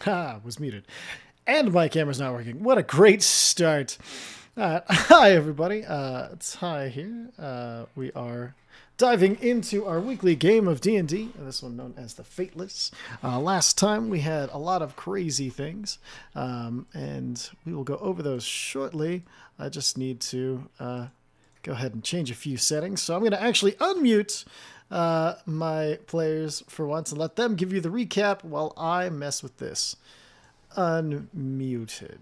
Ha, was muted. And my camera's not working. What a great start. Hi, everybody. It's Hi here. We are diving into our weekly game of D&D, this one known as the Fateless. Last time we had a lot of crazy things, and we will go over those shortly. I just need to go ahead and change a few settings. So I'm going to actually unmute my players for once and let them give you the recap while I mess with this. Unmuted.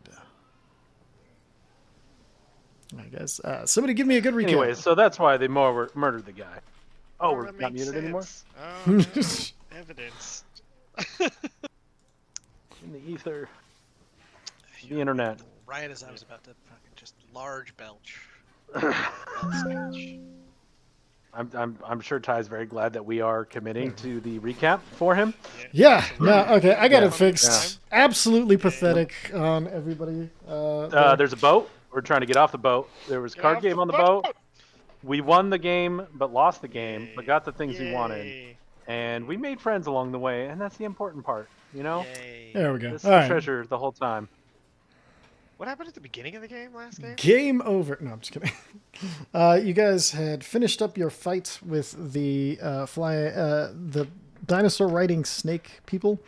I guess. Somebody give me a good recap. Anyways, so that's why they murdered the guy. Oh, we're not muted anymore? Oh, no. Evidence. In the ether. The internet. Right as I was about to fucking just large belch. I'm sure Ty's very glad that we are committing to the recap for him. Yeah, no, okay, I got it Yeah. fixed. Absolutely pathetic on everybody. There's a boat. We're trying to get off the boat. There was a card game on the boat. We won the game, but lost the game, but got the things we wanted. And we made friends along the way, and that's the important part, you know? There we go. This is All the right. treasure the whole time. What happened at the beginning of the game last game? Game over. No, I'm just kidding. You guys had finished up your fight with the the dinosaur riding snake people.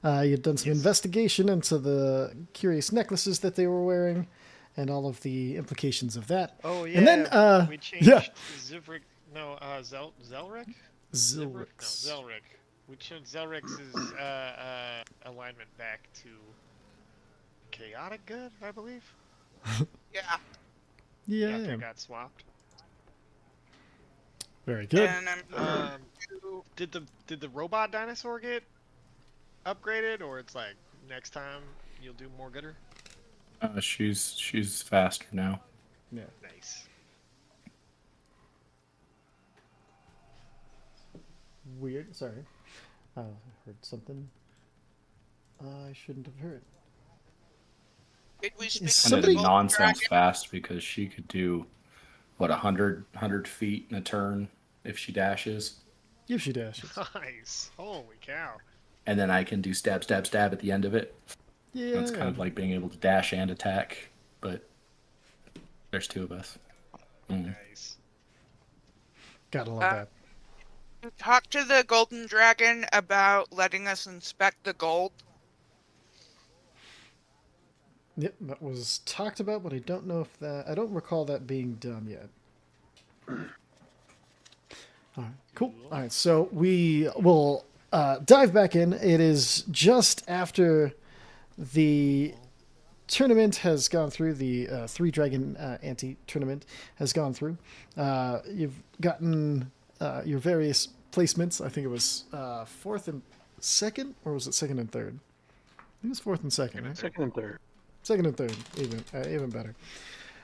You'd done some investigation into the curious necklaces that they were wearing, and all of the implications of that. Oh yeah. And then, we changed Zivrik. No, Zelric. Zilrix. No, Zelric. We changed Zelric's alignment back to chaotic good, I believe. Yeah. Yeah. They got swapped. Very good. And Did the robot dinosaur get upgraded, or it's like next time you'll do more gooder? She's faster now. Yeah. Nice. Weird. Sorry. I heard something I shouldn't have heard. did we speak Is to Kind the of somebody- golden nonsense dragon? fast because she could do, what, 100 feet in a turn if she dashes. If she dashes. Nice. Holy cow. And then I can do stab, stab, stab at the end of it. Yeah. It's kind of like being able to dash and attack, but there's two of us. Nice. Gotta love Uh, that. You talked to the golden dragon about letting us inspect the gold. Yep, that was talked about, but I don't know if that. I don't recall that being done yet. All right, cool. All right, so we will dive back in. It is just after the tournament has gone through, the Three Dragon anti-tournament has gone through. You've gotten your various placements. I think it was fourth and second, or was it second and third? I think it was fourth and second, right? Second and third. Second and third, even better.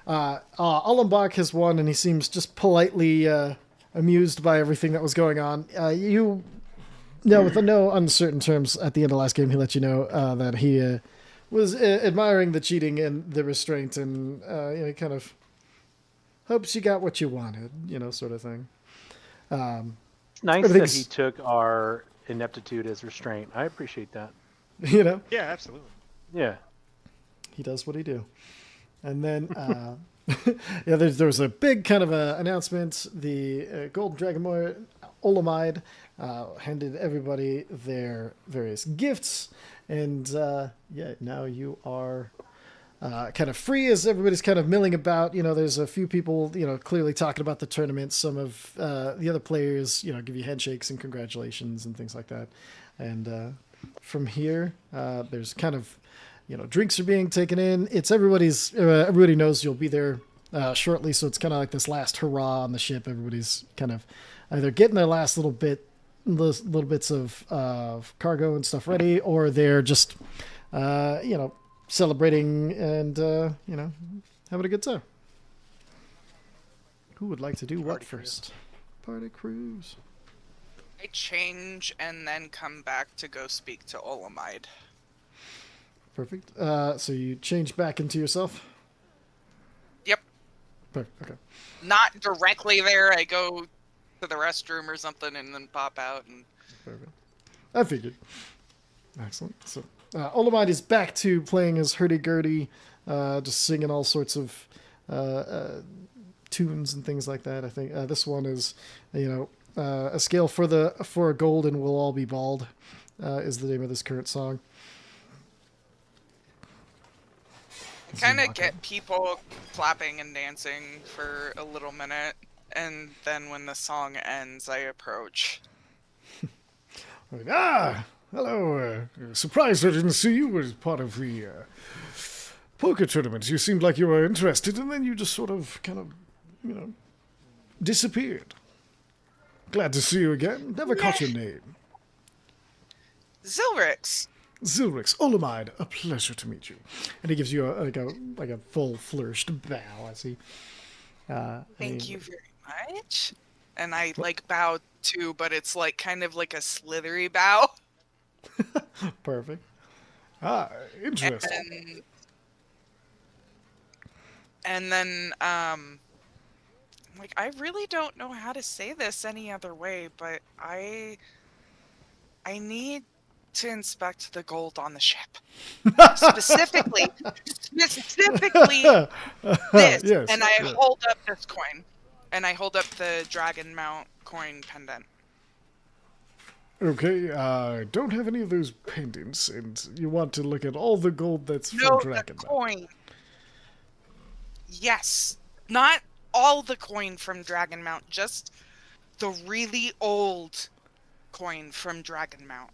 Ollenbach has won, and he seems just politely amused by everything that was going on. With no uncertain terms, at the end of last game, he let you know that he was admiring the cheating and the restraint, and he kind of hopes you got what you wanted, sort of thing. It's nice that he took our ineptitude as restraint. I appreciate that. Yeah, absolutely. Yeah. He does what he do. And then, there was a big kind of announcement. The Golden Dragonmoor Olamide handed everybody their various gifts. And, now you are kind of free as everybody's kind of milling about. There's a few people, clearly talking about the tournament. Some of the other players, give you handshakes and congratulations and things like that. And from here, there's kind of... drinks are being taken in. It's everybody knows you'll be there shortly, so it's kind of like this last hurrah on the ship. Everybody's kind of either getting their last little bits of cargo and stuff ready, or they're just, celebrating and, having a good time. Who would like to do what first? Party cruise. I change and then come back to go speak to Olamide. Perfect. So you change back into yourself? Yep. Perfect. Okay. Not directly there. I go to the restroom or something and then pop out. And Perfect. I figured. Excellent. So, Olamide is back to playing his hurdy-gurdy, just singing all sorts of tunes and things like that. I think this one is, a scale for a gold and we'll all be bald, is the name of this current song. Kind of get people clapping and dancing for a little minute, and then when the song ends, I approach. Hello. Surprised I didn't see you as part of the poker tournament. You seemed like you were interested, and then you just sort of disappeared. Glad to see you again. Never caught your name. Zilrix. Zilrix, Olamide, a pleasure to meet you. And he gives you a full flourished bow as he. Thank you very much. And I bow too, but it's kind of like a slithery bow. Perfect. Interesting. And then I really don't know how to say this any other way, but I need to inspect the gold on the ship. Specifically this. Yes, and I yes. hold up this coin. And I hold up the Dragon Mount coin pendant. Okay, I don't have any of those pendants, and you want to look at all the gold that's No, from Dragon the Mount. coin. Yes. Not all the coin from Dragon Mount, just the really old coin from Dragon Mount.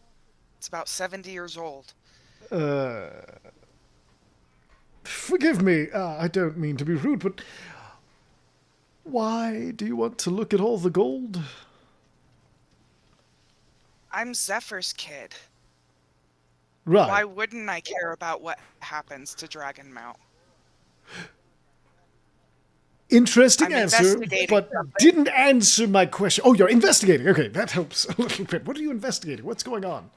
It's about 70 years old. Forgive me, I don't mean to be rude, but why do you want to look at all the gold? I'm Zephyr's kid. Right. Why wouldn't I care about what happens to Dragon Mount? Interesting I'm answer, investigating but something. didn't answer my question. Oh, you're investigating. Okay, that helps a little bit. What are you investigating? What's going on?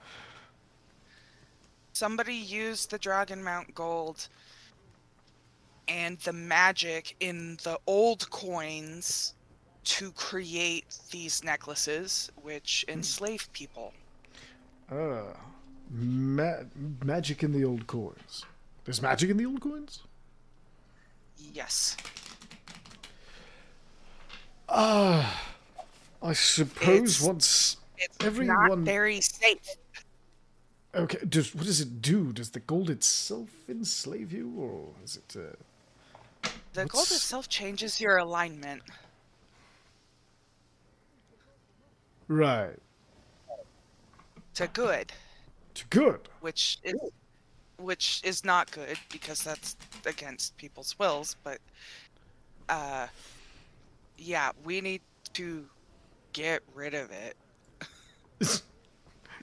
Somebody used the Dragon Mount gold and the magic in the old coins to create these necklaces, which enslave people. Magic in the old coins. There's magic in the old coins? Yes. I suppose It's everyone. not very safe. Okay, what does it do? Does the gold itself enslave you, or is it? The gold what's- itself changes your alignment. Right. To good, Good. which is not good because that's against people's wills, but yeah, we need to get rid of it.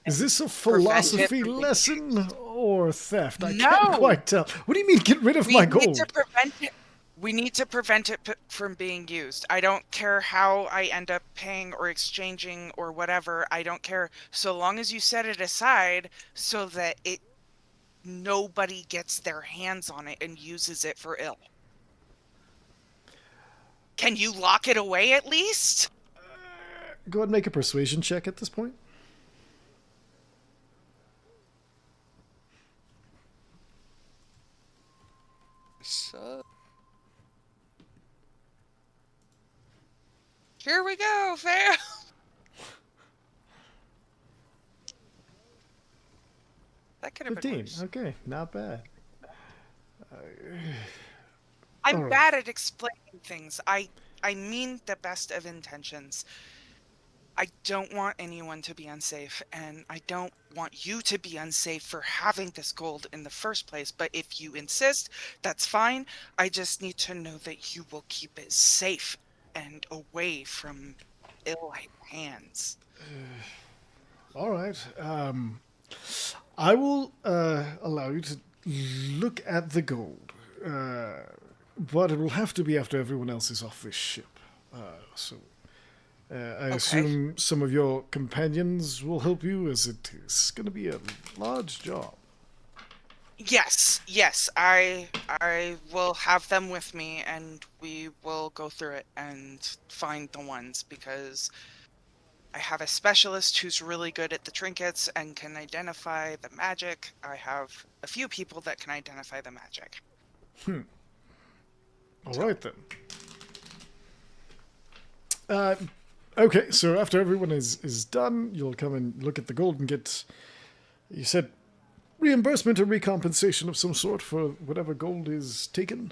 Is this a Prevent it philosophy from being lesson or theft? I No! can't quite tell. What do you mean, get rid of my gold? We need to prevent it from being used. I don't care how I end up paying or exchanging or whatever. I don't care so long as you set it aside so that nobody gets their hands on it and uses it for ill. Can you lock it away at least? Go ahead and make a persuasion check at this point. So here we go, fair. That could have been 15. worse. Okay, not bad. I'm Alright. bad at explaining things. I mean the best of intentions. I don't want anyone to be unsafe, and I don't want you to be unsafe for having this gold in the first place. But if you insist, that's fine. I just need to know that you will keep it safe and away from ill hands. All right. I will allow you to look at the gold, but it will have to be after everyone else is off this ship. I assume some of your companions will help you, as it is going to be a large job. Yes, I will have them with me, and we will go through it and find the ones, because I have a specialist who's really good at the trinkets and can identify the magic. I have a few people that can identify the magic. All right then. Okay, so after everyone is done, you'll come and look at the gold and get, you said, reimbursement or recompensation of some sort for whatever gold is taken?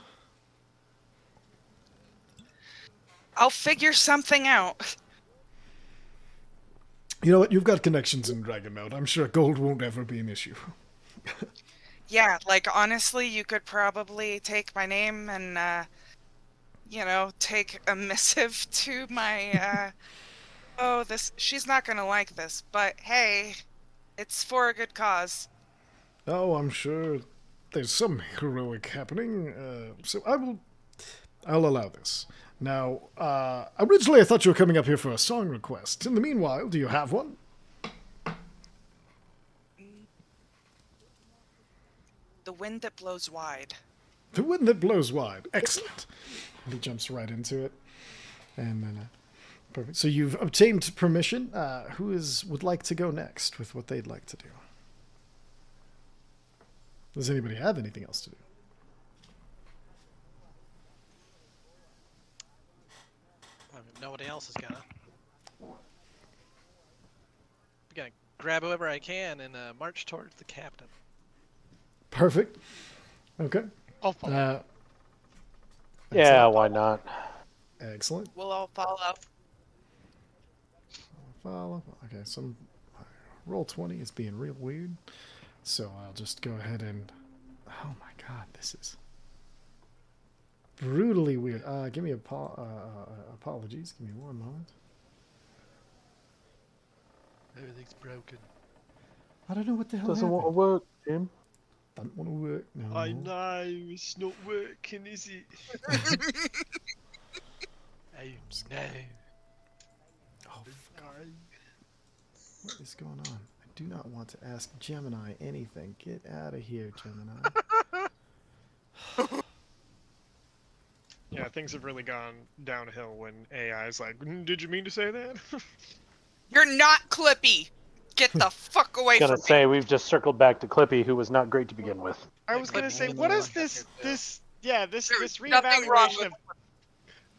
I'll figure something out. You know what? You've got connections in Dragonmount. I'm sure gold won't ever be an issue. Yeah, like honestly, you could probably take my name and, take a missive to my, she's not gonna like this, but hey, it's for a good cause. Oh, I'm sure there's some heroic happening, so I'll allow this. Now, originally I thought you were coming up here for a song request. In the meanwhile, do you have one? The wind that blows wide. The wind that blows wide. Excellent. And he jumps right into it. And then, perfect. So you've obtained permission. Who would like to go next with what they'd like to do? Does anybody have anything else to do? Nobody else is gonna. I'm gonna grab whoever I can and march towards the captain. Perfect. Okay. I'll follow. Yeah, why not? Excellent. We'll all follow. Follow. Okay, some roll 20 is being real weird. So I'll just go ahead and... Oh my god, this is brutally weird. Give me apologies. Give me one moment. Everything's broken. I don't know what the hell Doesn't want to happened. work, Jim. Don't want to work. No. I know, it's not working, is it? I know. Oh, what is going on? I do not want to ask Gemini anything. Get out of here, Gemini. Yeah, things have really gone downhill when AI is like, did you mean to say that? You're not Clippy. Get the fuck away Gonna from me. say we've just circled back to Clippy, who was not great to begin with. I was gonna say, what is this There's nothing wrong with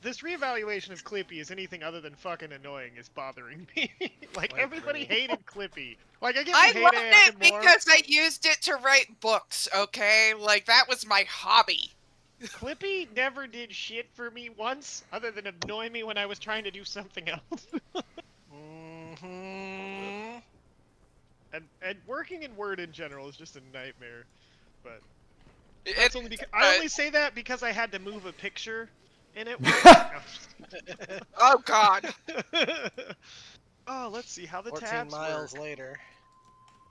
this reevaluation of Clippy is anything other than fucking annoying is bothering me. Like, Like, everybody really? hated Clippy. Like, I get I the hate loved AI it more. because I used it to write books, okay? Like, that was my hobby. Clippy never did shit for me once, other than annoy me when I was trying to do something else. Mm-hmm. And working in Word in general is just a nightmare. But It- that's only because I only say that because I had to move a picture in it. oh, God. Oh, let's see how the 14 tabs miles work. later.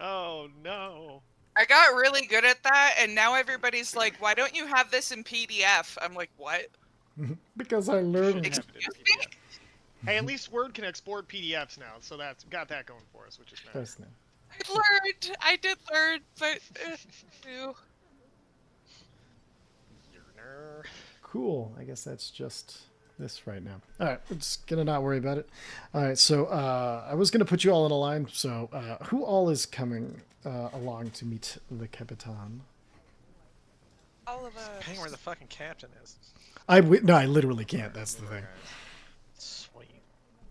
Oh no. I got really good at that, and now everybody's like, why don't you have this in PDF? I'm like, what? Because I learned... Shouldn't have it in Excuse me? PDF. Hey, at least Word can export PDFs now, so that's got that going for us, which is nice. That's new. I did learn, but... ew. Cool. I guess that's just this right now. All right, we're just gonna not worry about it. All right, so I was gonna put you all in a line. So who all is coming along to meet the Capitan? All of us. Depending where the fucking captain is. No, I literally can't. That's the thing. Sweet.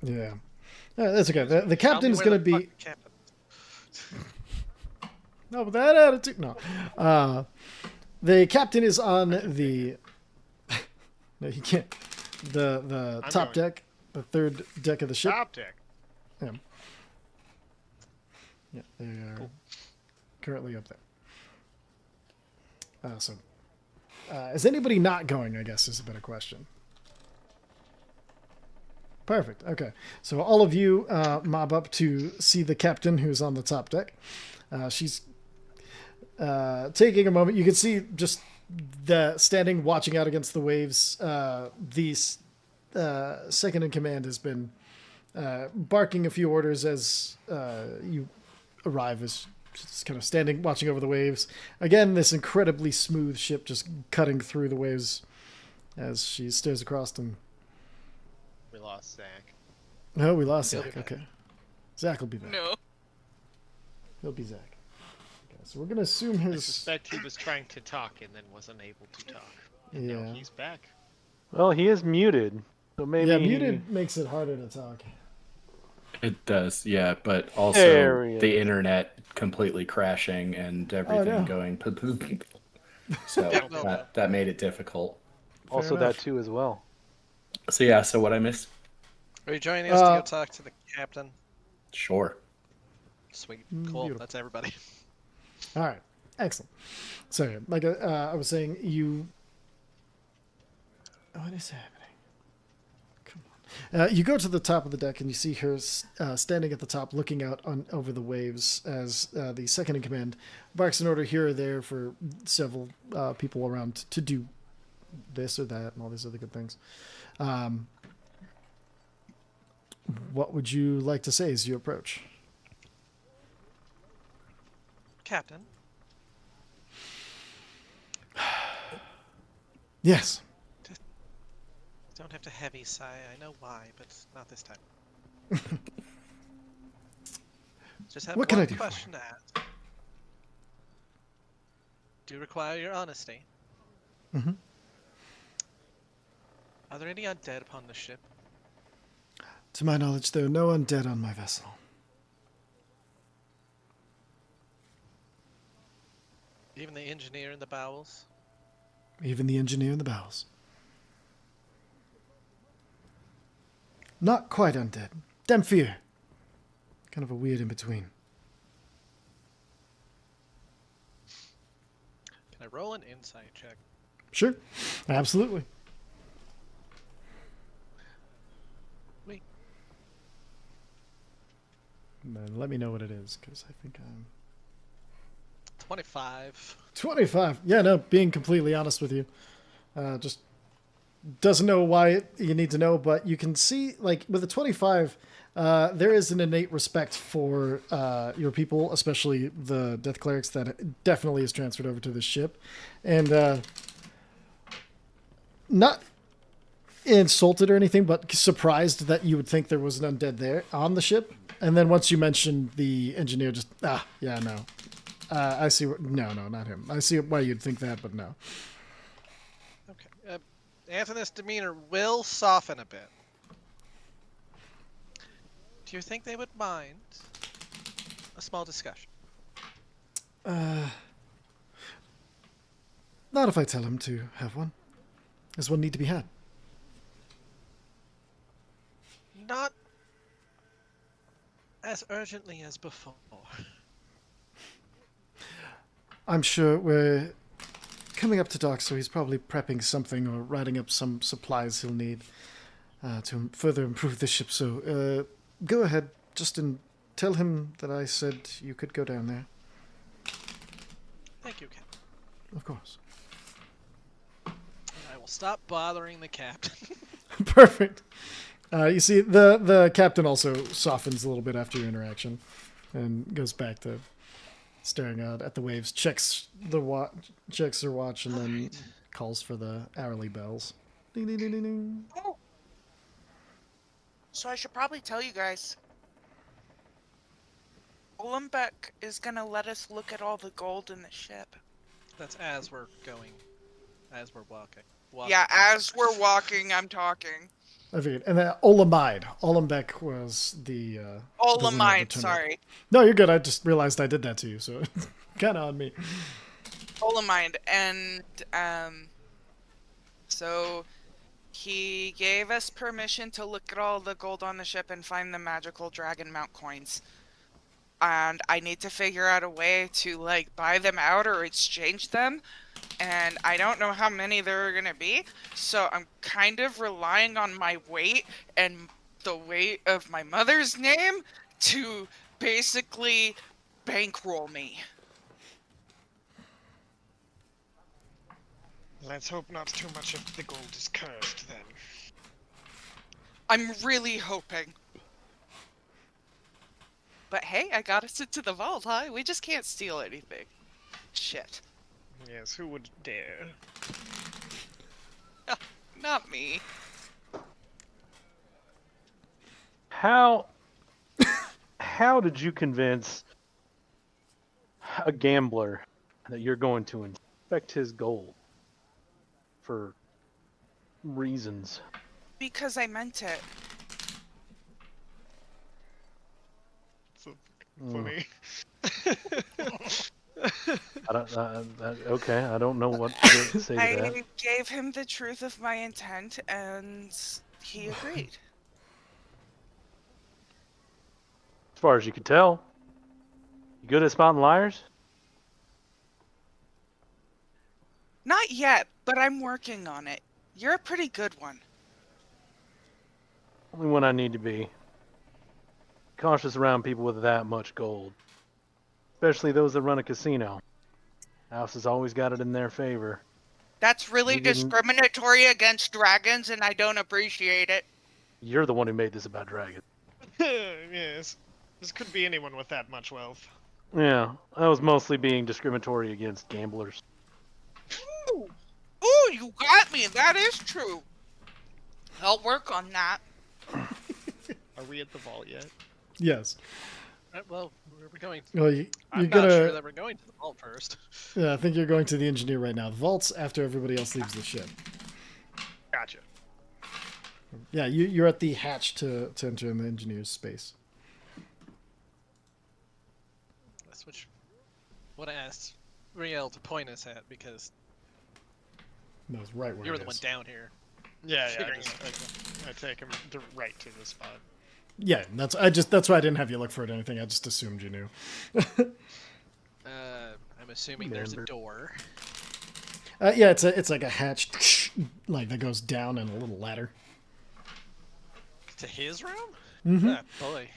Yeah, that's okay. The Tell me captain's where gonna the be fucking captain is. no, with that attitude. No, the captain is on the. No, he can't. The I'm top going. deck, the third deck of the ship. Top deck. Yeah. Yeah, they are currently up there. Is anybody not going, I guess, is a better question. Perfect. Okay. So all of you mob up to see the captain who's on the top deck. She's taking a moment. You can see just the standing, watching out against the waves. The second in command has been barking a few orders as you arrive, as just kind of standing, watching over the waves. Again, this incredibly smooth ship just cutting through the waves as she stares across them. We lost Zach. No, we lost He'll Zach. be back. Okay. Zach will be back. No. He'll be Zach. Okay, so we're gonna assume I his. suspect he was trying to talk and then wasn't able to talk. And Yeah. now he's back. Well, he is muted, so maybe. Yeah, muted makes it harder to talk. It does, yeah, but There also he the is. internet completely crashing and everything no. going. So Yeah, well, that made it difficult. Also, enough. that too as well. So yeah, so what I missed? Are you joining us to go talk to the captain? Sure. Sweet. Cool. Beautiful. That's everybody. All right, excellent. So, like I was saying, you. What is happening? Come on. You go to the top of the deck and you see her standing at the top, looking out over the waves as the second in command barks an order here or there for several people around to do this or that and all these other good things. What would you like to say as you approach? Captain, Yes. don't have to heavy sigh. I know why, but not this time. Just have What can I one do for you? question to ask. Do require your honesty. Mhm. Are there any undead upon the ship? To my knowledge, there are no undead on my vessel. Even the engineer in the bowels? Even the engineer in the bows. Not quite undead. Damphir. Kind of a weird in between. Can I roll an insight check? Sure. Absolutely. Wait. And then let me know what it is, because I think I'm 25. 25. Yeah, no, being completely honest with you. Just doesn't know why you need to know, but you can see, like, with a 25, there is an innate respect for your people, especially the Death Clerics, that definitely is transferred over to this ship. And not insulted or anything, but surprised that you would think there was an undead there on the ship. And then once you mentioned the engineer, just, yeah, no. I see. No, not him. I see why you'd think that, but no. Okay. Anthony's demeanor will soften a bit. Do you think they would mind a small discussion? Not if I tell him to have one. There's one need to be had. Not as urgently as before. I'm sure we're coming up to dock, so he's probably prepping something or writing up some supplies he'll need to further improve the ship. So go ahead, just tell him that I said you could go down there. Thank you, Captain. Of course. I will stop bothering the captain. Perfect. You see, the captain also softens a little bit after your interaction and goes back to staring out at the waves, checks her watch, and then calls for the hourly bells. Ding, ding, ding, ding, ding. Oh. So I should probably tell you guys. Olymbeck is gonna let us look at all the gold in the ship. That's as we're going, as we're walking. Yeah, as we're walking, I'm talking. I figured. And then Olamide. Olembeck was the winner of the Olamide, tournament. sorry. No, you're good. I just realized I did that to you, so it's kind of on me. Olamide, and so he gave us permission to look at all the gold on the ship and find the magical dragon mount coins. And I need to figure out a way to, like, buy them out or exchange them. And I don't know how many there are gonna be, so I'm kind of relying on my weight and the weight of my mother's name to basically bankroll me. Let's hope not too much of the gold is cursed then. I'm really hoping. But hey, I got us into the vault, huh? We just can't steal anything. Shit. Yes, who would dare? Not me. how did you convince a gambler that you're going to inspect his gold for reasons? Because I meant it. So Mm. funny. Okay, I don't know what to say to that. I gave him the truth of my intent, and he agreed. As far as you could tell, you good at spotting liars? Not yet, but I'm working on it. You're a pretty good one. Only when I need to be. Cautious around people with that much gold. Especially those that run a casino. House has always got it in their favor. That's really We didn't- discriminatory against dragons, and I don't appreciate it. You're the one who made this about dragons. Yes. This could be anyone with that much wealth. Yeah, I was mostly being discriminatory against gamblers. Ooh, you got me. That is true. I'll work on that. Are we at the vault yet? Yes. Right, well, where are we going? Well, you're I'm gonna. not sure that we're going to the vault first. Yeah, I think you're going to the engineer right now. The vault's after everybody else leaves the ship. Gotcha. Yeah, you're at the hatch to enter in the engineer's space. That's what I asked Riel to point us at, because Knows right where you were it the one is. down here. Yeah, Figuring I take him right to the spot. Yeah, that's why I didn't have you look for it or anything. I just assumed you knew. I'm assuming there's a Remember. door. Yeah, it's like a hatch, like that goes down and a little ladder. To his room? Mhm. Ah, boy.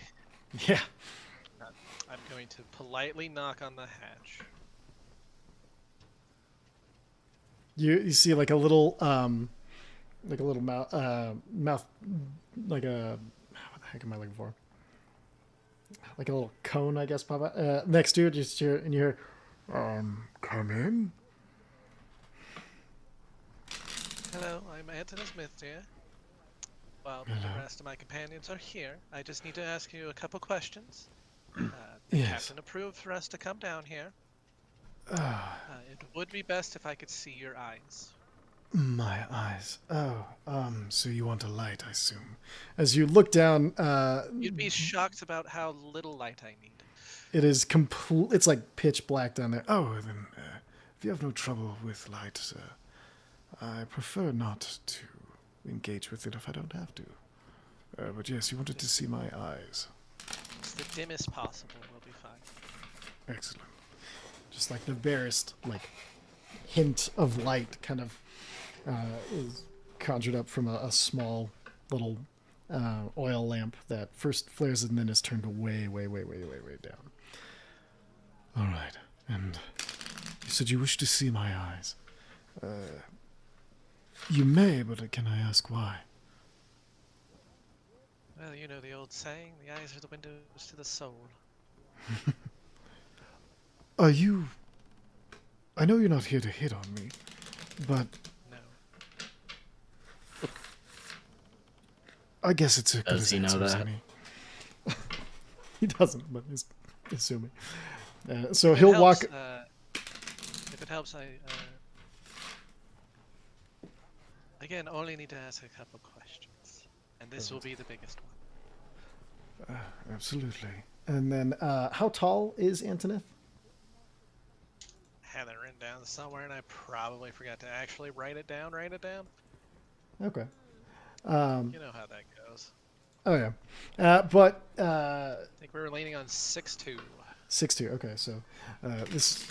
Yeah. I'm going to politely knock on the hatch. You see like a little mouth like a what the heck am I looking for? Like a little cone, I guess, pop out. Next to it, just hear and you hear, come in. Hello, I'm Anthony Smith here. While the Hello. rest of my companions are here, I just need to ask you a couple questions. Yes. Captain approved for us to come down here. It would be best if I could see your eyes. My eyes. Oh, so you want a light, I assume. As you look down, You'd be shocked about how little light I need. it is complete. It's like pitch black down there. Oh, then, if you have no trouble with light, I prefer not to engage with it if I don't have to. But yes, you wanted to see my eyes. It's the dimmest possible. We'll be fine. Excellent. Just like the barest, like, hint of light kind of is conjured up from a small little oil lamp that first flares and then is turned way down. All right. And you said you wish to see my eyes. You may, but can I ask why? Well, you know the old saying, the eyes are the windows to the soul. Are you... I know you're not here to hit on me, but No. I guess it's a good Does he know answer, that? isn't he? He doesn't, but he's assuming. So If it he'll helps, walk... if it helps, I again only need to ask a couple questions, and this will be the biggest one. Absolutely. And then, how tall is Antonith? Had it written down somewhere, and I probably forgot to actually write it down. Okay. You know how that goes. Oh, yeah. But, I think we were leaning on 6'2". 6'2". Okay, so this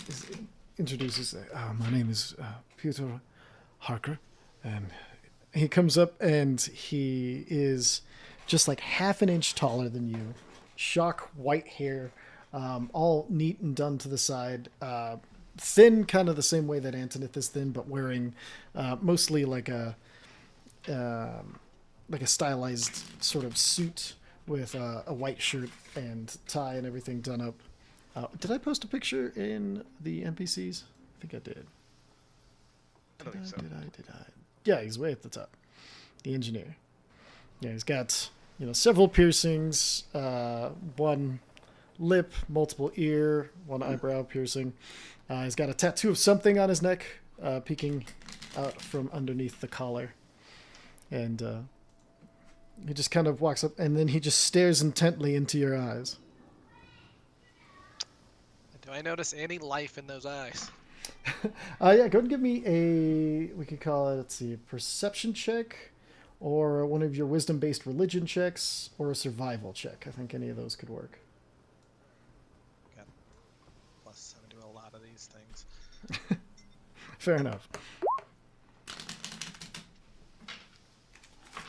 introduces... my name is Peter Harker. And he comes up and he is just like half an inch taller than you. Shock white hair, all neat and done to the side. Thin, kind of the same way that Antonith is thin, but wearing mostly like a stylized sort of suit with a white shirt and tie and everything done up. Did I post a picture in the NPCs? I think I did. I don't think so. Did I? Yeah, he's way at the top. The engineer. Yeah, he's got several piercings. One lip, multiple ear, one eyebrow piercing. He's got a tattoo of something on his neck, peeking out from underneath the collar. And he just kind of walks up, and then he just stares intently into your eyes. Do I notice any life in those eyes? Yeah, go ahead and give me we could call it, let's see, a perception check, or one of your wisdom-based religion checks, or a survival check. I think any of those could work. Plus, I do a lot of these things. Fair enough.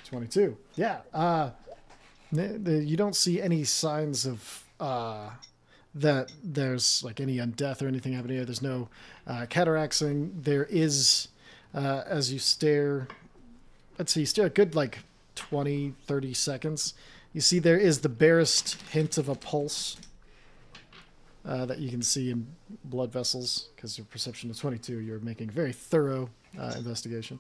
22. Yeah. You don't see any signs of that there's like any undeath or anything happening here. There's no cataraxing. There is, as you stare, let's see, you stare a good like 20, 30 seconds. You see there is the barest hint of a pulse that you can see in blood vessels, because your perception is 22. You're making very thorough investigation.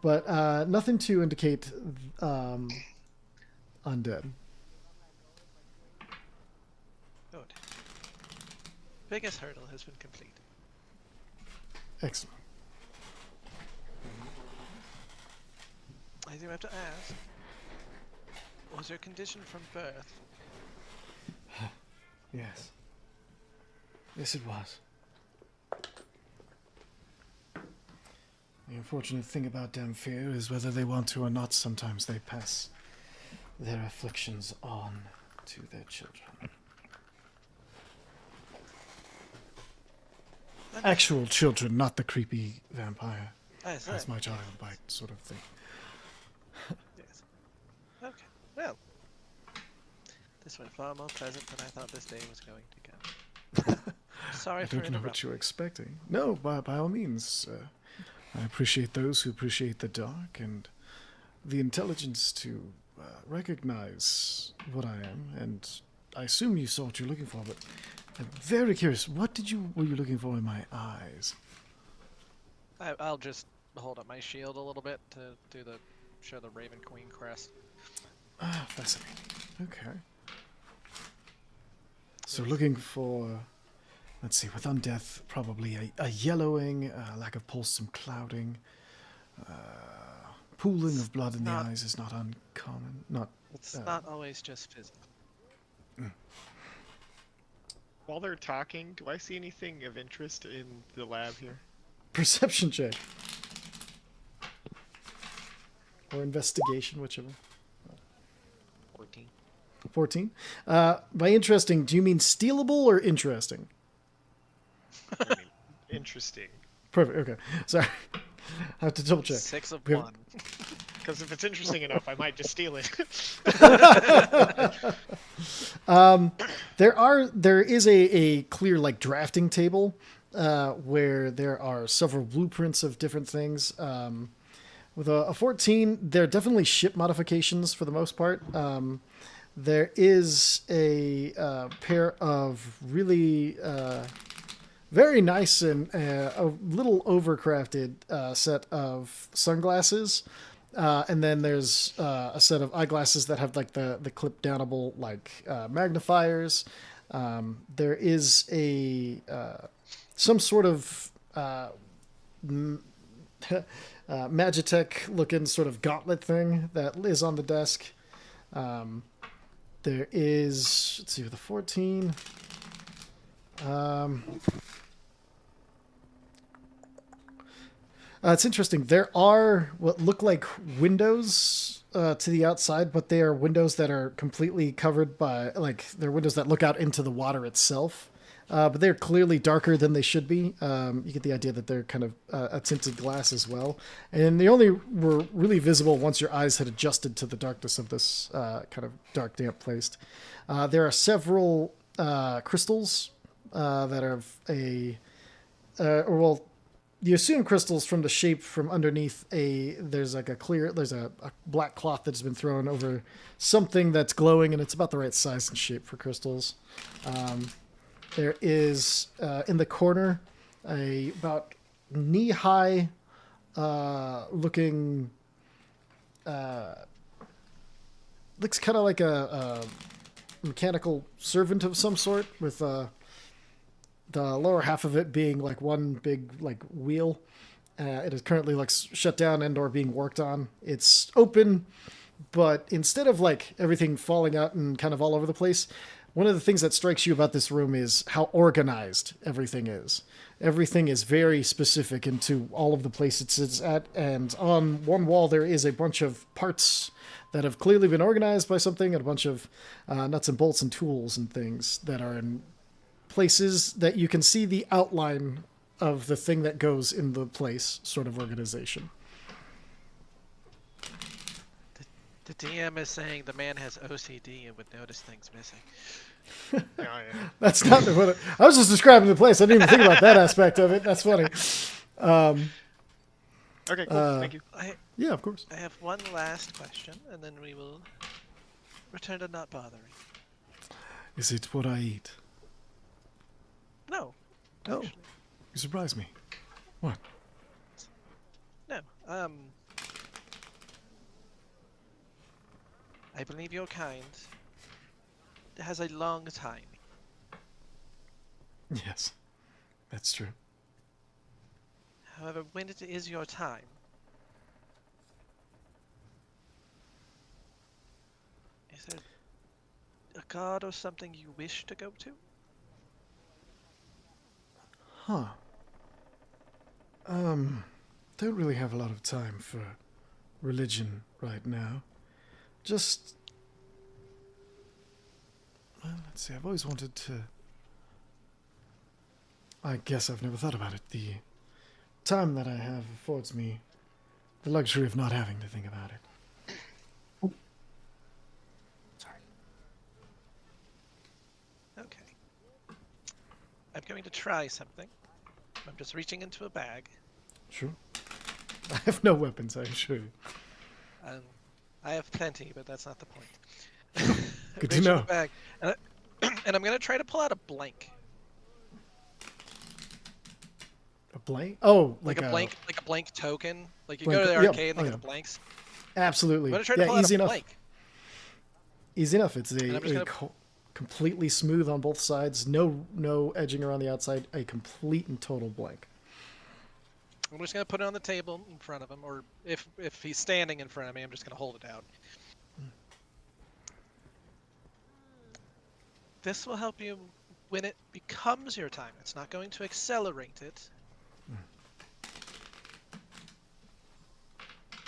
But nothing to indicate undead. Good. Biggest hurdle has been completed. Excellent. I do have to ask, was your condition from birth? Yes. Yes, it was. The unfortunate thing about Damphir is whether they want to or not, sometimes they pass their afflictions on to their children. Actual children, not the creepy vampire. Yes, That's my child bite sort of thing. yes. Okay, well. This went far more pleasant than I thought this day was going to go. Sorry I for don't know what interrupting. you were expecting. No, by all means. I appreciate those who appreciate the dark and the intelligence to recognize what I am. And I assume you saw what you're looking for, but I'm very curious. What were you looking for in my eyes? I'll just hold up my shield a little bit to show the Raven Queen crest. Ah, fascinating. Okay. So looking for, let's see, with undeath, probably a yellowing, lack of pulse, some clouding, pooling of blood in the eyes is not uncommon. It's not always just physical. While they're talking, do I see anything of interest in the lab here? Perception check. Or investigation, whichever. 14. 14. By interesting, do you mean stealable or interesting? I mean, interesting. Perfect, okay. Sorry. I have to double check. 6 of We have- 1. Because if it's interesting enough, I might just steal it. There is a clear like drafting table where there are several blueprints of different things. With a 14, there are definitely ship modifications for the most part. There is a pair of really very nice and a little overcrafted set of sunglasses. And then there's a set of eyeglasses that have like the clip downable like magnifiers. There is a some sort of Magitech looking sort of gauntlet thing that is on the desk. There is, let's see, with the 14. It's interesting. There are what look like windows to the outside, but they are windows that are completely covered by, like, they're windows that look out into the water itself. But they're clearly darker than they should be. You get the idea that they're kind of a tinted glass as well. And they only were really visible once your eyes had adjusted to the darkness of this kind of dark, damp place. There are several crystals that are you assume crystals from the shape from underneath there's a black cloth that's been thrown over something that's glowing, and it's about the right size and shape for crystals. There is in the corner about knee-high looking looks kind of like a mechanical servant of some sort, with the lower half of it being like one big like wheel. It is currently like shut down and/or being worked on. It's open, but instead of like everything falling out and kind of all over the place, one of the things that strikes you about this room is how organized everything is. Everything is very specific into all of the places it's at, and on one wall there is a bunch of parts that have clearly been organized by something, and a bunch of nuts and bolts and tools and things that are in places that you can see the outline of the thing that goes in the place sort of organization. The DM is saying the man has OCD and would notice things missing. Oh, yeah. That's not what I was just describing the place. I didn't even think about that aspect of it. That's funny. Okay, cool. Thank you. Yeah, of course. I have one last question, and then we will return to not bothering. Is it what I eat? No. Oh, Actually, you surprised me. What? no. I believe your kind has a long time. Yes, that's true. However, when it is your time, is there a god or something you wish to go to? Huh. Don't really have a lot of time for religion right now. Just... Well, let's see, I've always wanted to... I guess I've never thought about it. The time that I have affords me the luxury of not having to think about it. Sorry. Okay. I'm going to try something. I'm just reaching into a bag. Sure. I have no weapons, I assure you. I have plenty, but that's not the point. Good to Reach in know. the bag, and I'm going to try to pull out a blank. A blank? Oh, Like a blank token. Like you blank- go to the yeah, arcade and they oh, get the yeah. blanks. Absolutely. I'm going to try to Yeah, pull out easy a enough. blank. Easy enough. It's And I'm just a gonna- completely smooth on both sides. No edging around the outside. A complete and total blank. I'm just going to put it on the table in front of him, or if he's standing in front of me, I'm just going to hold it out. This will help you when it becomes your time. It's not going to accelerate it.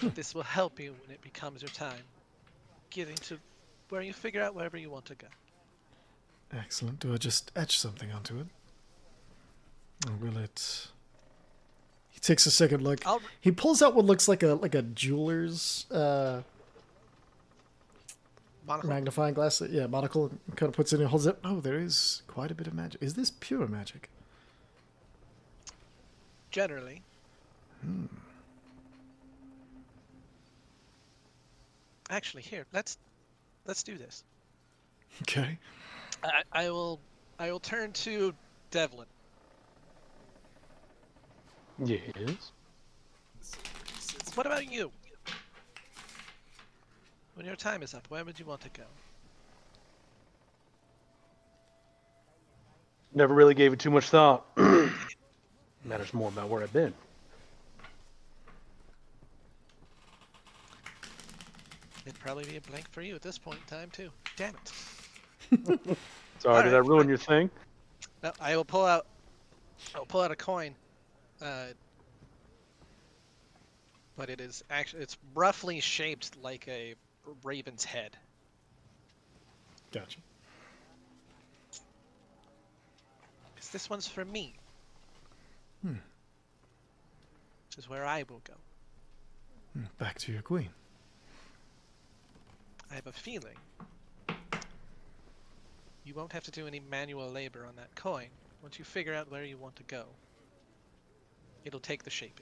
But this will help you when it becomes your time. Getting to where you figure out wherever you want to go. Excellent. Do I just etch something onto it? Or will it... He takes a second look. I'll- He pulls out what looks like a jeweler's Monocle. magnifying glass. Yeah, monocle. Kind of puts it in and holds it. Oh, there is quite a bit of magic. Is this pure magic? Generally. Actually, here, let's do this. Okay. I will turn to Devlin. Yes. What about you? When your time is up, where would you want to go? Never really gave it too much thought. Matters more about where I've been. It'd probably be a blank for you at this point in time too. Damn it. Sorry, did I Alright, ruin fine. your thing? No, I'll pull out a coin. But it is actually, it's roughly shaped like a raven's head. Gotcha. Because this one's for me. Which is where I will go. Back to your queen. I have a feeling you won't have to do any manual labor on that coin. Once you figure out where you want to go, it'll take the shape.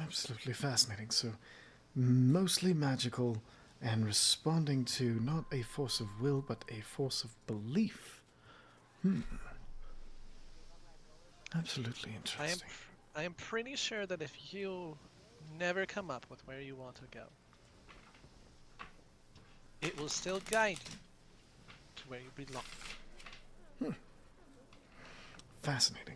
Absolutely fascinating. So, mostly magical and responding to not a force of will, but a force of belief. Absolutely interesting. I am pretty sure that if you never come up with where you want to go, it will still guide you to where you belong. Fascinating.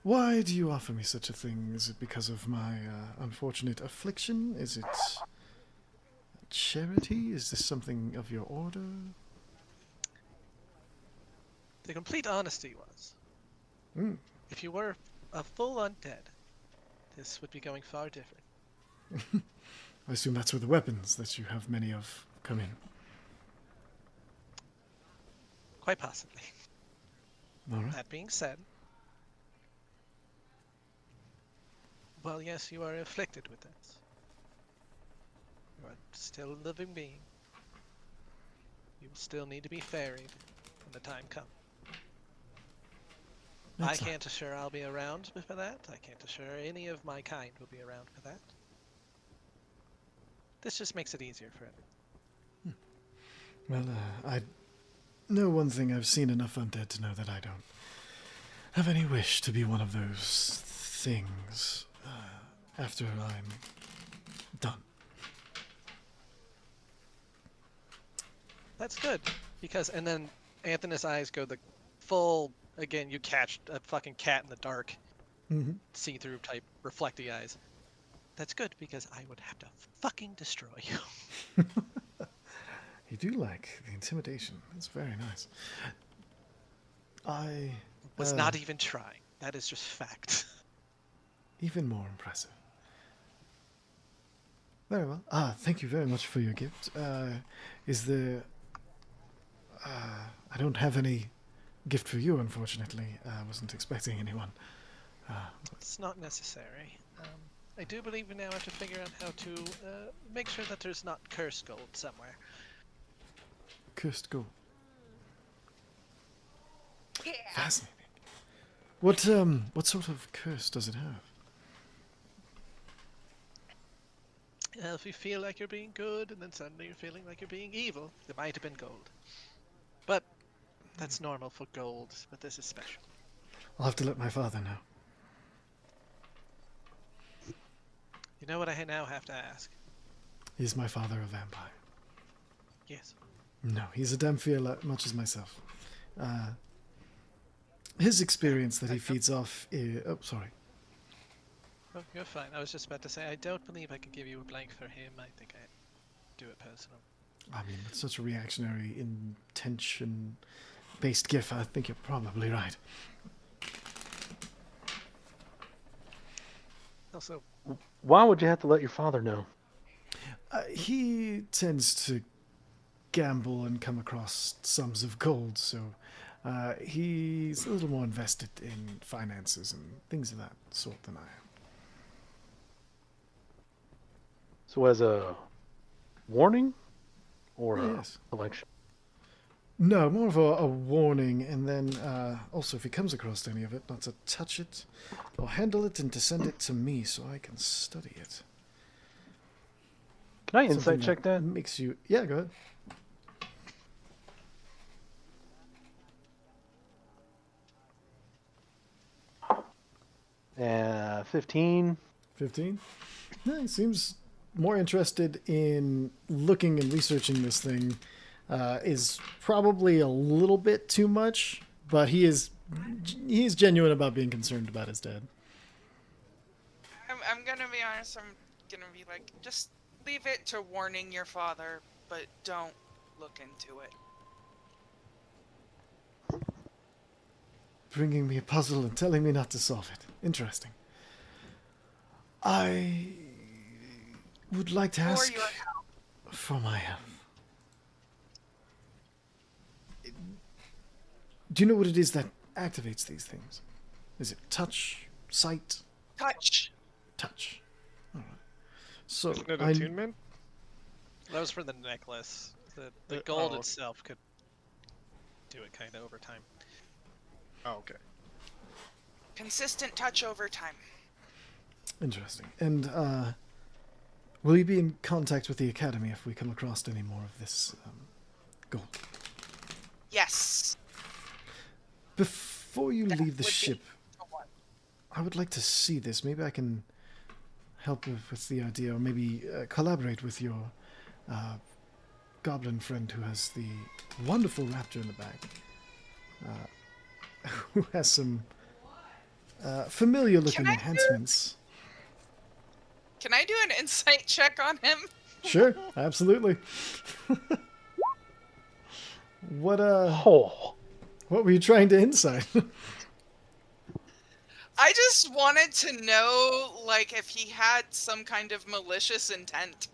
Why do you offer me such a thing? Is it because of my unfortunate affliction? Is it charity? Is this something of your order? The complete honesty was, Mm. if you were a full undead, this would be going far different. I assume that's where the weapons that you have many of come in. Quite possibly. All right. That being said, well, yes, you are afflicted with this. You are still a living being. You will still need to be ferried when the time comes. I That's can't assure I'll be around for that. I can't assure any of my kind will be around for that. This just makes it easier for everyone. Well, I know one thing. I've seen enough undead to know that I don't have any wish to be one of those things after I'm done. That's good, because, and then Anthony's eyes go the full, again, you catch a fucking cat in the dark, Mm-hmm. see-through type reflecty eyes. That's good, because I would have to fucking destroy you. You do like the intimidation. That's very nice. I Was not even trying. That is just fact. even more impressive. Very well. Thank you very much for your gift. Is there... I don't have any gift for you, unfortunately. I wasn't expecting anyone. It's not necessary. I do believe we now have to figure out how to make sure that there's not cursed gold somewhere. Cursed gold. Yeah. Fascinating. What sort of curse does it have? If you feel like you're being good, and then suddenly you're feeling like you're being evil, it might have been gold. But that's normal for gold, but this is special. I'll have to let my father know. You know what I now have to ask? Is my father a vampire? Yes. No, he's a Dhampir much as myself. His experience that he feeds off is... Oh, sorry. Oh, you're fine. I was just about to say, I don't believe I could give you a blank for him. I think I'd do it personal. I mean, with such a reactionary, intention-based gif, I think you're probably right. Also, Why would you have to let your father know? He tends to gamble and come across sums of gold, so he's a little more invested in finances and things of that sort than I am. So as a warning or a Yes. selection? No, more of a warning, and then also if he comes across any of it, not to touch it or handle it and to send it to me so I can study it. Can I Something insight check that? makes you... Yeah, go ahead. 15. 15? No, he seems more interested in looking and researching this thing. Is probably a little bit too much, but he's genuine about being concerned about his dad. I'm gonna be honest. I'm gonna be like, just leave it to warning your father, but don't look into it. Bringing me a puzzle and telling me not to solve it. Interesting. I would like to For ask your help. for my help. Do you know what it is that activates these things? Is it touch, sight, Touch. touch? All right. So Isn't it I attunement? that was for the necklace. The gold oh. itself could do it kind of over time. Oh, okay. Consistent touch over time. interesting. And will you be in contact with the academy if we come across any more of this gold? Yes. Before you That leave the would be ship, the one. I would like to see this. Maybe I can help with the idea, or maybe collaborate with your goblin friend who has the wonderful raptor in the back, who has some familiar-looking Can I enhancements. Can I do an insight check on him? Sure, absolutely. What Oh. what were you trying to insight? I just wanted to know, like, if he had some kind of malicious intent.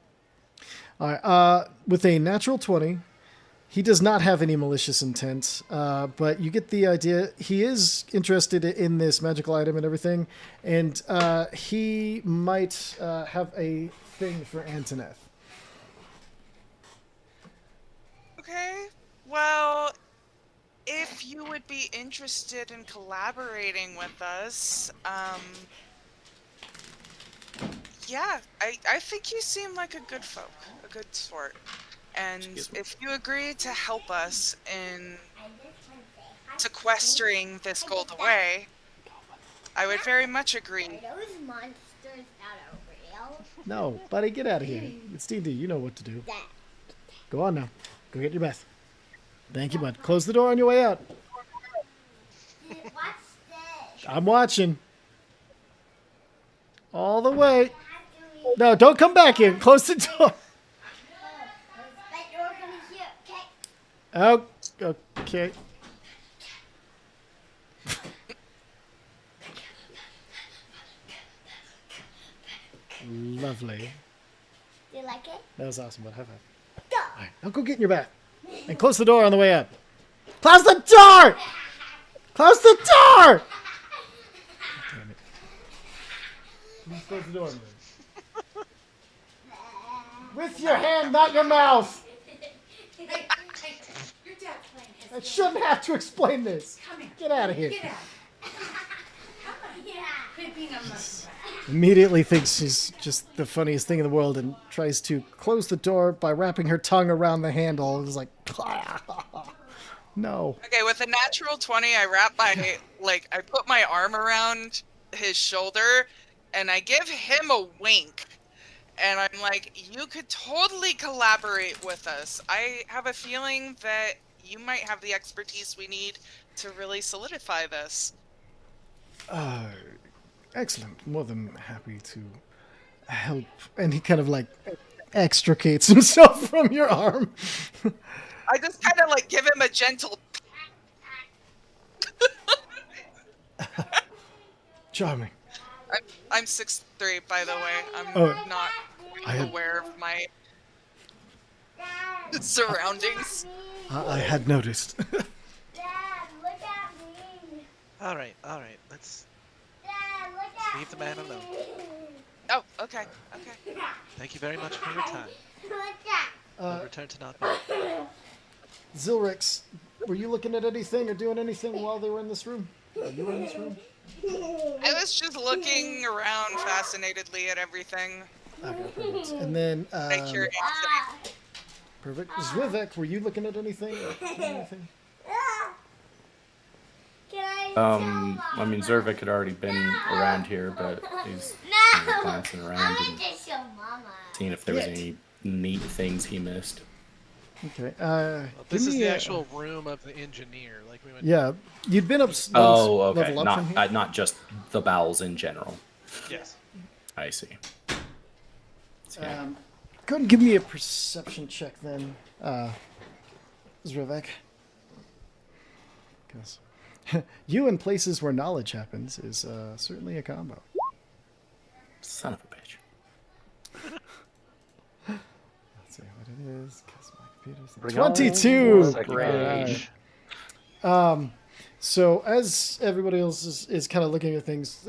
All right, with a natural 20, he does not have any malicious intent, but you get the idea. He is interested in this magical item and everything, and he might have a thing for Antoneth. Okay, well, if you would be interested in collaborating with us, yeah, I think you seem like a good folk, a good sort. And if you agree to help us in sequestering this gold away, I would very much agree. Are those monsters that are real? No, buddy, get out of here. It's D&D. You know what to do. Go on now. Go get your bath. Thank you, bud. Close the door on your way out. What's this? I'm watching. All the way. No, don't come back here. Close the door. But you're gonna hear, okay? Oh, okay. Lovely. Do you like it? That was awesome, bud. High five. Go. All right, now go get in your bath. And close the door on the way out. Close the door! Close the door! Damn it. Please close the door. Man. With your hand, not your mouth. Your dad's playing his I shouldn't have to explain this. Come here. Get out of here. Get out. Come on. Yeah. Quit being a muskrat. Immediately thinks she's just the funniest thing in the world and tries to close the door by wrapping her tongue around the handle. It's like, no. Okay, with a natural 20, I wrap my, I put my arm around his shoulder, and I give him a wink. And I'm like, you could totally collaborate with us. I have a feeling that you might have the expertise we need to really solidify this. Excellent. More than happy to help. And he kind of extricates himself from your arm. I just kind of give him a gentle. Charming. I'm 6'3", by the way. I'm Oh. not I had- aware of my surroundings. I had noticed. Dad, look at me. All right. Let's Dad, look at leave the man alone. me. Oh, okay, okay. Thank you very much for your time. Look at. We'll return to Nottingham. Zilrix, were you looking at anything or doing anything while they were in this room? You were in this room? I was just looking around fascinatedly at everything. Okay, perfect. And then, My curiosity. Ah. perfect. Zvivek, were you looking at anything? Anything? Can I I mean, Zervik had already been around here, but he's No. glancing I around want and to show Mama. seeing if there was any neat things he missed. Okay. Well, this give is me the a- actual room of the engineer. Like we went. Yeah, you'd been up. Oh, okay. Level up from here. Not just the bowels in general. Yes. I see. So, yeah. Go ahead and give me a perception check then, Zvivek. Because you in places where knowledge happens is certainly a combo. Son of a bitch. Let's see what it is. 'Cause my computer's Bring on 22. the All right. rage. So as everybody else is kind of looking at things,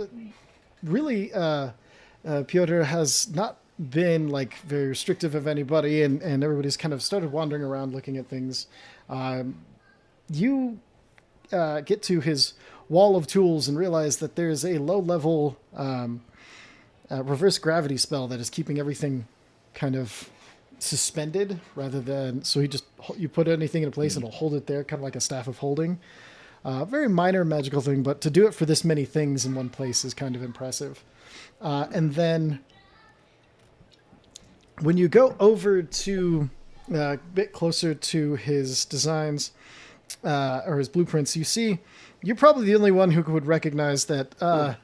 really, Piotr has not been very restrictive of anybody, and everybody's kind of started wandering around looking at things. You get to his wall of tools and realize that there's a low-level reverse gravity spell that is keeping everything kind of suspended, rather than you put anything in place and it'll hold it there, kind of like a staff of holding. Very minor magical thing, but to do it for this many things in one place is kind of impressive. And then when you go over to a bit closer to his designs or his blueprints, you see you're probably the only one who would recognize that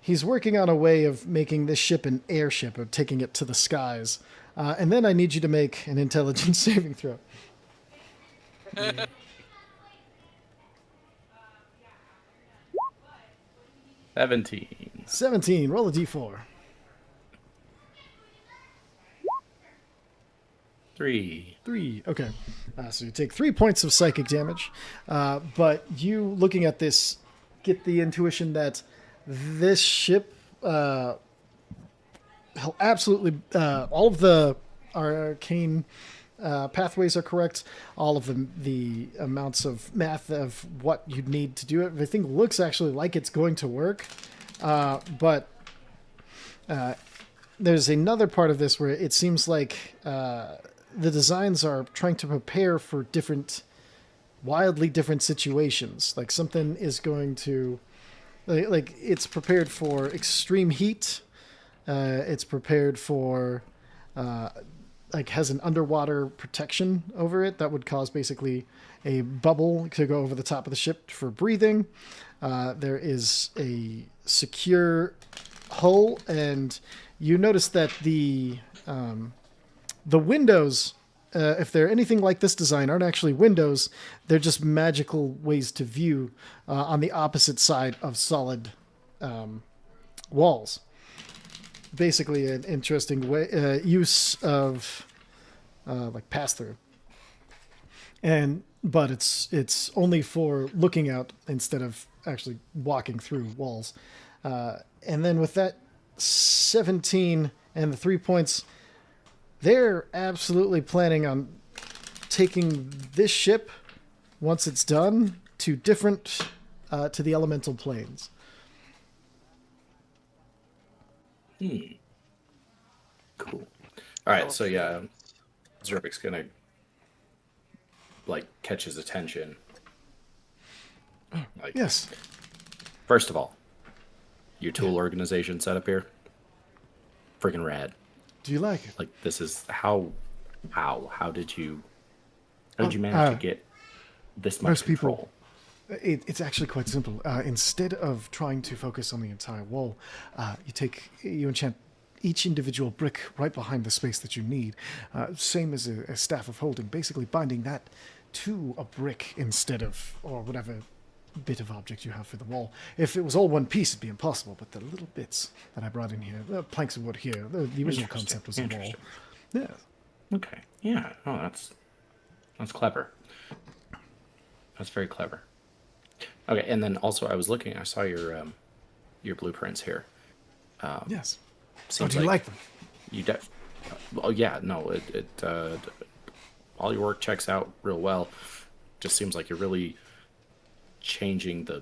he's working on a way of making this ship an airship, or taking it to the skies. And then I need you to make an intelligence saving throw. 17. 17. Roll a d4. 3. 3. Okay. So you take 3 points of psychic damage. But you, looking at this, get the intuition that this ship, absolutely, all of the arcane pathways are correct. All of the amounts of math of what you'd need to do it. Everything looks actually like it's going to work. But there's another part of this where it seems like the designs are trying to prepare for wildly different situations. Like something is going to, like it's prepared for extreme heat. It's prepared for, has an underwater protection over it that would cause basically a bubble to go over the top of the ship for breathing. There is a secure hull, and you notice that the windows, if they're anything like this design, aren't actually windows. They're just magical ways to view on the opposite side of solid walls. Basically, an interesting way use of pass through. But it's only for looking out instead of actually walking through walls. And then with that 17 and the 3 points, they're absolutely planning on taking this ship, once it's done, to to the elemental planes. Cool. All right, so yeah, Zervik's gonna catch his attention. Yes. First of all, your tool organization set up here, freaking rad. Do you like it? This is how did you manage to get this much most control? People, it's actually quite simple. Instead of trying to focus on the entire wall, you enchant each individual brick right behind the space that you need. Same as a staff of holding, basically binding that to a brick instead of, or whatever bit of object you have for the wall. If it was all one piece, it'd be impossible, but the little bits that I brought in here, the planks of wood here, the original concept was a wall. Yeah. Okay. Yeah. Oh, that's clever. That's very clever. Okay, and then also I was looking. I saw your blueprints here. Yes. Seems do you like them? You oh yeah, no, all your work checks out real well. Just seems like you're really changing the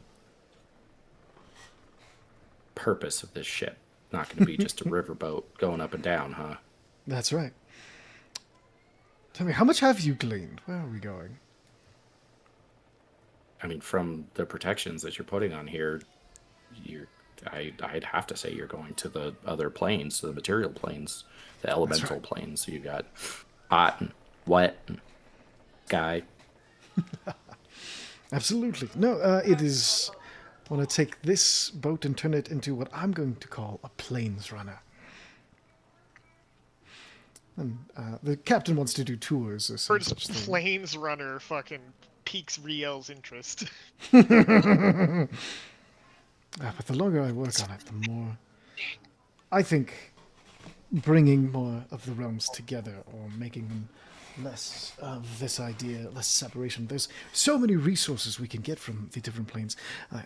purpose of this ship. Not going to be just a riverboat going up and down, huh? That's right. Tell me, how much have you gleaned? Where are we going? I mean, from the protections that you're putting on here, I'd have to say you're going to the other planes, to the material planes, the elemental planes. So you got hot and wet and sky. Absolutely. No, it is... I want to take this boat and turn it into what I'm going to call a plains runner. And the captain wants to do tours or some First such thing. planes runner fucking piques Riel's interest. But the longer I work on it, the more... I think bringing more of the realms together, or making them less of this idea, less separation. There's so many resources we can get from the different planes.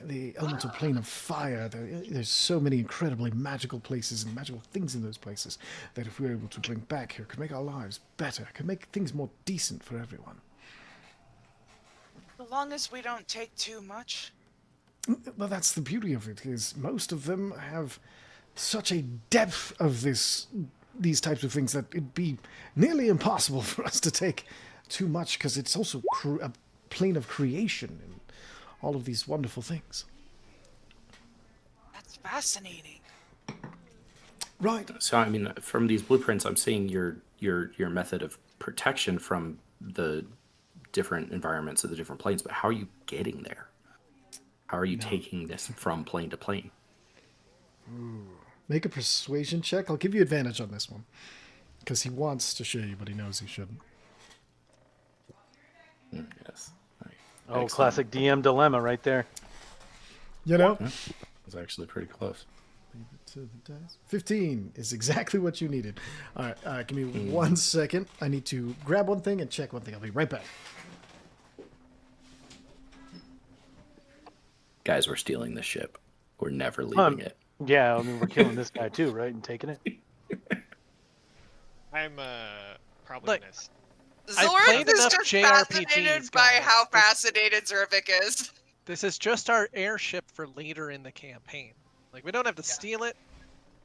The elemental plane of fire, there's so many incredibly magical places and magical things in those places that if we were able to bring back here, could make our lives better, could make things more decent for everyone. As long as we don't take too much. Well, that's the beauty of it, is most of them have such a depth of these types of things that it'd be nearly impossible for us to take too much, because it's also a plane of creation and all of these wonderful things. That's fascinating. Right. So I mean, from these blueprints, I'm seeing your method of protection from the different environments of the different planes, but how are you getting there? How are you taking this from plane to plane? Make a persuasion check. I'll give you advantage on this one. Because he wants to show you, but he knows he shouldn't. Yes. Oh, Excellent. classic DM dilemma right there. You know? It's actually pretty close. Leave it to the dice. 15 is exactly what you needed. All right, give me 1 second. I need to grab one thing and check one thing. I'll be right back. Guys, we're stealing this ship. We're never leaving it. Yeah, I mean, we're killing this guy too, right? And taking it. I'm probably Look, missed. I've Zorath played is enough just JRPGs, fascinated by guys. how fascinated Zervik is. This is just our airship for later in the campaign. Like, we don't have to steal it.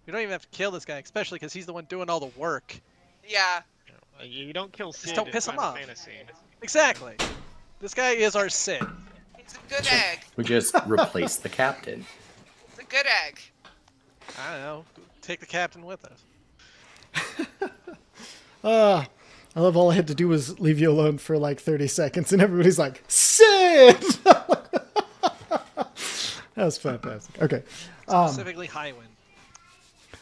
We don't even have to kill this guy, especially because he's the one doing all the work. Yeah. You don't kill Sid don't in piss him Final off. Fantasy. Exactly. This guy is our Sid. He's a good egg. We just replace the captain. He's a good egg. I don't know. Take the captain with us. I love all I had to do was leave you alone for like 30 seconds, and everybody's like, Sid! That was fantastic. Okay. Specifically Highwind.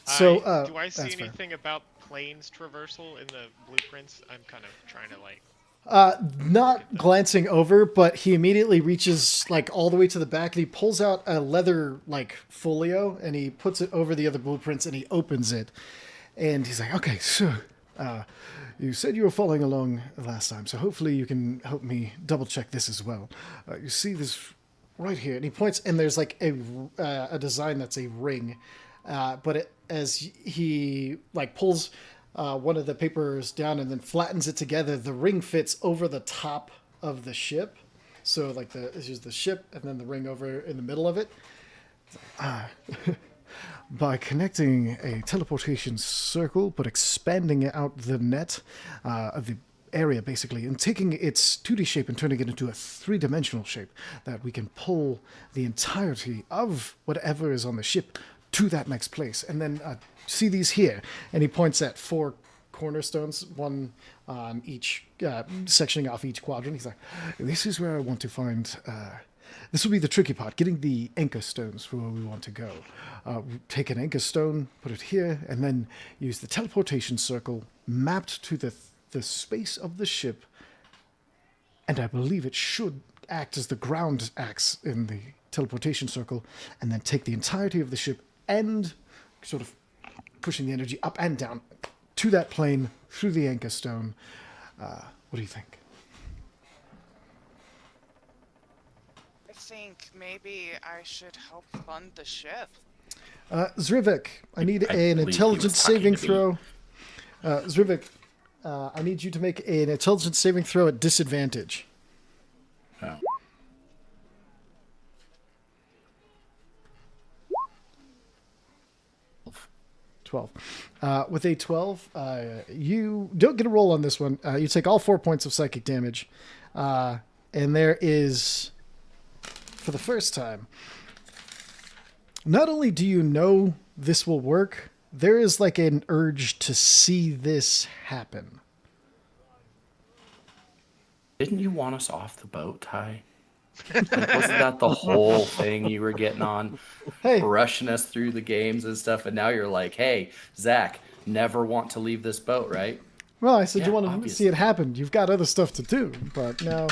So, do I see that's fair. anything about planes traversal in the blueprints? I'm kind of trying to like. Not glancing over, but he immediately reaches like all the way to the back and he pulls out a leather like folio and he puts it over the other blueprints and he opens it. And he's like, okay, so you said you were following along last time, so hopefully you can help me double check this as well. You see this right here, and he points, and there's like a design that's a ring, but as he like pulls one of the papers down and then flattens it together, the ring fits over the top of the ship. So like it's just the ship and then the ring over in the middle of it. By connecting a teleportation circle, but expanding out the net of the area, basically, and taking its 2D shape and turning it into a 3-dimensional shape, that we can pull the entirety of whatever is on the ship to that next place. And then see these here, and he points at 4 cornerstones, one on each, sectioning off each quadrant. He's like, this is where I want to find... This will be the tricky part, getting the anchor stones for where we want to go. Take an anchor stone, put it here, and then use the teleportation circle mapped to the space of the ship. And I believe it should act as the ground acts in the teleportation circle, and then take the entirety of the ship and sort of pushing the energy up and down to that plane through the anchor stone. What do you think? I think maybe I should help fund the ship. Zrivik, I need I an believe he intelligence was talking saving to me. throw. Zrivik, I need you to make an intelligence saving throw at disadvantage. Oh. 12. With a 12, you don't get a roll on this one. You take all 4 points of psychic damage. And there is, for the first time, not only do you know this will work, there is like an urge to see this happen. Didn't you want us off the boat, Ty? Like, wasn't that the whole thing you were getting on? Hey, Rushing us through the games and stuff, and now you're like, hey, Zach, never want to leave this boat, right? well, I said Yeah, you want to obviously. see it happen. You've got other stuff to do, but now,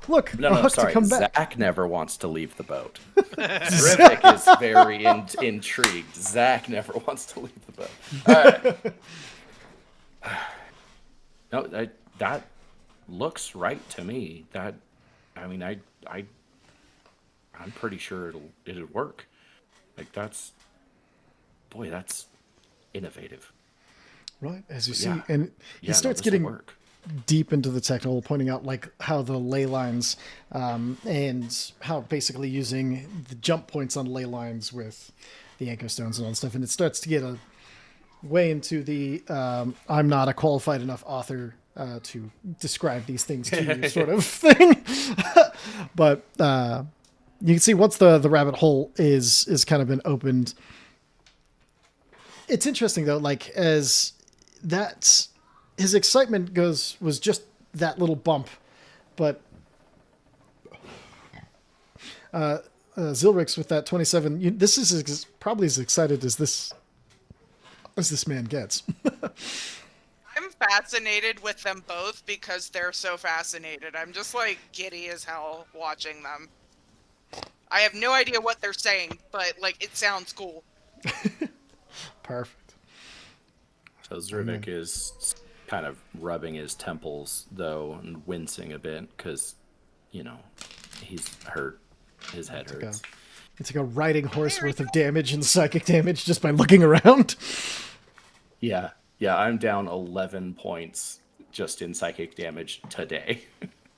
look, No, a hook sorry. to come back. Zach never wants to leave the boat. Rivik is very intrigued. Zach never wants to leave the boat. All right. No, that looks right to me. I'm pretty sure it'll work. Like that's innovative. Right, as you But see, yeah. and he Yeah, starts this'll getting work. deep into the technical, pointing out like how the ley lines and how basically using the jump points on ley lines with the anchor stones and all that stuff. And it starts to get a way into the I'm not a qualified enough author to describe these things to you sort of thing. But you can see once the rabbit hole is kind of been opened. It's interesting though, like as that's his excitement was just that little bump, but Zilrix with that 27. This is probably as excited as this man gets. I'm fascinated with them both because they're so fascinated. I'm just like giddy as hell watching them. I have no idea what they're saying, but like it sounds cool. Perfect. So Zrivik is kind of rubbing his temples though and wincing a bit because, you know, he's hurt. His head hurts. It's like a riding horse worth of damage and psychic damage just by looking around. Yeah, I'm down 11 points just in psychic damage today.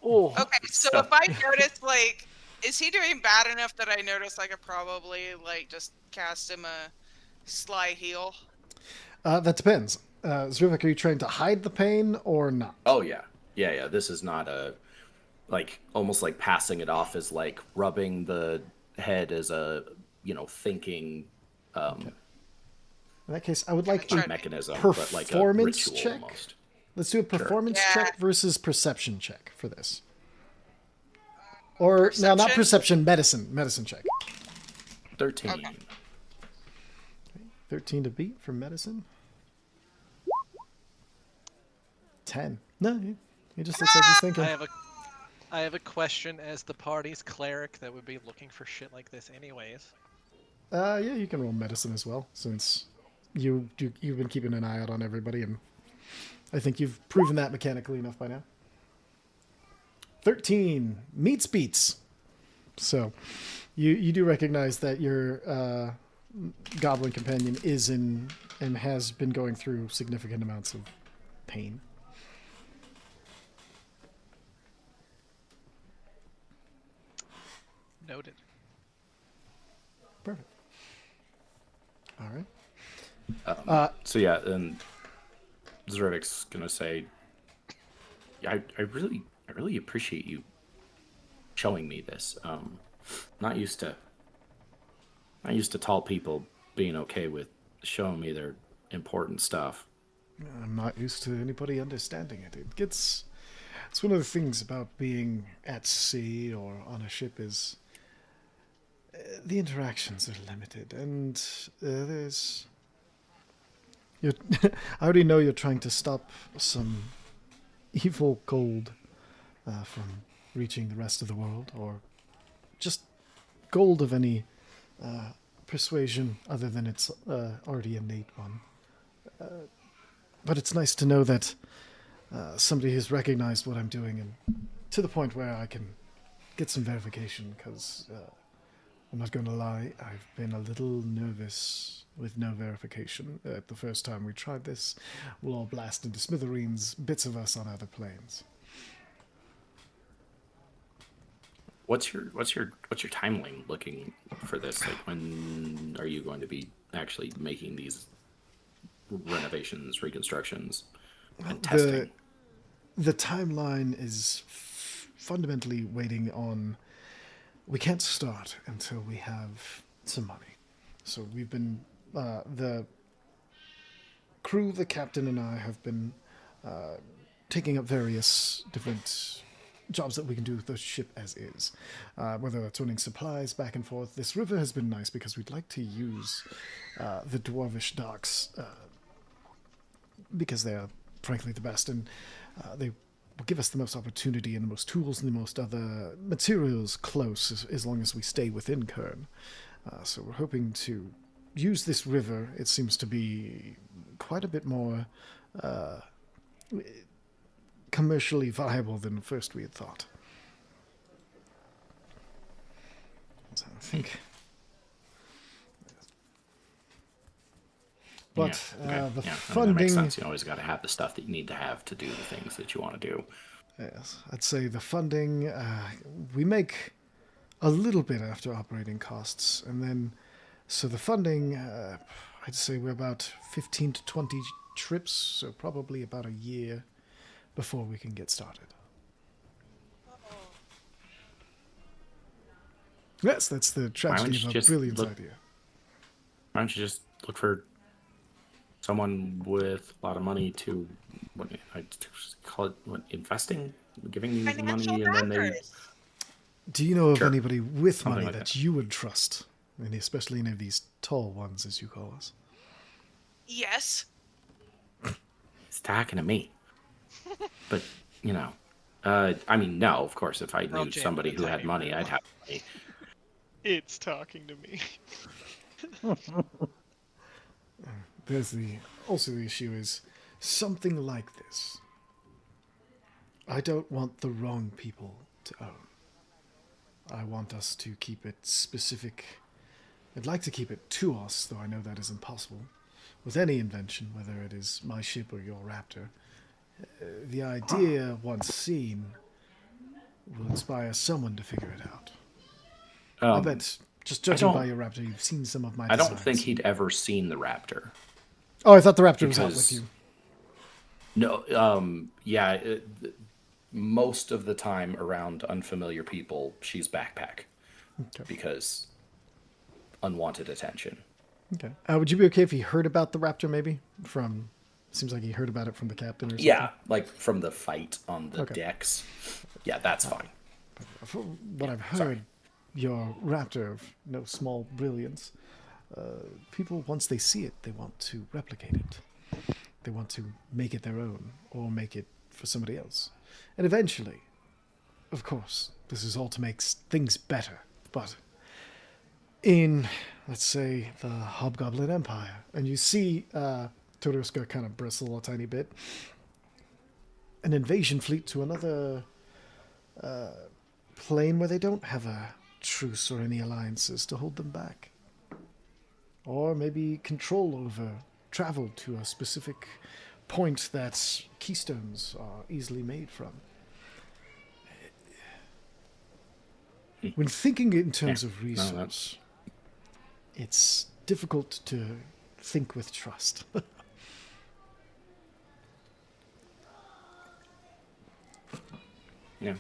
Oh, Okay, so if I notice, like, is he doing bad enough that I notice I could probably, like, just cast him a sly heal? That depends. Zrivik, are you trying to hide the pain or not? Oh yeah. This is not a almost like passing it off as like rubbing the head as a thinking In that case, I would like a mechanism, but like a performance ritual check. almost. Let's do a performance Yeah. check versus perception check for this. Or no, not Perception? perception. Medicine check. 13. Okay. 13 to beat for medicine. 10. No, he just looks like he's thinking. I have a question as the party's cleric that would be looking for shit like this anyways. Yeah, you can roll medicine as well, since you've been keeping an eye out on everybody, and I think you've proven that mechanically enough by now. 13 meets beats. So you do recognize that your goblin companion is in and has been going through significant amounts of pain. Noted. Perfect. All right. So yeah, and Zervik's gonna say, I really appreciate you showing me this. Not used to tall people being okay with showing me their important stuff. I'm not used to anybody understanding it. It's one of the things about being at sea or on a ship is the interactions are limited, and there's. I already know you're trying to stop some evil gold from reaching the rest of the world, or just gold of any persuasion other than its already innate one. But it's nice to know that somebody has recognized what I'm doing, and to the point where I can get some verification, because I'm not going to lie, I've been a little nervous with no verification. The first time we tried this, we'll all blast into smithereens, bits of us on other planes. What's your timeline looking for this? Like, when are you going to be actually making these renovations, reconstructions, and testing? The timeline is fundamentally waiting on. We can't start until we have some money. So we've been the crew, the captain, and I have been taking up various different jobs that we can do with the ship as is, whether that's running supplies back and forth. This river has been nice because we'd like to use the Dwarvish docks because they are frankly the best, and they will give us the most opportunity and the most tools and the most other materials close as long as we stay within Kern. So we're hoping to use this river. It seems to be quite a bit more commercially viable than first we had thought. So I think. But yeah, okay. the yeah. funding. I mean, that makes sense. You always got to have the stuff that you need to have to do the things that you want to do. Yes, I'd say the funding. We make a little bit after operating costs, and then so the funding. I'd say we're about 15 to 20 trips, so probably about a year before we can get started. Yes, that's the tragedy of a brilliant idea. Why don't you just look for someone with a lot of money to what I call it, what, investing, giving you Financial money, and then they backers. Do you know of Sure. anybody with Something money like that that. you would trust? And especially any of these tall ones, as you call us. Yes. It's talking to me. But you know, I mean, no, of course, if I I'll knew jam somebody the who had tiny money, room. I'd have money. It's talking to me. There's also the issue is something like this. I don't want the wrong people to own. I want us to keep it specific. I'd like to keep it to us, though I know that is impossible. With any invention, whether it is my ship or your raptor, the idea, once seen, will inspire someone to figure it out. I bet, just judging by don't- your raptor, you've seen some of my I designs. don't think he'd ever seen the raptor. Oh, I thought the raptor was out with because- you. No, yeah, most of the time around unfamiliar people, she's backpack Okay. because unwanted attention. Okay. Would you be okay if he heard about the raptor, maybe? Seems like he heard about it from the captain or something. Yeah, like from the fight on the Okay. decks. Yeah, that's fine. From what I've sorry. heard, your raptor of no small brilliance, people, once they see it, they want to replicate it. They want to make it their own or make it for somebody else. And eventually, of course, this is all to make things better. But in, let's say, the Hobgoblin Empire, and you see Turuska kind of bristle a tiny bit, an invasion fleet to another plane where they don't have a truce or any alliances to hold them back. Or maybe control over travel to a specific point that keystones are easily made from. When thinking in terms of resource, it's difficult to think with trust. Yeah,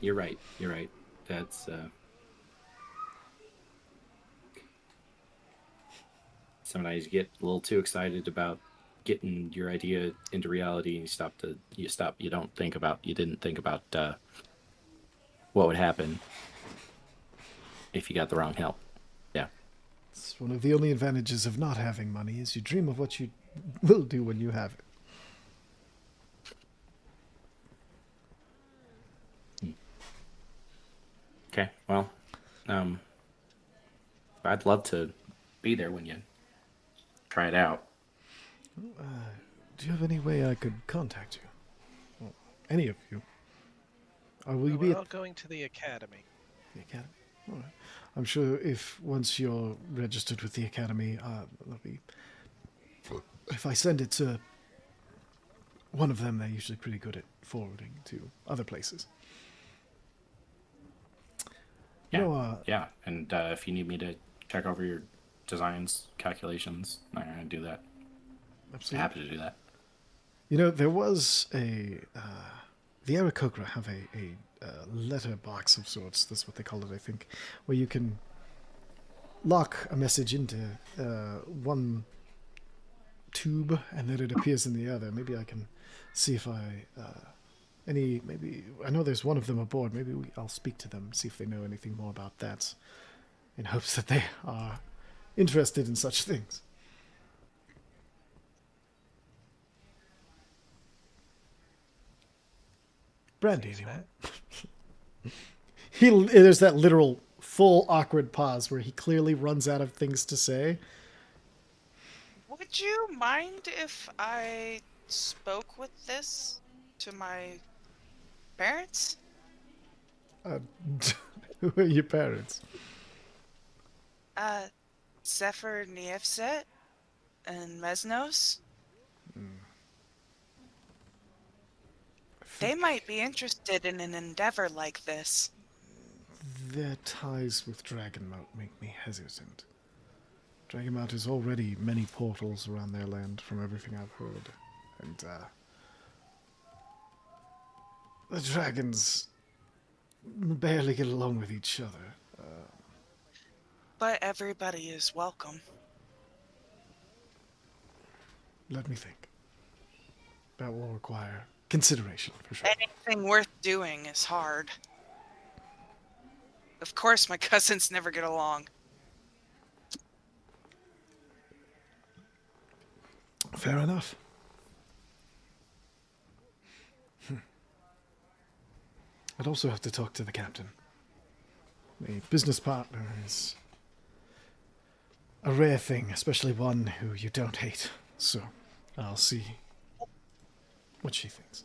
you're right. You're right. That's sometimes you get a little too excited about getting your idea into reality, and you didn't think about what would happen if you got the wrong help. Yeah. It's one of the only advantages of not having money is you dream of what you will do when you have it. Okay. Well, I'd love to be there when you try it out. Do you have any way I could contact you? Well, any of you? Or will you be We're at all going to the academy. the academy? All right. I'm sure if once you're registered with the academy, there'll be. If I send it to one of them, they're usually pretty good at forwarding to other places. Yeah. You know, Yeah. And if you need me to check over your designs, calculations, I'm gonna do that. absolutely. Happy to do that. You know, there was the Aarakocra have a letter box of sorts. That's what they call it, I think, where you can lock a message into one tube and then it appears in the other. Maybe I can see if maybe I know there's one of them aboard. Maybe I'll speak to them, see if they know anything more about that, in hopes that they are interested in such things. Brandy, anyone? There's that literal full awkward pause where he clearly runs out of things to say. Would you mind if I spoke with this to my parents? Who are your parents? Zephyr Neefset and Mesnos. They might be interested in an endeavor like this. Their ties with Dragonmote make me hesitant. Dragonmote has already many portals around their land, from everything I've heard. And, the dragons barely get along with each other. But everybody is welcome. Let me think. That will require consideration, for sure. Anything worth doing is hard. Of course, my cousins never get along. Fair enough. I'd also have to talk to the captain. A business partner is a rare thing, especially one who you don't hate. So, I'll see what she thinks.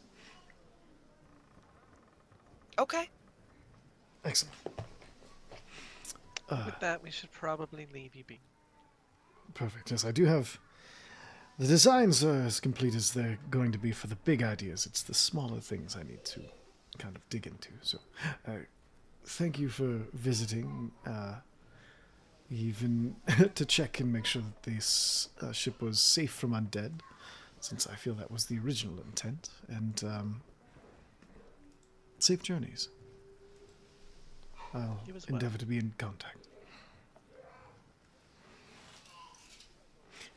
Okay. Excellent. With that, we should probably leave you be. Perfect. Yes, I do have... The designs are as complete as they're going to be for the big ideas. It's the smaller things I need to kind of dig into. So, thank you for visiting. Even to check and make sure that this ship was safe from undead, since I feel that was the original intent. And safe journeys. I'll You as well. endeavor to be in contact.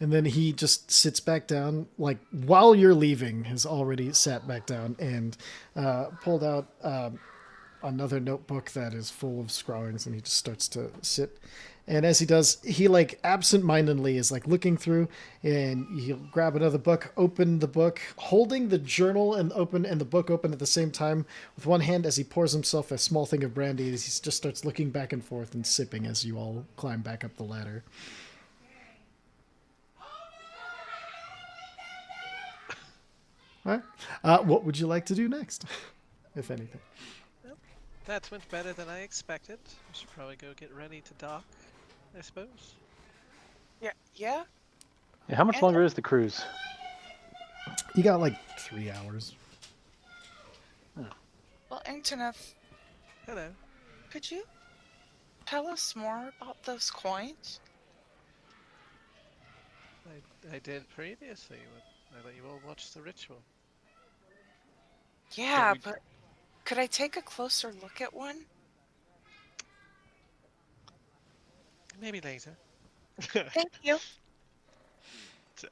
And then he just sits back down, like while you're leaving, has already sat back down and pulled out another notebook that is full of scrawlings, and he just starts to sit. And as he does, he like absent-mindedly is like looking through, and he'll grab another book, open the book, holding the journal and the book open at the same time with one hand as he pours himself a small thing of brandy. As he just starts looking back and forth and sipping as you all climb back up the ladder. All right. What would you like to do next, if anything? That went better than I expected. We should probably go get ready to dock, I suppose. Yeah. Yeah, how much longer is the cruise? You got like 3 hours. Well, Antonov, Hello. could you tell us more about those coins? I did previously. I let you all watch the ritual. Yeah, we- but could I take a closer look at one? Maybe later. Thank you.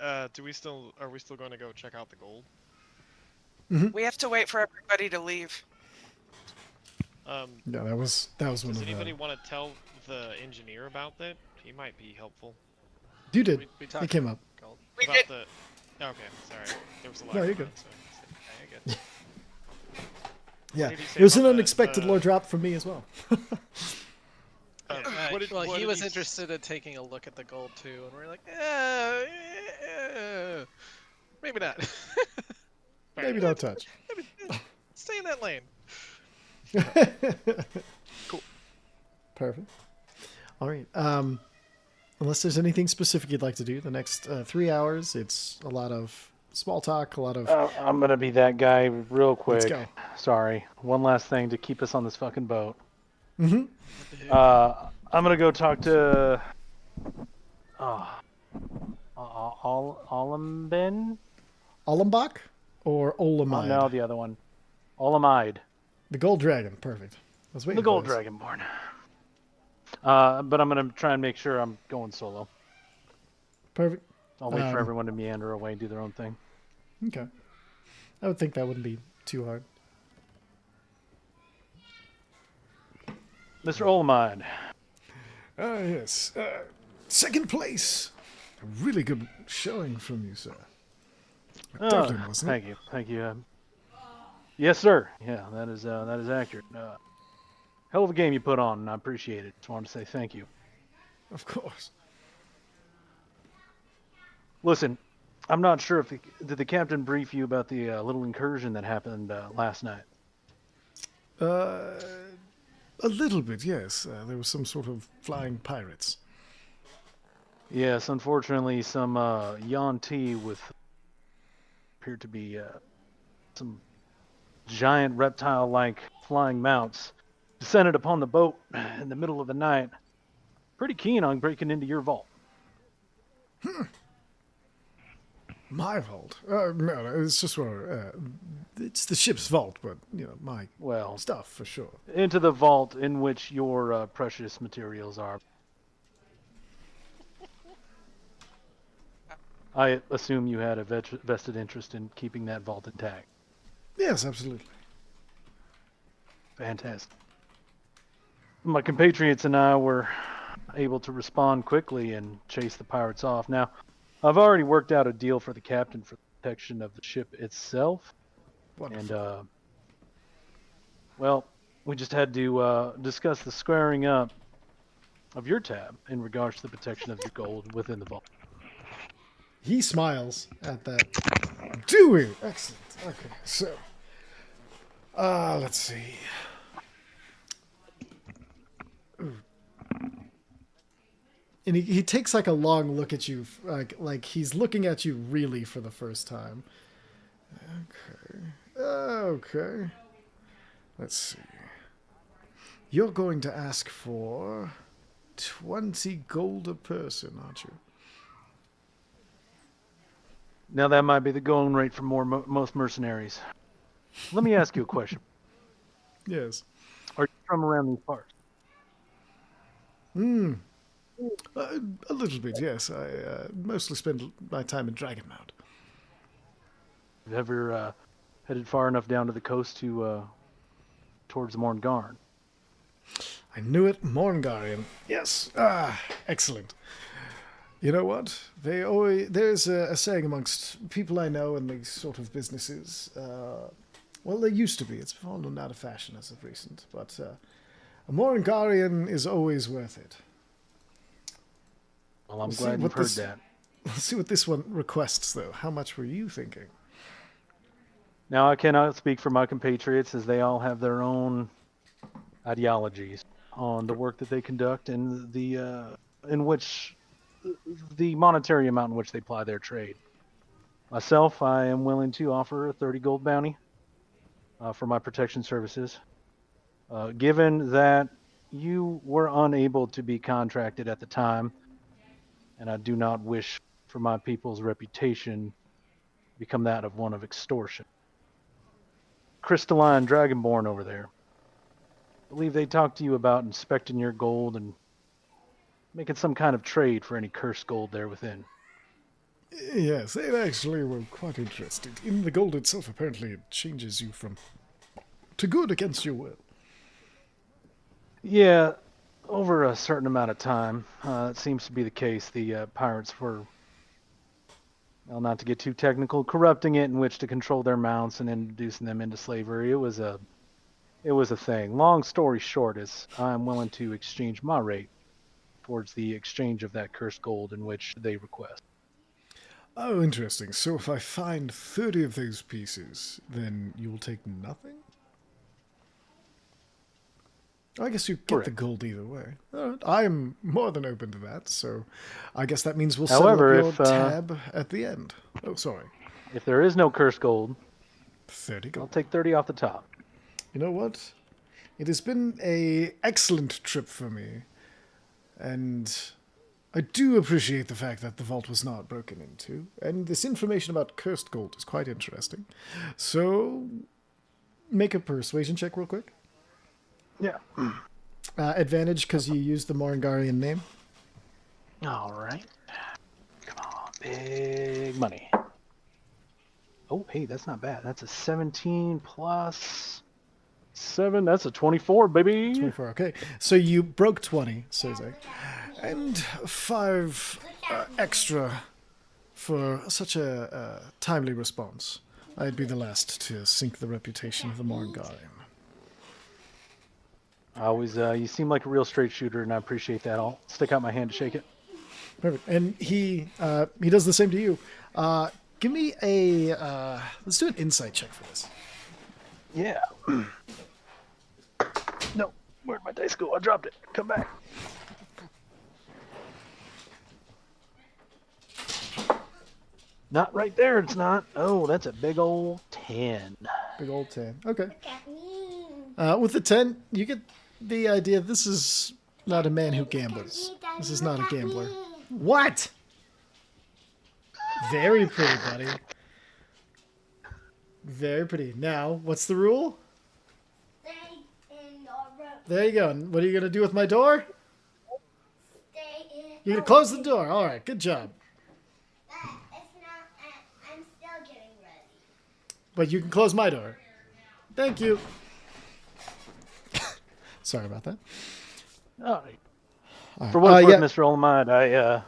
Are we still going to go check out the gold? We have to wait for everybody to leave. Yeah, that was one Does of anybody the... want to tell the engineer about that? He might be helpful. You did. We It talked came up. gold. We About did. the. Okay, sorry. There was a lot. No, you're going good. on, so I get it. Yeah, did he say it was an about the- unexpected lore drop for me as well. What He did was he s- interested in taking a look at the gold too, and we're like, maybe not. Maybe don't touch. Stay in that lane. Cool. Perfect. All right. Unless there's anything specific you'd like to do, the next 3 hours, it's a lot of small talk, a lot of... I'm gonna be that guy real quick. Let's go. Sorry. One last thing to keep us on this fucking boat. Mm-hmm. I'm gonna go talk to Olambin? Olambach or Oh, Olamide? no, the other one. Olamide. The Gold Dragon. Perfect. I was waiting The for Gold this. Dragonborn. But I'm gonna try and make sure I'm going solo. Perfect. I'll wait for Um, everyone to meander away and do their own thing. Okay. I would think that wouldn't be too hard. Mr. Olamide. Yes. Second place. A really good showing from you, sir. Dublin, wasn't it? Thank you. Thank you. Yes, sir. Yeah, that is accurate. Hell of a game you put on, and I appreciate it. Just wanted to say thank you. Of course. Listen, I'm not sure if did the captain brief you about the little incursion that happened last night. A little bit, yes. There was some sort of flying pirates. Yes, unfortunately, some Yuan-Ti with appeared to be some giant reptile-like flying mounts descended upon the boat in the middle of the night. Pretty keen on breaking into your vault. My vault? No, it's just it's the ship's vault, but, my Well, stuff, for sure. into the vault in which your precious materials are. I assume you had a vested interest in keeping that vault intact. Yes, absolutely. Fantastic. My compatriots and I were able to respond quickly and chase the pirates off. Now, I've already worked out a deal for the captain for the protection of the ship itself. Wonderful. And, well, we just had to discuss the squaring up of your tab in regards to the protection of your gold within the vault. He smiles at that. Do we? Excellent. Okay, so. Let's see. Ooh. And he takes like a long look at you, like he's looking at you really for the first time. Okay. Let's see. You're going to ask for 20 gold a person, aren't you? Now, that might be the going rate for most mercenaries. Let me ask you a question. Yes. Are you from around these parts? A little bit, yes. I mostly spend my time in Dragonmount. Have you ever headed far enough down to the coast to towards Morngarn? I knew it, Morngarian. Yes. Excellent. You know what? There's a saying amongst people I know in these sort of businesses. Well, there used to be. It's fallen out of fashion as of recent. But a Morngarian is always worth it. Well, I'm We'll see glad you've what heard this- that. Let's see what this one requests, though. How much were you thinking? Now, I cannot speak for my compatriots, as they all have their own ideologies on the work that they conduct and the monetary amount in which they ply their trade. Myself, I am willing to offer a 30 gold bounty for my protection services. Given that you were unable to be contracted at the time, and I do not wish for my people's reputation to become that of one of extortion. Crystalline Dragonborn over there, I believe they talked to you about inspecting your gold and making some kind of trade for any cursed gold there within. Yes, they actually were quite interested. In the gold itself, apparently it changes you from to good against your will. Yeah, over a certain amount of time, it seems to be the case. The pirates were, well, not to get too technical, corrupting it in which to control their mounts and introducing them into slavery. It was a thing. Long story short is I'm willing to exchange my rate towards the exchange of that cursed gold in which they request. Oh, interesting. So if I find 30 of those pieces, then you'll take nothing? I guess you get the Correct. gold either way. All right. I'm more than open to that, so I guess that means we'll However, settle up if, your tab at the end. Oh, sorry. If there is no cursed gold, 30 I'll gold. take 30 off the top. You know what? It has been a excellent trip for me, and I do appreciate the fact that the vault was not broken into, and this information about cursed gold is quite interesting. So, make a persuasion check real quick. Yeah. Advantage because you used the Morangarian name. All right. Come on, big money. Oh, hey, that's not bad. That's a 17 plus 7. That's a 24, baby. 24, okay. So you broke 20, Soze. And 5 extra for such a timely response. I'd be the last to sink the reputation of the Morangarian. I always, you seem like a real straight shooter, and I appreciate that. I'll stick out my hand to shake it. Perfect. And he does the same to you. Give me a let's do an insight check for this. Yeah. No, where'd my dice go? I dropped it. Come back. Not right there, it's not. Oh, that's a big old 10. Big old 10. Okay. Look at me. With the 10, you get the idea this is not a man who gambles. This is not a gambler. What? Very pretty, buddy. Very pretty. Now, what's the rule? Stay in your room. There you go. And what are you going to do with my door? Stay in. You're going to close the door. All right, good job. It's but you can close my door. Thank you. Sorry about that. All right. All right. For what it's yeah. worth, Mr. Olamide, I,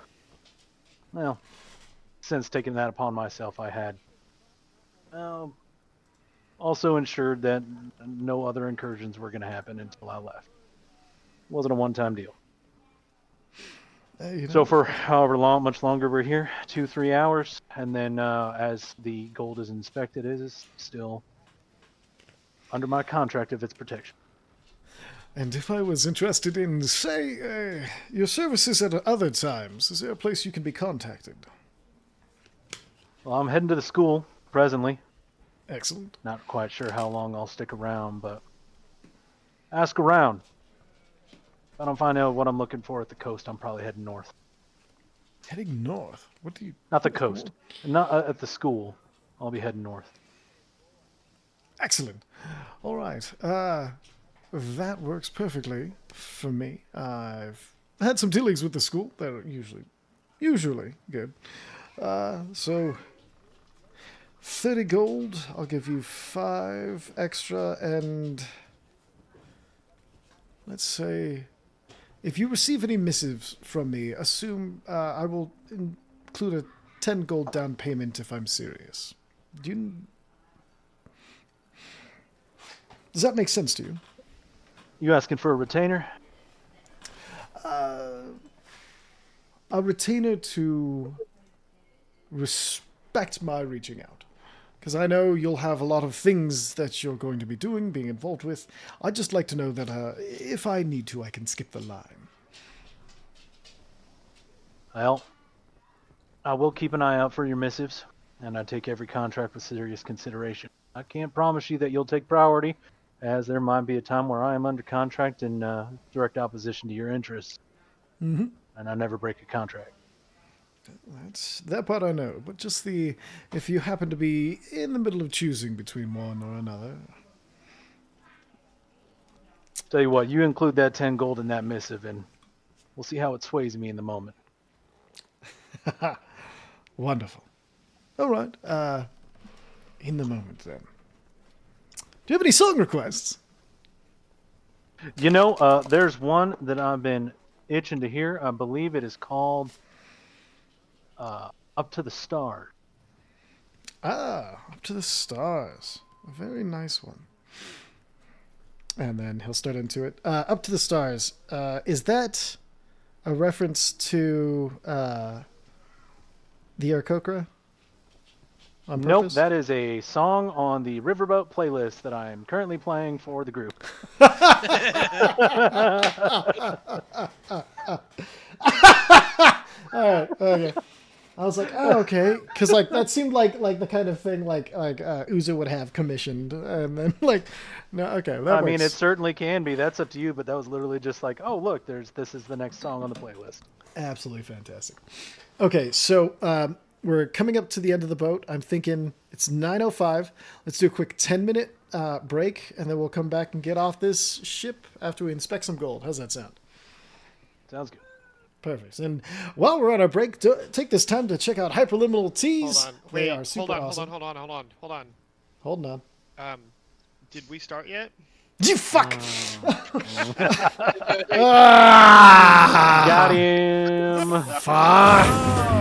well, since taking that upon myself, I had also ensured that no other incursions were going to happen until I left. It wasn't a one-time deal. So for however much longer we're here, 2-3 hours, and then as the gold is inspected, it is still under my contract of its protection. And if I was interested in, say, your services at other times, is there a place you can be contacted? Well, I'm heading to the school presently. Excellent. Not quite sure how long I'll stick around, but ask around. If I don't find out what I'm looking for at the coast, I'm probably heading north. Heading north? What do you... Not the coast. Not at the school. I'll be heading north. Excellent. All right. That works perfectly for me. I've had some dealings with the school that are usually good. So 30 gold. I'll give you 5 extra, and let's say if you receive any missives from me, assume I will include a 10 gold down payment if I'm serious. Does that make sense to you? You asking for a retainer? A retainer to respect my reaching out. Because I know you'll have a lot of things that you're going to be doing, being involved with. I'd just like to know that if I need to, I can skip the line. Well, I will keep an eye out for your missives, and I take every contract with serious consideration. I can't promise you that you'll take priority, as there might be a time where I am under contract in direct opposition to your interests. Mm-hmm. And I never break a contract. That part I know, but just if you happen to be in the middle of choosing between one or another. Tell you what, you include that 10 gold in that missive, and we'll see how it sways me in the moment. Wonderful. All right. In the moment, then. Do you have any song requests? You know, there's one that I've been itching to hear. I believe it is called Up to the Stars. Up to the Stars. A very nice one. And then he'll start into it. Up to the Stars. Is that a reference to the Aarakocra? Nope, that is a song on the Riverboat playlist that I am currently playing for the group. Alright, okay. I was like, oh, okay. Because, like, that seemed like the kind of thing, like Uzo would have commissioned. And then, like, no, okay, that I mean, works. it certainly can be. That's up to you, but that was literally just like, oh, look, this is the next song on the playlist. Absolutely fantastic. Okay, so we're coming up to the end of the boat. I'm thinking it's 9:05. Let's do a quick 10-minute break, and then we'll come back and get off this ship after we inspect some gold. How's that sound? Sounds good. Perfect. And while we're on our break, take this time to check out Hyperliminal Teas. Hold on. They Wait, are super awesome. hold on. Hold on. Did we start yet? You fuck! Got him! Fuck!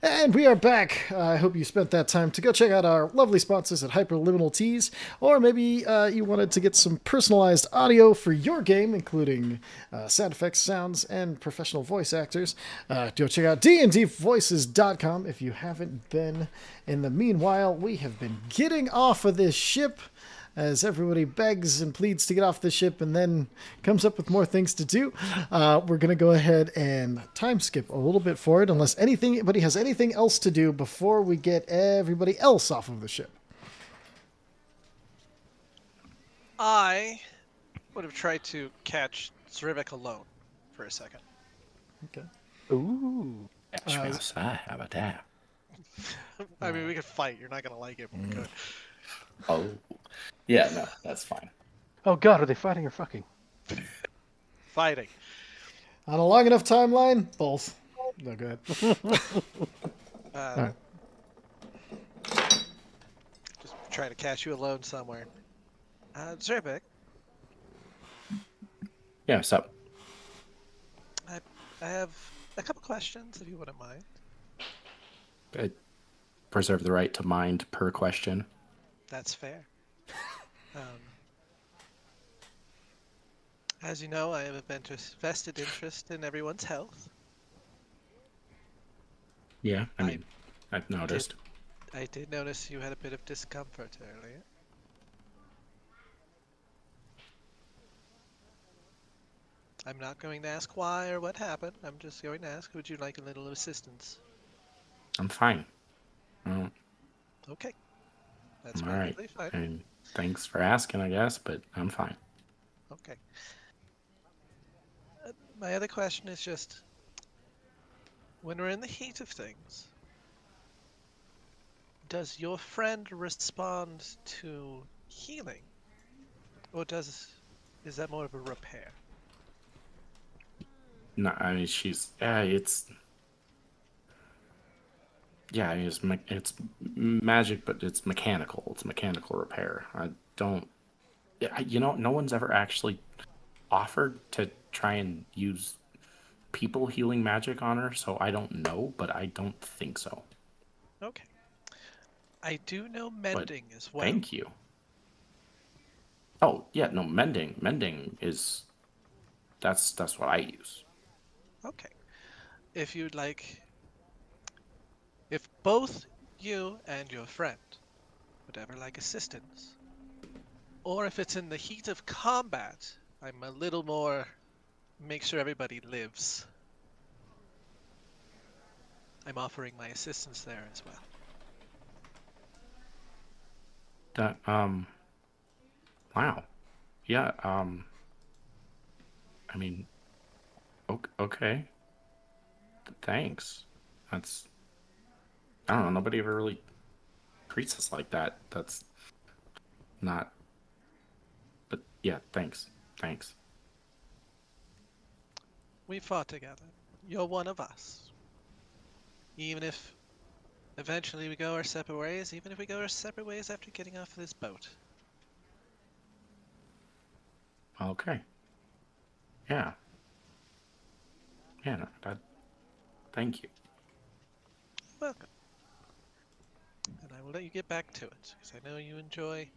And we are back. I hope you spent that time to go check out our lovely sponsors at Hyperliminal Tees, or maybe you wanted to get some personalized audio for your game, including sound effects, sounds, and professional voice actors. Go check out dndvoices.com if you haven't been. In the meanwhile, we have been getting off of this ship as everybody begs and pleads to get off the ship and then comes up with more things to do. We're going to go ahead and time skip a little bit forward unless anybody has anything else to do before we get everybody else off of the ship. I would have tried to catch Zrivik alone for a second. Okay. Ooh. How about that? I mean, we could fight. You're not gonna like it, but we could. Oh, yeah, no, that's fine. Oh God, are they fighting or fucking? Fighting. On a long enough timeline, both. No, go ahead. Alright. Just try to catch you alone somewhere. Zrivik, Yeah, what's up? I have a couple questions, if you wouldn't mind. I preserve the right to mind per question. That's fair. As you know, I have a vested interest in everyone's health. Yeah, I mean, I've noticed. I did notice you had a bit of discomfort earlier. I'm not going to ask why or what happened. I'm just going to ask, would you like a little assistance? I'm fine. Well, Okay. That's I'm all right. perfectly fine. And thanks for asking, I guess, but I'm fine. Okay. My other question is just, when we're in the heat of things, does your friend respond to healing, or is that more of a repair? No, I mean, it's magic, but it's mechanical. It's mechanical repair. No one's ever actually offered to try and use people healing magic on her, so I don't know, but I don't think so. Okay. I do know mending as well. Thank you. Oh, yeah, no, mending is, that's what I use. Okay. If you'd like, if both you and your friend would ever like assistance, or if it's in the heat of combat, I'm a little more make sure everybody lives. I'm offering my assistance there as well. Wow. Yeah, I mean, okay. Thanks. I don't know, nobody ever really treats us like that. That's not, but yeah, thanks. We fought together. You're one of us. Even if eventually we go our separate ways, even if we go our separate ways after getting off this boat. Okay. Yeah. Yeah, thank you. Welcome. And I will let you get back to it, because I know you enjoy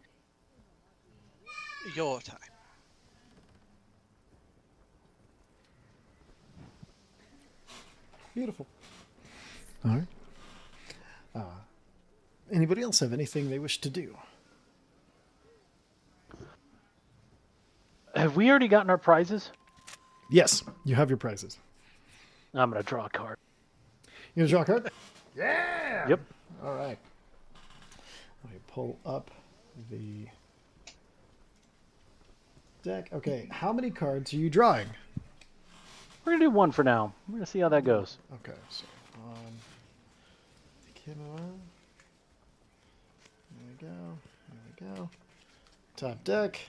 your time. Beautiful. All right. Anybody else have anything they wish to do? Have we already gotten our prizes? Yes, you have your prizes. I'm gonna draw a card. You gonna draw a card? Yeah! Yep. All right. Let me pull up the deck. Okay, how many cards are you drawing? We're gonna do one for now. We're gonna see how that goes. Okay, so there we go. Top deck.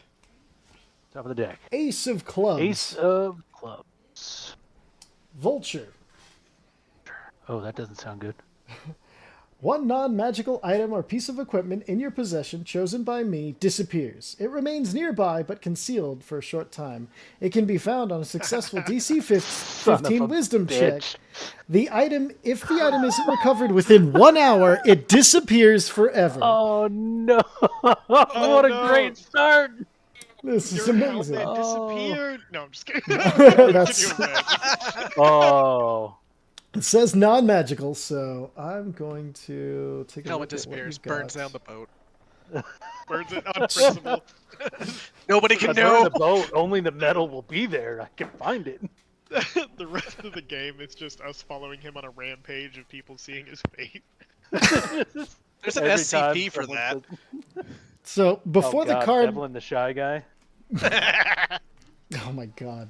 Top of the deck. Ace of clubs. Ace of clubs. Vulture. Oh, that doesn't sound good. One non-magical item or piece of equipment in your possession chosen by me disappears. It remains nearby but concealed for a short time. It can be found on a successful DC 15 Wisdom check. The item, if the item isn't recovered within 1 hour, it disappears forever. Oh no! What a no. great start! This is Your amazing. helmet disappeared. No, I'm just kidding. That's- Continue, man. Oh, It says non-magical, so I'm going to take a Helmet look at what disappears, we've got. burns down the boat. Burns it on principle. Nobody can I burn know. the boat. Only the metal will be there. I can find it. The rest of the game is just us following him on a rampage of people seeing his fate. There's an Every time SCP for someone that. says- So before Oh, the God, card, Devlin the shy guy. oh my god.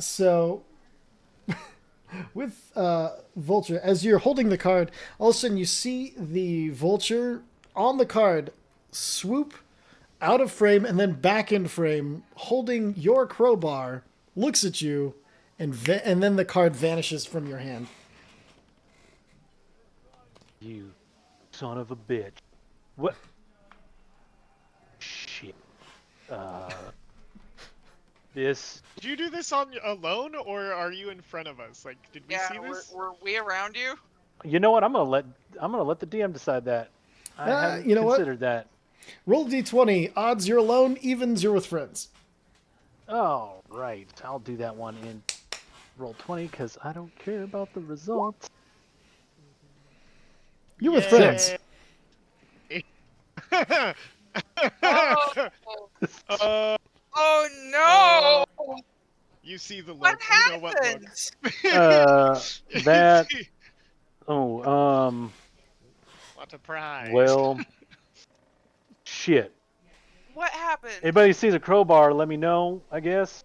So with Vulture, as you're holding the card, all of a sudden you see the Vulture on the card swoop out of frame and then back in frame, holding your crowbar, looks at you, and then the card vanishes from your hand. You son of a bitch. What? Shit. This. Did you do this on alone, or are you in front of us? Like, did we Yeah, see this? were we around you? You know what? I'm gonna let the DM decide that. I hadn't you know what? considered that. Roll d20. Odds you're alone, evens you're with friends. Oh, right. I'll do that one in roll 20 because I don't care about the results. You're with friends. Uh, Oh no! you see the look. What You know what happened? look. That. Oh, What a prize. well. Shit. What happened? Anybody sees a crowbar, let me know, I guess.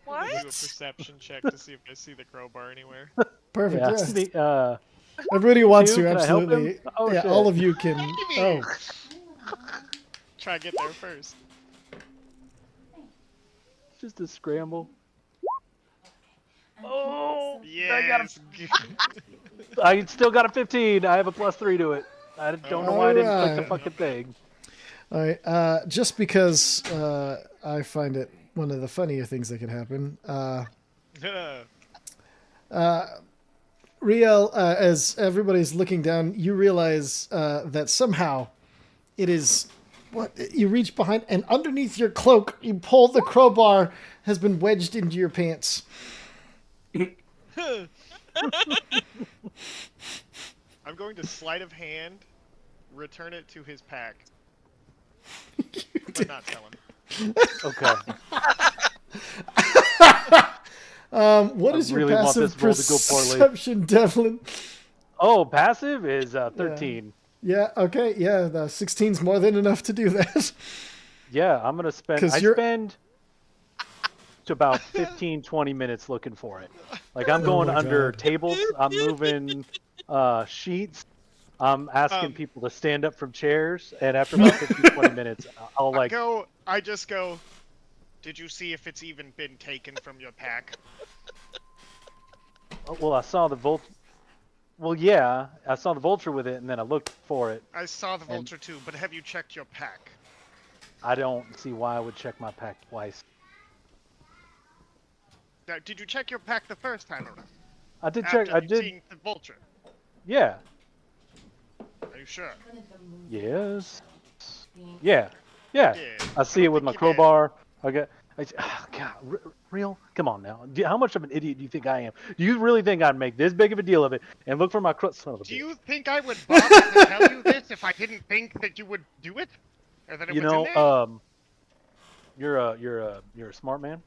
I'm gonna do a What? perception check to see if I see the crowbar anywhere. Perfect. Yeah. Yeah. Everybody who wants Stu, to, can I help him? absolutely. Oh, yeah, shit. all of you can. Oh, Try to get there first. Just a scramble. Oh, Yes. I still got a 15. I have a +3 to it. I don't know why I didn't click the Alright. fucking thing. all right. Just because I find it one of the funnier things that could happen. Riel, as everybody's looking down, you realize that somehow it is what you reach behind, and underneath your cloak, you pull the crowbar has been wedged into your pants. I'm going to sleight of hand, return it to his pack, but not tell him. Okay. What I is your really want passive this roll to go poorly. perception, Devlin? Oh, passive is 13. Yeah, okay, yeah, the 16's more than enough to do that. Yeah, I'm gonna spend. 'Cause I you're- spend to about 15, 20 minutes looking for it. Like I'm Oh going my under God. tables. I'm moving sheets. I'm asking people to stand up from chairs, and after about 15, 20 minutes, I'll like. I just go, did you see if it's even been taken from your pack? Oh, well, I saw the vulture. Well, yeah, I saw the vulture with it, and then I looked for it. I saw the And- vulture too, but have you checked your pack? I don't see why I would check my pack twice. Now, did you check your pack the first time around? I did check. After I did. seeing the vulture. Yeah. Are you sure? Yes. Yeah. Yeah. Yeah. I see it with my think you did. crowbar. Okay. Oh, God, real? Come on now. How much of an idiot do you think I am? Do you really think I'd make this big of a deal of it and look for my son of a Do bitch? you think I would bother to tell you this if I didn't think that you would do it? Or that it You was in there? know, you're a smart man,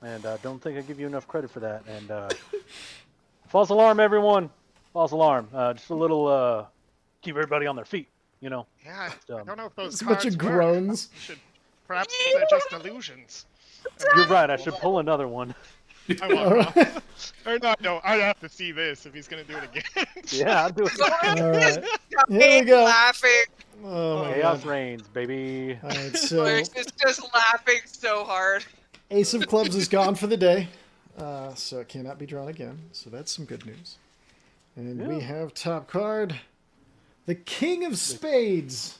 and I don't think I give you enough credit for that. And false alarm, everyone! False alarm. Just a little keep everybody on their feet. You know. Yeah, I dumb. don't know if those It's a bunch cards of work. groans. You should, perhaps they're just illusions. You're right. I should pull another one. I won't. Or no, I'd have to see this if he's gonna do it again. Yeah, I'll do it. All right. Here we go. Laughing. Oh my Chaos God. reigns, baby. All right, so He's just laughing so hard. Ace of Clubs is gone for the day, so it cannot be drawn again. So that's some good news. And Yeah. we have top card, the King of Spades.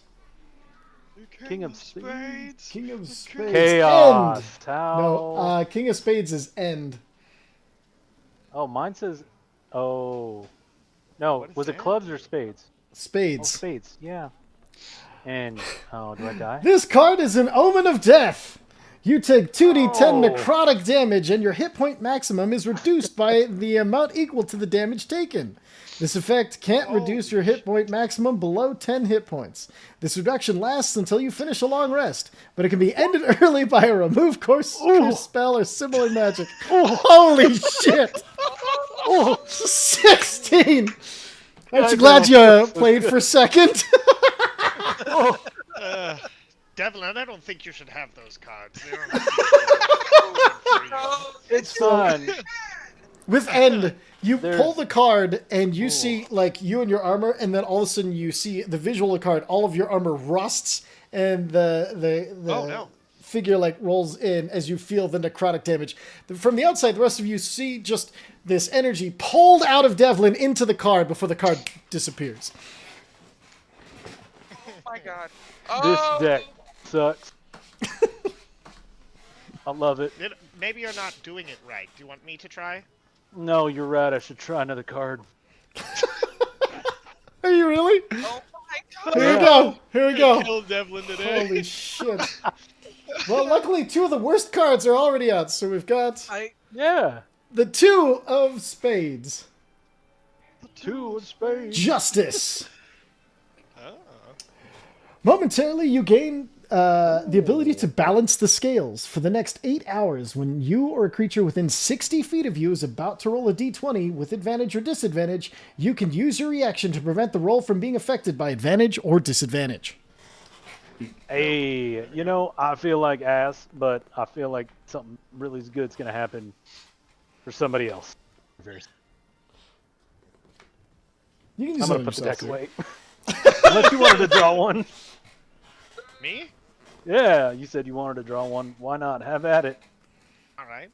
King of Spades. King of Spades. Chaos. End. How? No, King of Spades is end. Oh, mine says. Oh. No, What is was it that? clubs or spades? Oh, Spades. spades. Yeah. And oh, do I die? This card is an omen of death. You take 2d10 Oh. necrotic damage, and your hit point maximum is reduced by the amount equal to the damage taken. This effect can't reduce your hit point maximum below 10 hit points. This reduction lasts until you finish a long rest, but it can be ended early by a remove course spell or similar magic. Holy shit! 16! Aren't you glad you played for second? Devlin, I don't think you should have those cards. They don't It's fun. With end, you There's- pull the card and you see like you and your armor, and then all of a sudden you see the visual of the card. All of your armor rusts, and the Oh, no. figure like rolls in as you feel the necrotic damage. From the outside, the rest of you see just this energy pulled out of Devlin into the card before the card disappears. Oh my god. This Oh, deck sucks. I love it. Maybe you're not doing it right. Do you want me to try? No, you're right. I should try another card. Are you really? Oh my god. Here we go. Here we go. Kill Devlin today. Holy shit. Well, luckily, two of the worst cards are already out. So we've got Yeah. the 2 of Spades. 2 of spades. Justice. Oh. Momentarily, you gain the ability to balance the scales. For the next 8 hours, when you or a creature within 60 feet of you is about to roll a d20 with advantage or disadvantage, you can use your reaction to prevent the roll from being affected by advantage or disadvantage. Hey, you know, I feel like ass, but I feel like something really good's gonna happen for somebody else. You can I'm just gonna own put the yourself deck here. away. Unless you wanted to draw one. Me? Yeah, you said you wanted to draw one. Why not? Have at it. All right.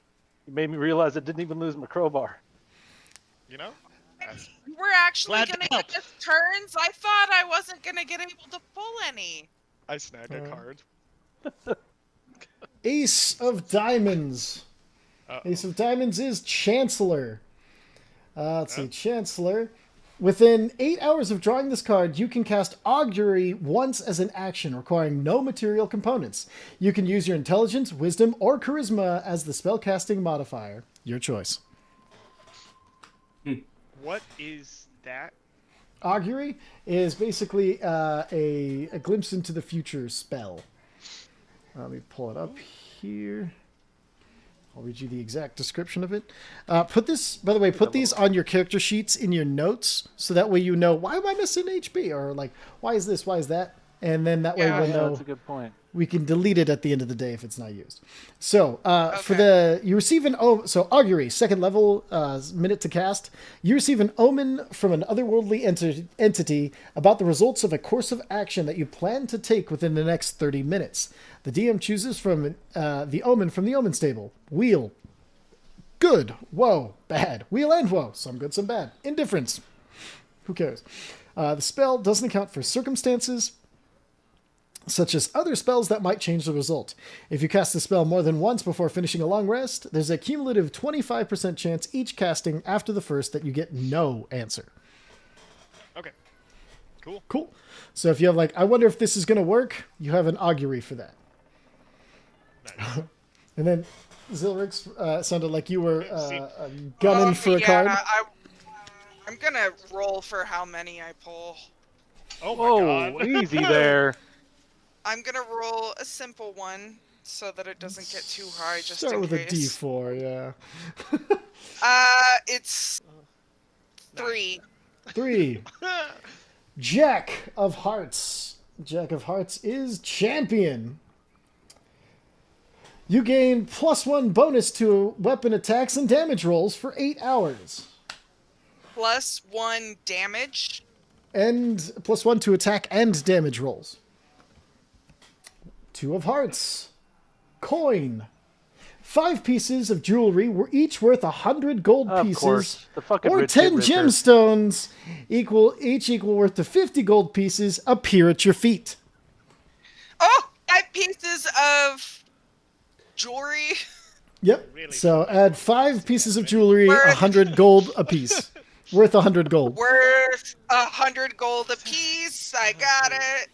You made me realize I didn't even lose my crowbar. You know? That's- We're actually Glad to gonna help. get us turns. I thought I wasn't gonna get able to pull any. I snagged a card. Ace of Diamonds. Uh-oh. Ace of Diamonds is Chancellor. Let's see, Chancellor. Within 8 hours of drawing this card, you can cast Augury once as an action, requiring no material components. You can use your Intelligence, Wisdom, or Charisma as the spellcasting modifier. Your choice. What is that? Augury is basically a glimpse into the future spell. Let me pull it up here. I'll read you the exact description of it. Put this, by the way, put these on your character sheets in your notes, so that way you know, why am I missing HP? Or like, why is this? Why is that? And then that way Yeah, we'll know That's a good point. we can delete it at the end of the day if it's not used. So for Okay. you receive an so Augury, second level, minute to cast. You receive an omen from an otherworldly entity about the results of a course of action that you plan to take within the next 30 minutes. The DM chooses from the omen from the omen stable. Wheel, good. Whoa, bad. Wheel and woe. Some good, some bad. Indifference. Who cares? The spell doesn't account for circumstances, such as other spells that might change the result. If you cast the spell more than once before finishing a long rest, there's a cumulative 25% chance each casting after the first that you get no answer. Okay. Cool. Cool. So if you have like, I wonder if this is going to work, you have an augury for that. Nice. And then Zilrix sounded like you were gunning for a card. I'm gonna roll for how many I pull. Oh my Oh, god. easy there. I'm gonna roll a simple one so that it doesn't get too high, just Start in with case. a D4, yeah. It's 3. 3. Jack of Hearts. Jack of Hearts is champion. You gain +1 bonus to weapon attacks and damage rolls for 8 hours. +1 damage. And +1 to attack and damage rolls. 2 of Hearts. Coin. 5 pieces of jewelry were each worth 100 gold Of pieces. course, the fucking Or rich 10 get richer. gemstones equal worth to 50 gold pieces appear at your feet. Oh, 5 pieces of jewelry. Yep. Really So should add 5 pieces of jewelry, Worth- 100 gold apiece. Worth 100 gold. Worth 100 gold apiece. I got it.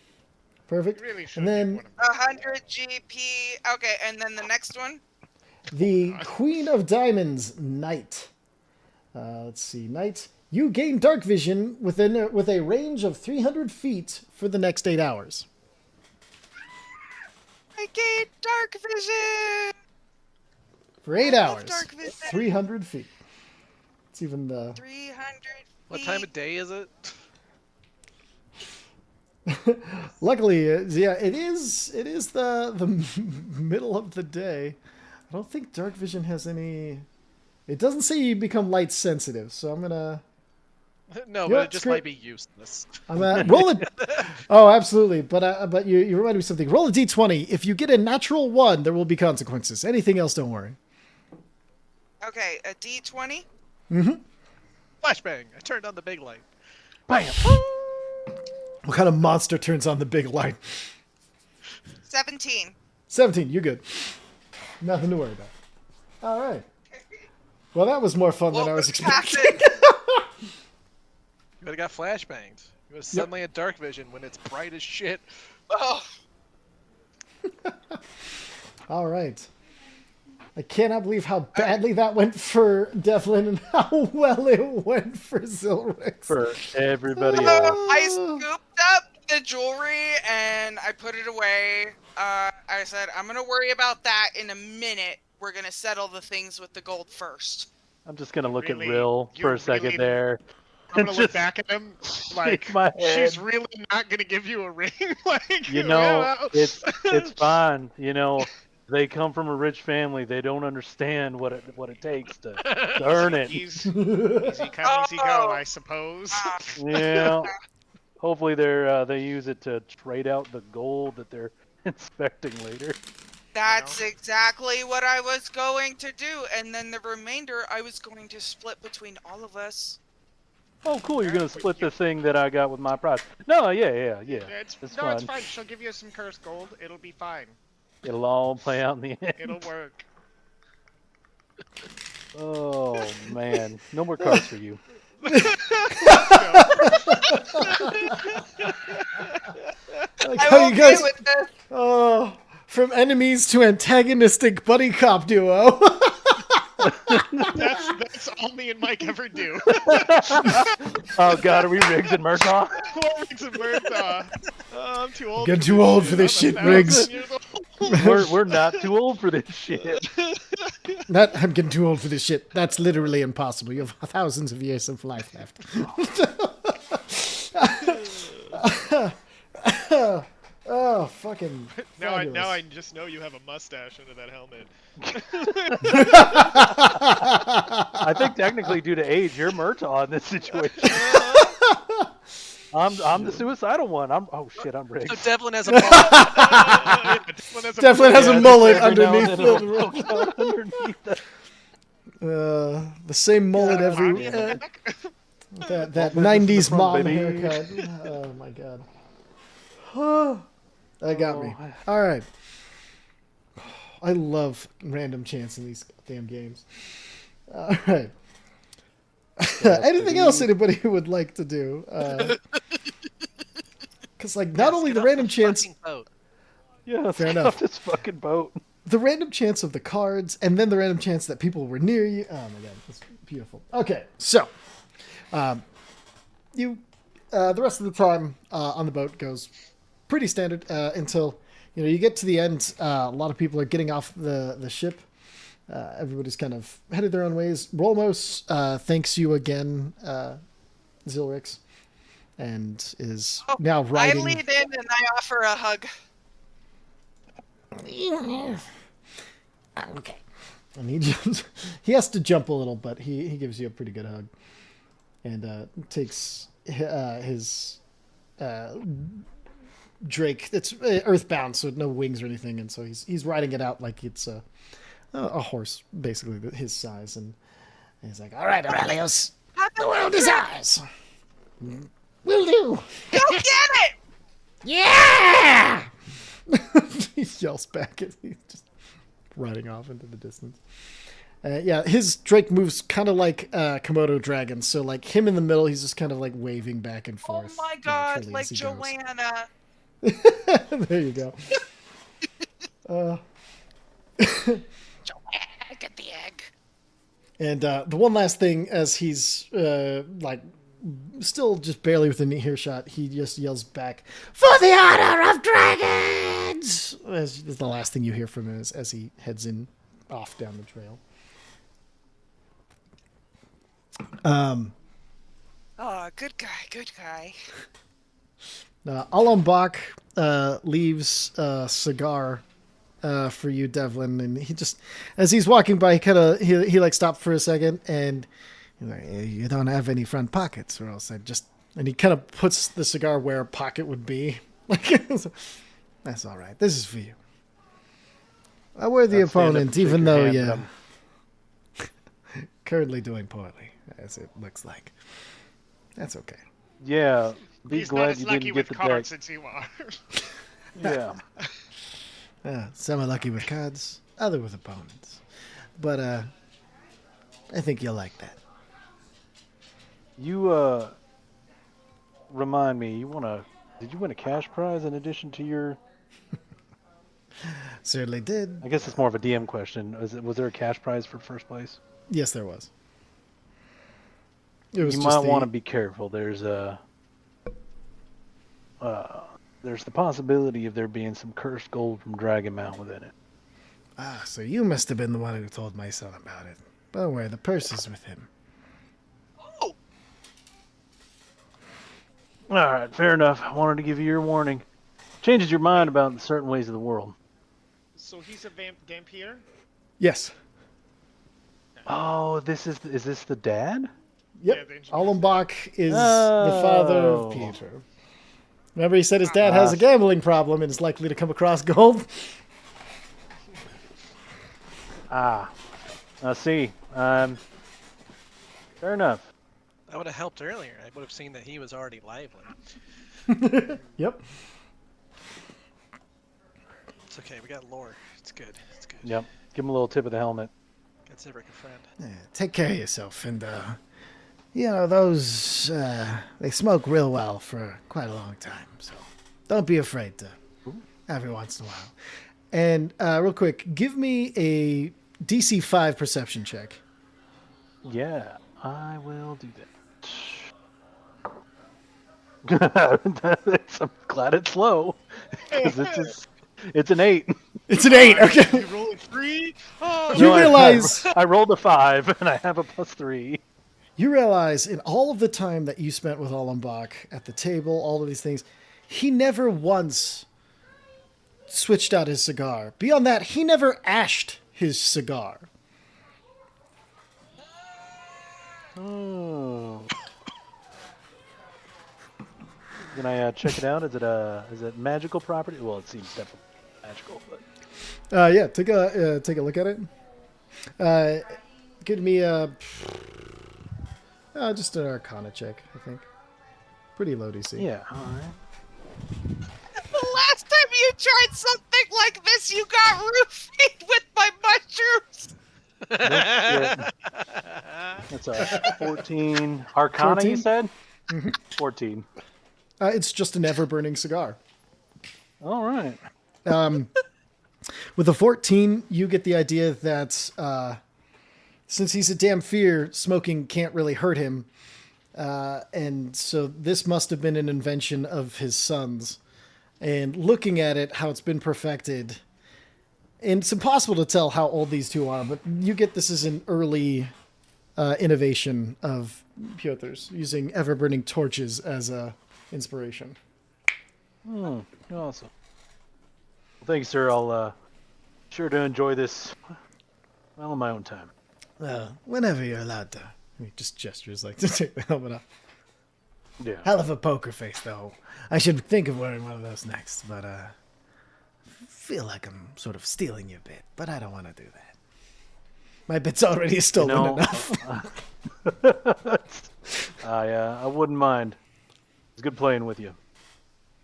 Perfect. Really should And then give one of 100 GP. Okay, and then the next one. the Queen of Diamonds, Knight. Let's see, Knight. You gain dark vision with a range of 300 feet for the next 8 hours. I gained dark vision. For 8 I love hours, dark vision. 300 feet. It's even the 300 What time of day is it? Luckily, yeah, it is the middle of the day. I don't think dark vision has any. It doesn't say you become light sensitive, so I'm gonna. No, Yeah, but it just screw- might be useless. Roll it. Oh, absolutely. But you reminded me of something. Roll a d20. If you get a natural 1, there will be consequences. Anything else, don't worry. Okay, a D20. Flashbang! I turned on the big light. Bam. What kind of monster turns on the big light? 17. 17. You're good. Nothing to worry about. All right. Well, that was more fun than I was expecting. You would have got flashbanged. You would have suddenly had dark vision when it's bright as shit. Oh, All right. I cannot believe how badly that went for Devlin and how well it went for Zilrix. For everybody else. I scooped up the jewelry and I put it away. I said, I'm going to worry about that in a minute. We're going to settle the things with the gold first. I'm just gonna look Really? at Rill for You're a second really- there. I'm gonna look Just back at him like shake my she's head. really not gonna give you a ring. Like You know, it's fine. You know, they come from a rich family. They don't understand what it takes to earn it. Easy come, easy go, I suppose. Yeah. Hopefully they use it to trade out the gold that they're inspecting later. That's exactly what I was going to do. And then the remainder I was going to split between all of us. Oh, cool! You're gonna split the thing that I got with my prize. No, yeah. It's It's no, it's fine. fine. She'll give you some cursed gold. It'll be fine. It'll all play out in the end. It'll work. Oh man, no more cards for you. Like I'm how you okay guys, with this. oh, from enemies to antagonistic buddy cop duo. That's all me and Mike ever do. Oh god, are we Riggs and Murtaugh? Riggs and Murtaugh. Oh, I'm too old. Getting too old for this shit, I'm 1,000 Riggs. years old. We're not too old for this shit. I'm getting too old for this shit. That's literally impossible. You have thousands of years of life left. Oh, fucking. Now I fabulous. just know you have a mustache under that helmet. I think technically due to age, you're Murtaugh in this situation. I'm the suicidal one. Oh shit, I'm So Riggs. Devlin has a ball. Definitely has a Yeah, mullet every now and underneath then it'll the, poke out underneath the same mullet every Body in the back. that Business 90s in the front, mom baby. haircut. Oh my god. That got me. Oh. All right. I love random chance in these damn games. All right. Anything else anybody would like to do? Because like not Yes, only get the off random chance, fucking boat. Yeah, let's Fair get enough. off this fucking boat. the random chance of the cards, and then the random chance that people were near you. Oh my god, that's beautiful. Okay, so you the rest of the time on the boat goes pretty standard until you get to the end. A lot of people are getting off the ship. Everybody's kind of headed their own ways. Rolmos thanks you again, Zilrix, and is now I riding. lean in and I offer a hug. Okay. And he jumps. He has to jump a little, but he gives you a pretty good hug, and takes his Drake. It's earthbound, so no wings or anything, and so he's riding it out like it's a a horse, basically his size, and he's like, "All right, Aurelius, the world is ours. Will do." Go get it! Yeah! He yells back at me, just riding off into the distance. Yeah, his Drake moves kind of like Komodo dragon. So like him in the middle, he's just kind of like waving back and Oh forth. my god, naturally like as he goes. Joanna. There you go. Joanna, get the egg. And the one last thing, as he's like still just barely within earshot, he just yells back, "For the honor of dragons!" As is the last thing you hear from him as he heads in off down the trail. Oh, good guy, good guy. Alambach leaves a cigar for you, Devlin, and he just, as he's walking by, he like stopped for a second, and he's like, "You don't have any front pockets, or else I'd just," and he kind of puts the cigar where a pocket would be. Like, "That's all right. This is for you. I were the That's the end of opponent, the even shaker though hand, you're but currently doing poorly, as it looks like. That's okay." Yeah, be He's not glad as you lucky didn't with get the cards deck. as you are. Yeah. Some are lucky with cards, other with opponents. But I think you'll like that. You remind me, did you win a cash prize in addition to your? Certainly did. I guess it's more of a DM question. Was there a cash prize for first place? Yes, there was. It was You just might want to be careful. There's the possibility of there being some cursed gold from Dragon Mount within it. Ah, so you must have been the one who told my son about it. Don't worry, the purse is with him. Oh, All right, fair enough. I wanted to give you your warning. Changes your mind about certain ways of the world. So he's a vampire? Yes. Oh, is this the dad? Yep. Yeah, the engineer. Allenbach is the father Oh. of Peter. Remember, he said his dad has a gambling problem and is likely to come across gold? I see. Fair enough. That would have helped earlier. I would have seen that he was already lively. Yep. It's okay. We got lore. It's good. It's good. Yep. Give him a little tip of the helmet. Got Zivrik a friend. Yeah, take care of yourself. And, those, they smoke real well for quite a long time. So don't be afraid to every once in a while. And real quick, give me a DC 5 perception check. Yeah, I will do that. I'm glad it's low. 'Cause it's an 8. It's an 8. Okay. You roll a 3? Oh, You No, realize I rolled a 5 and I have a +3. you realize in all of the time that you spent with Allenbach at the table, all of these things, he never once switched out his cigar. Beyond that, he never ashed his cigar. Oh. Can I check it out? Is it magical property? Well, it seems definitely magical, but Yeah, take a look at it. Give me just an Arcana check, I think. Pretty low DC. yeah. All right. the last time you tried something like this, you got roofied with my mushrooms. That's a 14. Arcana, 14? you said? Mm-hmm. 14. It's just an ever-burning cigar. All right. With a 14, you get the idea that since he's a damn fear, smoking can't really hurt him. And so this must have been an invention of his son's. And looking at it, how it's been perfected, and it's impossible to tell how old these two are, but you get this is an early innovation of Piotr's, using ever-burning torches as a inspiration. Awesome. Well, thank you, sir. I'll sure to enjoy this well in my own time. Whenever you're allowed to. He just gestures like to take the helmet off. Yeah. Hell of a poker face, though. I should think of wearing one of those next, but feel like I'm sort of stealing you a bit, but I don't want to do that. My bit's already stolen know, enough. I wouldn't mind. It's good playing with you.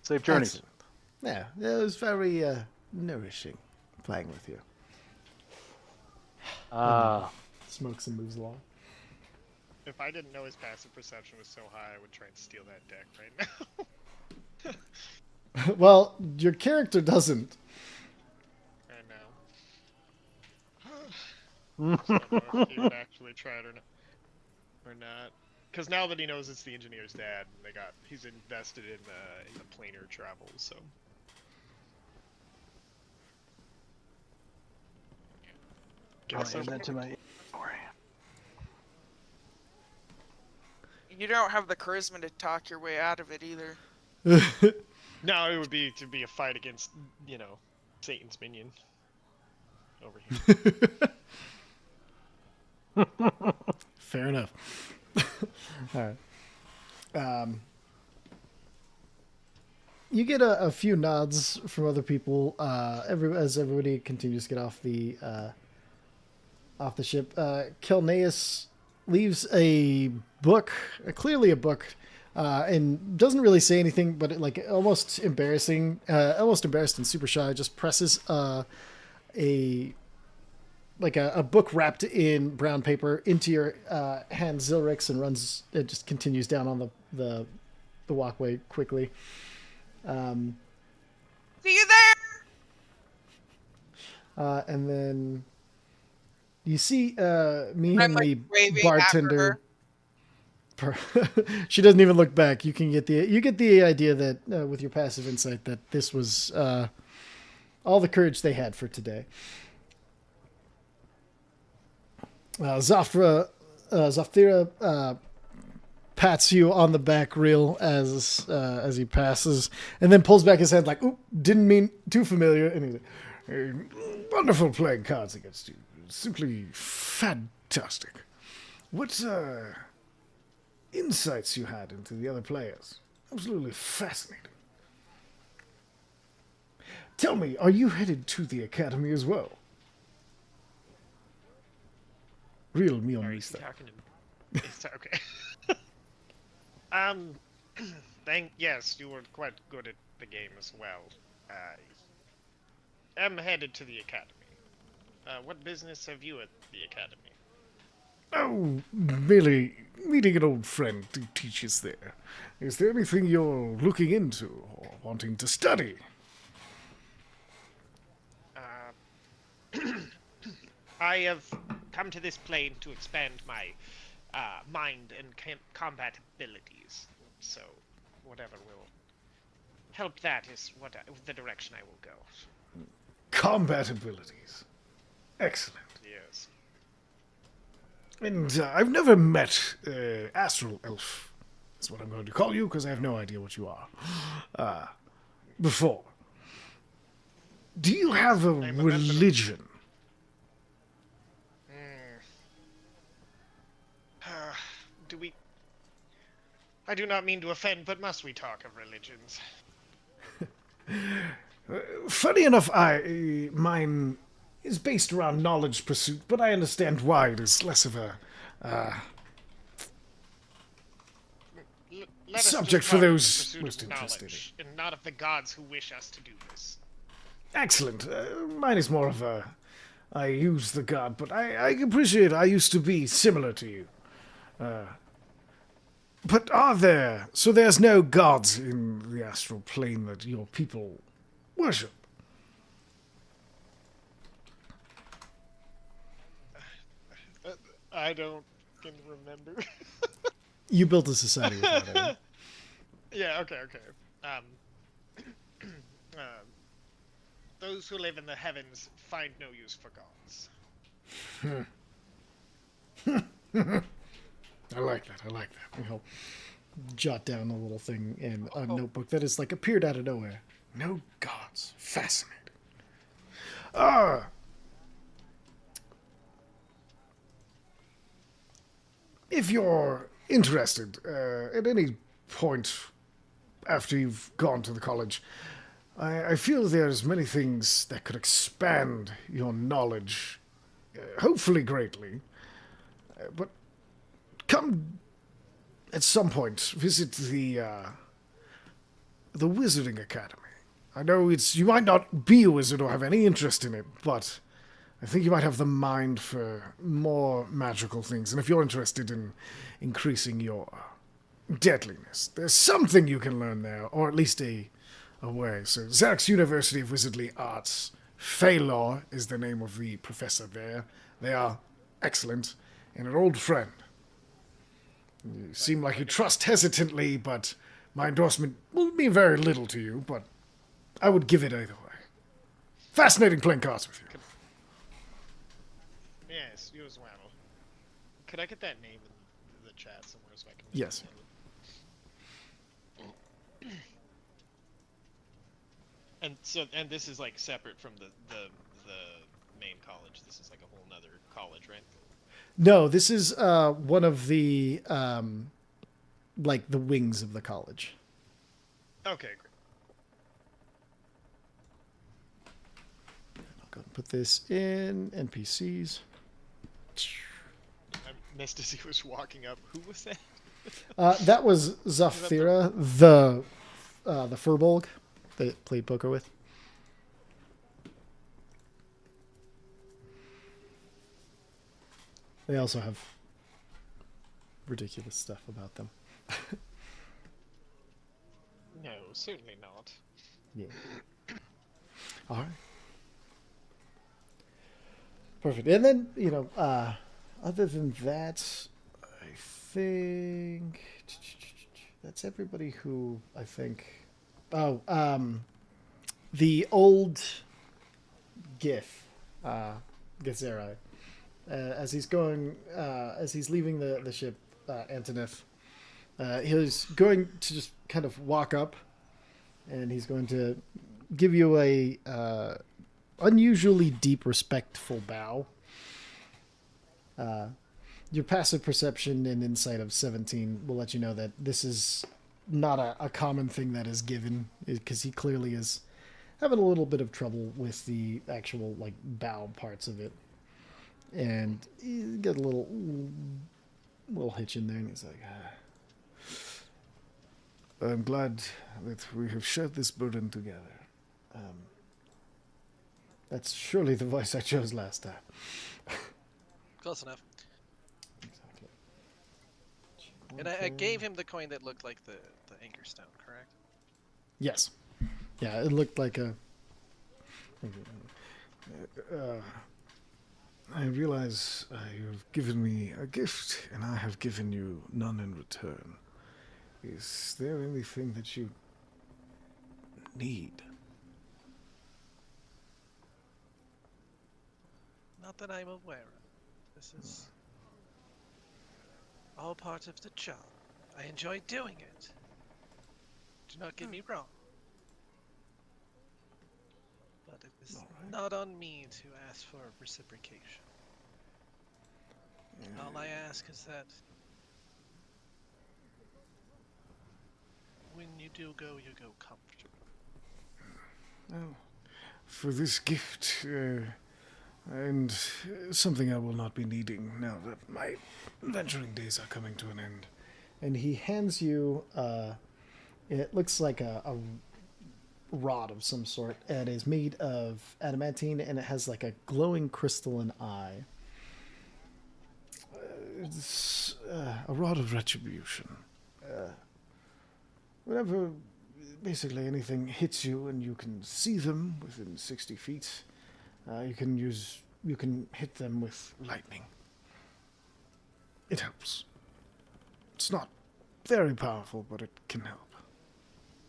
Safe journeys. Excellent. Yeah, it was very nourishing playing with you. Smokes and moves along. If I didn't know his passive perception was so high, I would try and steal that deck right now. Well, your character doesn't. I know. So I don't know if he would actually try it or not. Because now that he knows it's the engineer's dad, he's invested in the planar travel. So. I'll Guess add I'm that to my inventory. You don't have the charisma to talk your way out of it either. No, it would be to be a fight against, Satan's minion. Over here. Fair enough. All right. You get a few nods from other people as everybody continues to get off the ship. Kelneus leaves a book, clearly a book, and doesn't really say anything, but almost embarrassed and super shy. Just presses a book wrapped in brown paper into your hand, Zilrix, and runs. It just continues down on the walkway quickly. See you there. And then you see me I'm, and the waving bartender. She doesn't even look back. You get the idea that with your passive insight that this was all the courage they had for today. Zafthira pats you on the back real as he passes, and then pulls back his head like, "Oop, didn't mean too familiar." And he's like, "Wonderful playing cards against you. Simply fantastic. What insights you had into the other players. Absolutely fascinating. Tell me, are you headed to the academy as well?" Real me on Are you Mista. talking to okay. Yes, you were quite good at the game as well. I'm headed to the academy. What business have you at the academy? Oh, merely meeting an old friend who teaches there. Is there anything you're looking into or wanting to study? I have come to this plane to expand my mind and combat abilities. So, whatever will help that is the direction I will go. Combat abilities. Excellent. Yes. And I've never met Astral Elf. That's what I'm going to call you, because I have no idea what you are. Before. Do you have a religion? I do not mean to offend, but must we talk of religions? Funny enough, mine is based around knowledge pursuit, but I understand why it is less of a Let us subject just for talk of the those pursuit most of interested. knowledge, and not of the gods who wish us to do this. Excellent. Mine is more of I use the god, but I appreciate I used to be similar to you. But so there's no gods in the astral plane that your people worship? I don't can remember. You built a society without it. Yeah, okay. Those who live in the heavens find no use for gods. I like that. I'll jot down a little thing in a notebook that is appeared out of nowhere. No gods. Fascinating. If you're interested, at any point after you've gone to the college, I feel there's many things that could expand your knowledge hopefully greatly. But come at some point, visit the Wizarding Academy. I know you might not be a wizard or have any interest in it, but I think you might have the mind for more magical things. And if you're interested in increasing your deadliness, there's something you can learn there, or at least a way. So Xerx University of Wizardly Arts. Phalor is the name of the professor there. They are excellent, and an old friend. You seem like you trust hesitantly, but my endorsement will mean very little to you, but I would give it either way. Fascinating playing cards with you. Yes, you as well. Could I get that name in the chat somewhere so I can? Yes. And this is like separate from the main college. This is like a whole nother college, right? No, this is one of the like the wings of the college. Okay, great. I'll go and put this in NPCs. I missed as he was walking up. Who was that? That was Zafira, the Furbolg that played poker with. They also have ridiculous stuff about them. No, certainly not. Yeah. All right. Perfect. And then, other than that, I think that's everybody who I think. Oh, the old Gith, Githzerai, as he's leaving the ship, Antoneth, he's going to just kind of walk up, and he's going to give you a unusually deep, respectful bow. Your passive perception and insight of 17 will let you know that this is not a common thing that is given, because he clearly is having a little bit of trouble with the actual like bow parts of it, and he got a little hitch in there, and he's like, "I'm glad that we have shared this burden together. That's surely the voice I chose last time." Close enough. Exactly. And I gave him the coin that looked like the anchor stone, correct? Yes. Yeah, it looked like a... I realize you've given me a gift, and I have given you none in return. Is there anything that you need? Not that I'm aware of. This is all part of the job. I enjoy doing it. Do not get me wrong. But it is not on me to ask for reciprocation. All I ask is that when you do go, you go comfortable. Well, for this gift, and something I will not be needing now that my venturing days are coming to an end. And he hands you, it looks like a rod of some sort. It is made of adamantine, and it has like a glowing crystalline eye. It's a rod of retribution. Whenever basically anything hits you and you can see them within 60 feet, you can hit them with lightning. It helps. It's not very powerful, but it can help.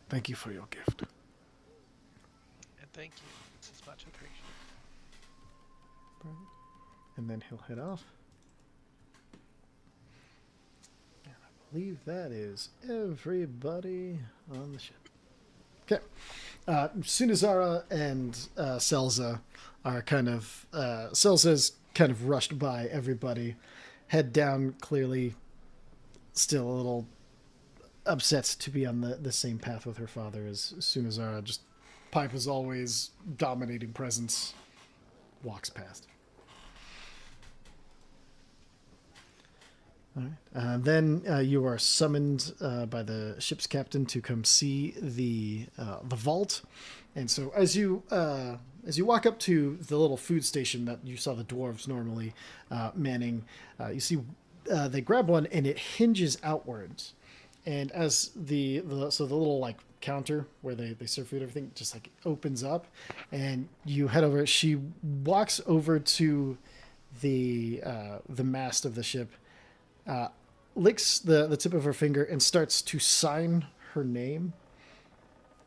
Thank you for your gift. And thank you. This is much appreciated. And then he'll head off. And I believe that is everybody on the ship. Okay. Sunazara and Selza are kind of... Selza's kind of rushed by everybody. Head down, clearly still a little upset to be on the same path with her father as Sunazara. Just pipe as always, dominating presence, walks past. All right. Then you are summoned by the ship's captain to come see the vault, and so as you walk up to the little food station that you saw the dwarves normally manning, you see they grab one and it hinges outwards, and as the little like counter where they serve food, everything just like opens up, and you head over. She walks over to the mast of the ship. Licks the tip of her finger and starts to sign her name.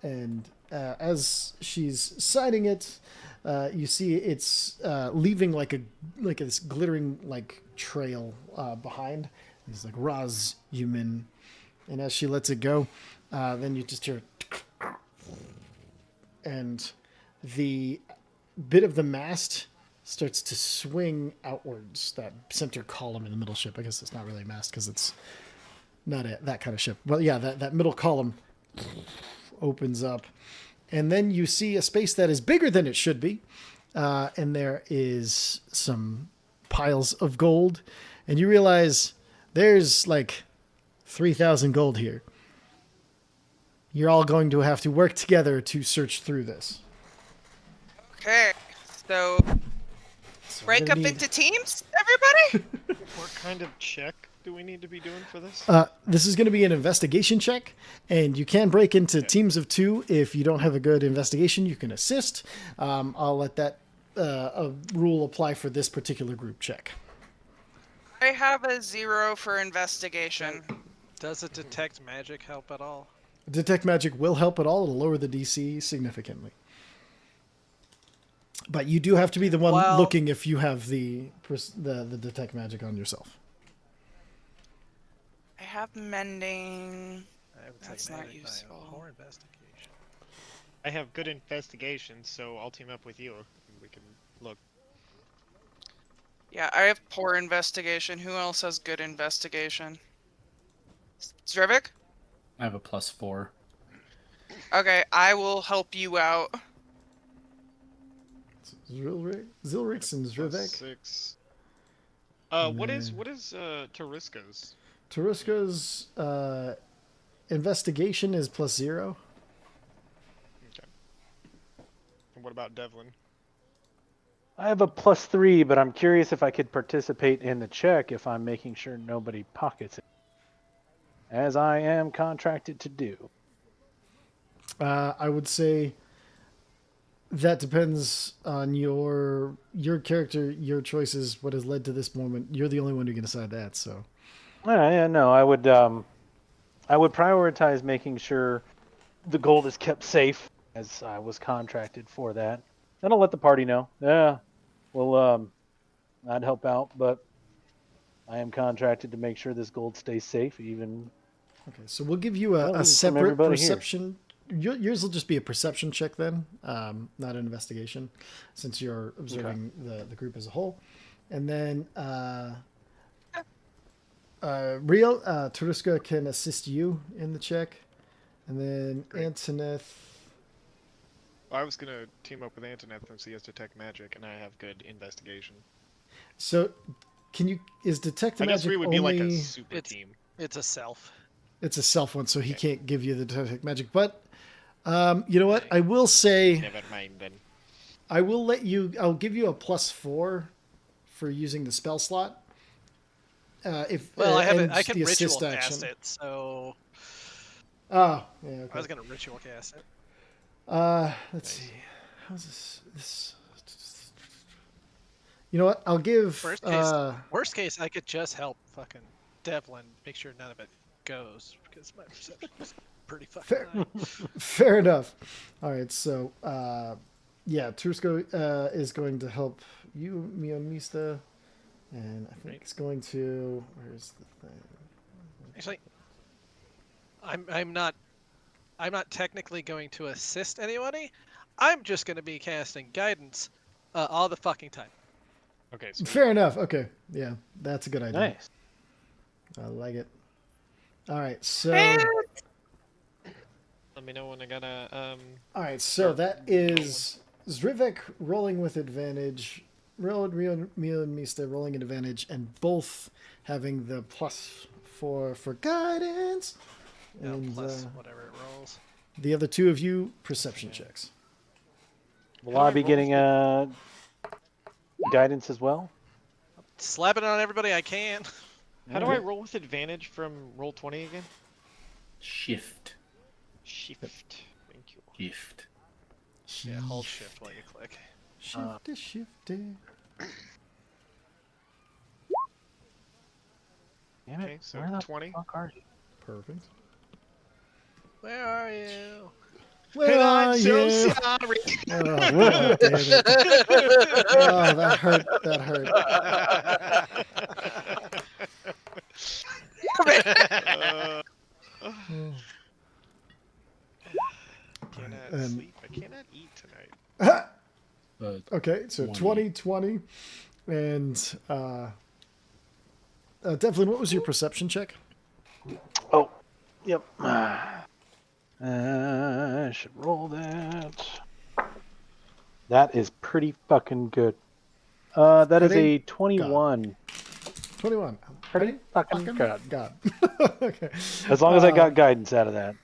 And as she's signing it, you see it's leaving like this glittering like trail behind. It's like Raz Yumin. And as she lets it go, then you just hear, and the bit of the mast starts to swing outwards, that center column in the middle ship. I guess it's not really a mast because it's not that kind of ship. But yeah, that middle column opens up. And then you see a space that is bigger than it should be. And there is some piles of gold. And you realize there's like 3,000 gold here. You're all going to have to work together to search through this. Okay, so So we're break gonna up need- into teams, everybody. What kind of check do we need to be doing for this? This is going to be an investigation check, and you can break into teams of 2. If you don't have a good investigation, you can assist. I'll let that rule apply for this particular group check. I have a 0 for investigation. Does it detect magic help at all? Detect magic will help at all. It'll lower the DC significantly. But you do have to be the one Well- looking if you have the detect magic on yourself. I have mending. I would That's take not magic by a useful. poor investigation. I have good investigation, so I'll team up with you. And we can look. Yeah, I have poor investigation. Who else has good investigation? Zrivik? I have a +4. Okay, I will help you out. Zilrix and Zrivek. +6. And What is then- Tarisco's? Taruska's investigation is +0. Okay. And what about Devlin? I have a +3, but I'm curious if I could participate in the check if I'm making sure nobody pockets it, as I am contracted to do. I would say that depends on your character, your choices, what has led to this moment. You're the only one who can decide that. So Yeah, no, I would prioritize making sure the gold is kept safe, as I was contracted for that. And I'll let the party know. Yeah, well, I'd help out, but I am contracted to make sure this gold stays safe, even. okay, so we'll give you Well, a from separate everybody here. perception. Yours will just be a perception check then, not an investigation, since you're observing the group as a whole. And then Rio, Taruska can assist you in the check, and then Antoneth. I was gonna team up with Antoneth since he has detect magic, and I have good investigation. So, is detect I guess magic we would be like only? a super It's- team. It's a self. It's a self one, so he can't give you the detect magic. But you know what? I will say Never mind then. I will let you. I'll give you a +4 for using the spell slot. If Well, I have it. and I can the ritual assist cast action. it, so Oh, yeah. I Okay. was gonna ritual cast it. Let's see. How's this? You know what? I'll give. Worst case, I could just help fucking Devlin make sure none of it goes because my perception is pretty fucking Fair. high. Fair enough. All right. So, yeah, Trusko is going to help you, Mionista, and I think it's going to. Where's the thing? Actually, I'm not technically going to assist anybody. I'm just going to be casting guidance all the fucking time. Okay, so Fair enough. Okay. Yeah, that's a good idea. Nice. I like it. All right. So. let me know when I gotta All right, so that is Zrivek rolling with advantage, Rio and Mista rolling an advantage, and both having the +4 for guidance. No, And plus whatever it rolls. the other two of you, perception checks. Will I be getting guidance as well? Slapping on everybody I can. How do I roll with advantage from roll 20 again? Shift. Shift. Thank you. Shift. Yeah, hold shift while you click. Shifty. Damn it, Okay, so where the 20. fuck are you? Perfect. Where are you? Where are you? sorry. Oh, God damn it. Oh, that hurt. That hurt. Cannot And- sleep. I cannot eat tonight. Okay, so 20. 20. And Devlin, what was your perception check? Oh, yep. I should roll that. That is pretty fucking good. That is Pretty a 21. 21. Pretty fucking good. God. Okay. As long as I got guidance out of that.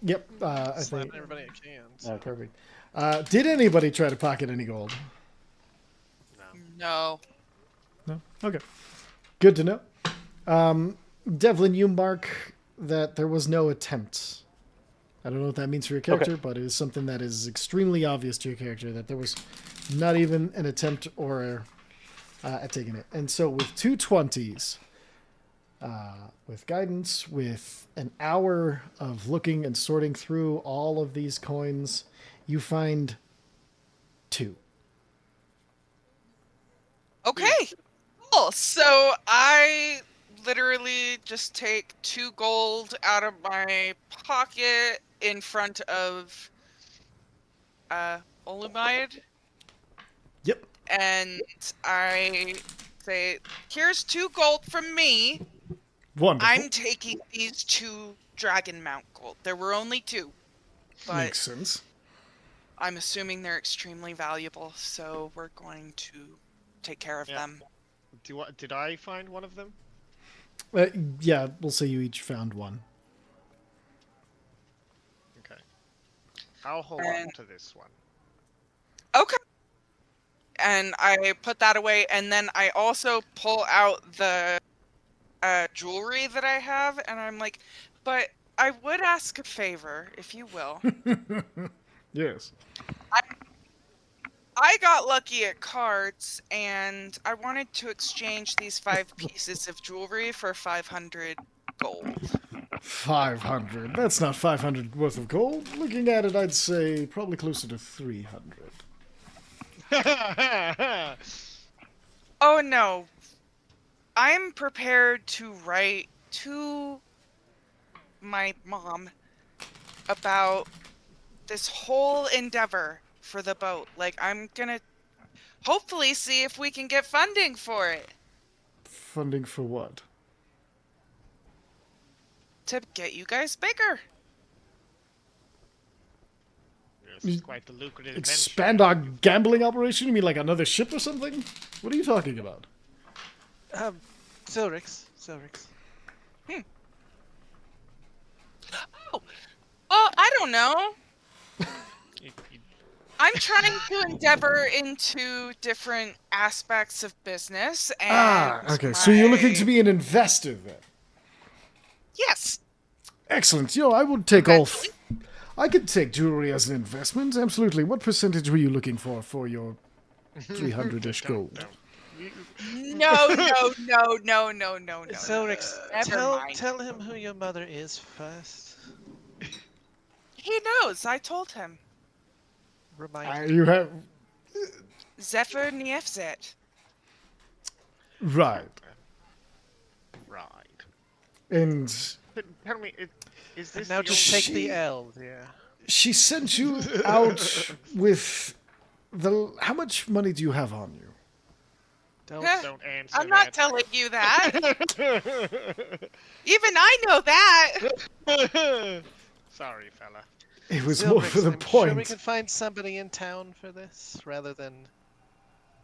Yep. I Slapping think. everybody I can. So. Perfect. Did anybody try to pocket any gold? No. No? Okay. Good to know. Devlin, you mark that there was no attempt. I don't know what that means for your character, but it is something that is extremely obvious to your character, that there was not even an attempt or at taking it. And so with 2 20s, with guidance, with an hour of looking and sorting through all of these coins, you find 2. Okay. Cool. So I literally just take 2 gold out of my pocket in front of Olumide, Yep. and I say, "Here's 2 gold from me. Wonderful. I'm taking these 2 dragon mount gold. There were only 2, but Makes sense. I'm assuming they're extremely valuable, so we're going to take care of Yeah. them." Did I find one of them? Yeah, we'll say you each found 1. Okay. I'll hold And- on to this one. Okay. And I put that away, and then I also pull out the jewelry that I have, and I'm like, but I would ask a favor, if you will. Yes. I got lucky at cards, and I wanted to exchange these 5 pieces of jewelry for 500 gold. 500. That's not 500 worth of gold. Looking at it, I'd say probably closer to 300. Oh no. I'm prepared to write to my mom about this whole endeavor for the boat. Like, I'm gonna hopefully see if we can get funding for it Funding for what? to get you guys bigger. This is quite the lucrative venture. Expand our gambling operation? You mean like another ship or something? What are you talking about? Zilrix. Oh, I don't know. You- I'm trying to endeavor into different aspects of business, and Okay. So you're looking my- to be an investor then? Yes. Excellent. I would take all. I could take jewelry as an investment. Absolutely. What percentage were you looking for your 300-ish gold? No. Zilrix, Never mind. tell him who your mother is first. He knows. I told him. Remind You have Zephyr Niefzet. right, Right. and But tell me, is this now the just only- take the L, yeah. she sent you out with the. How much money do you have on you? Don't Don't answer I'm not that. telling you that. Even I know that. Sorry, fella. It was more Zilrix, for the I'm point. sure we can find somebody in town for this rather than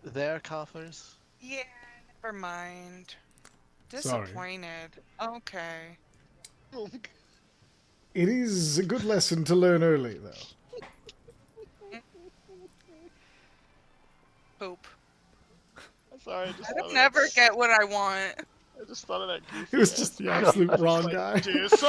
their coffers. Yeah, never mind. Sorry. Disappointed. Okay. It is a good lesson to learn early, though. Poop. I'm sorry, I just I thought would of never that. get what I want. I just thought of that goofy It was ass just the thing. absolute It's wrong like, guy. Disappointed!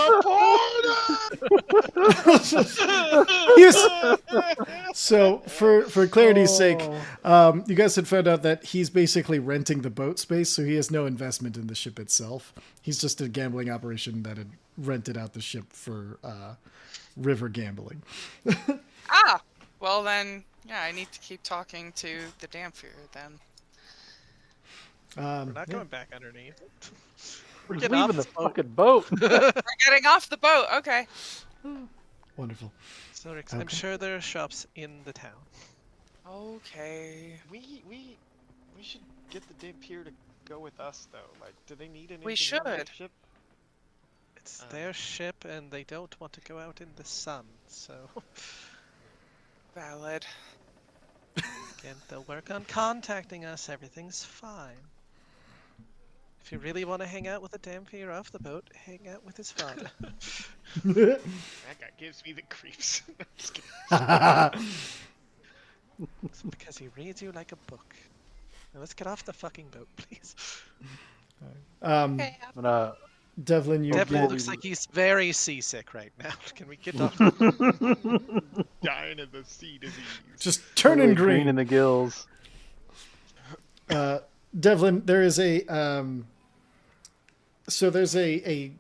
So, for clarity's sake, Oh. you guys had found out that he's basically renting the boat space, so he has no investment in the ship itself. He's just a gambling operation that had rented out the ship for river gambling. Ah! Well then, yeah, I need to keep talking to the Dampier then. We're not Yeah. going back underneath. We're getting leaving off the this boat. fucking boat. We're getting off the boat, okay. Wonderful. So I'm Okay. sure there are shops in the town. Okay. we should get the Dampier to go with us though. Like, do they need an We engineer on that should. ship? It's their ship and they don't want to go out in the sun, so Valid. again, they'll work on contacting us. Everything's fine. If you really want to hang out with a Dampier off the boat, hang out with his father. That guy gives me the creeps. I'm just kidding. It's because he reads you like a book. Now let's get off the fucking boat, please. Okay. I'm gonna Devlin, you Devlin get, looks like he's very seasick right now. Can we get off? Dying of the sea disease. just turning really green. in the gills. Devlin, there is a so there's a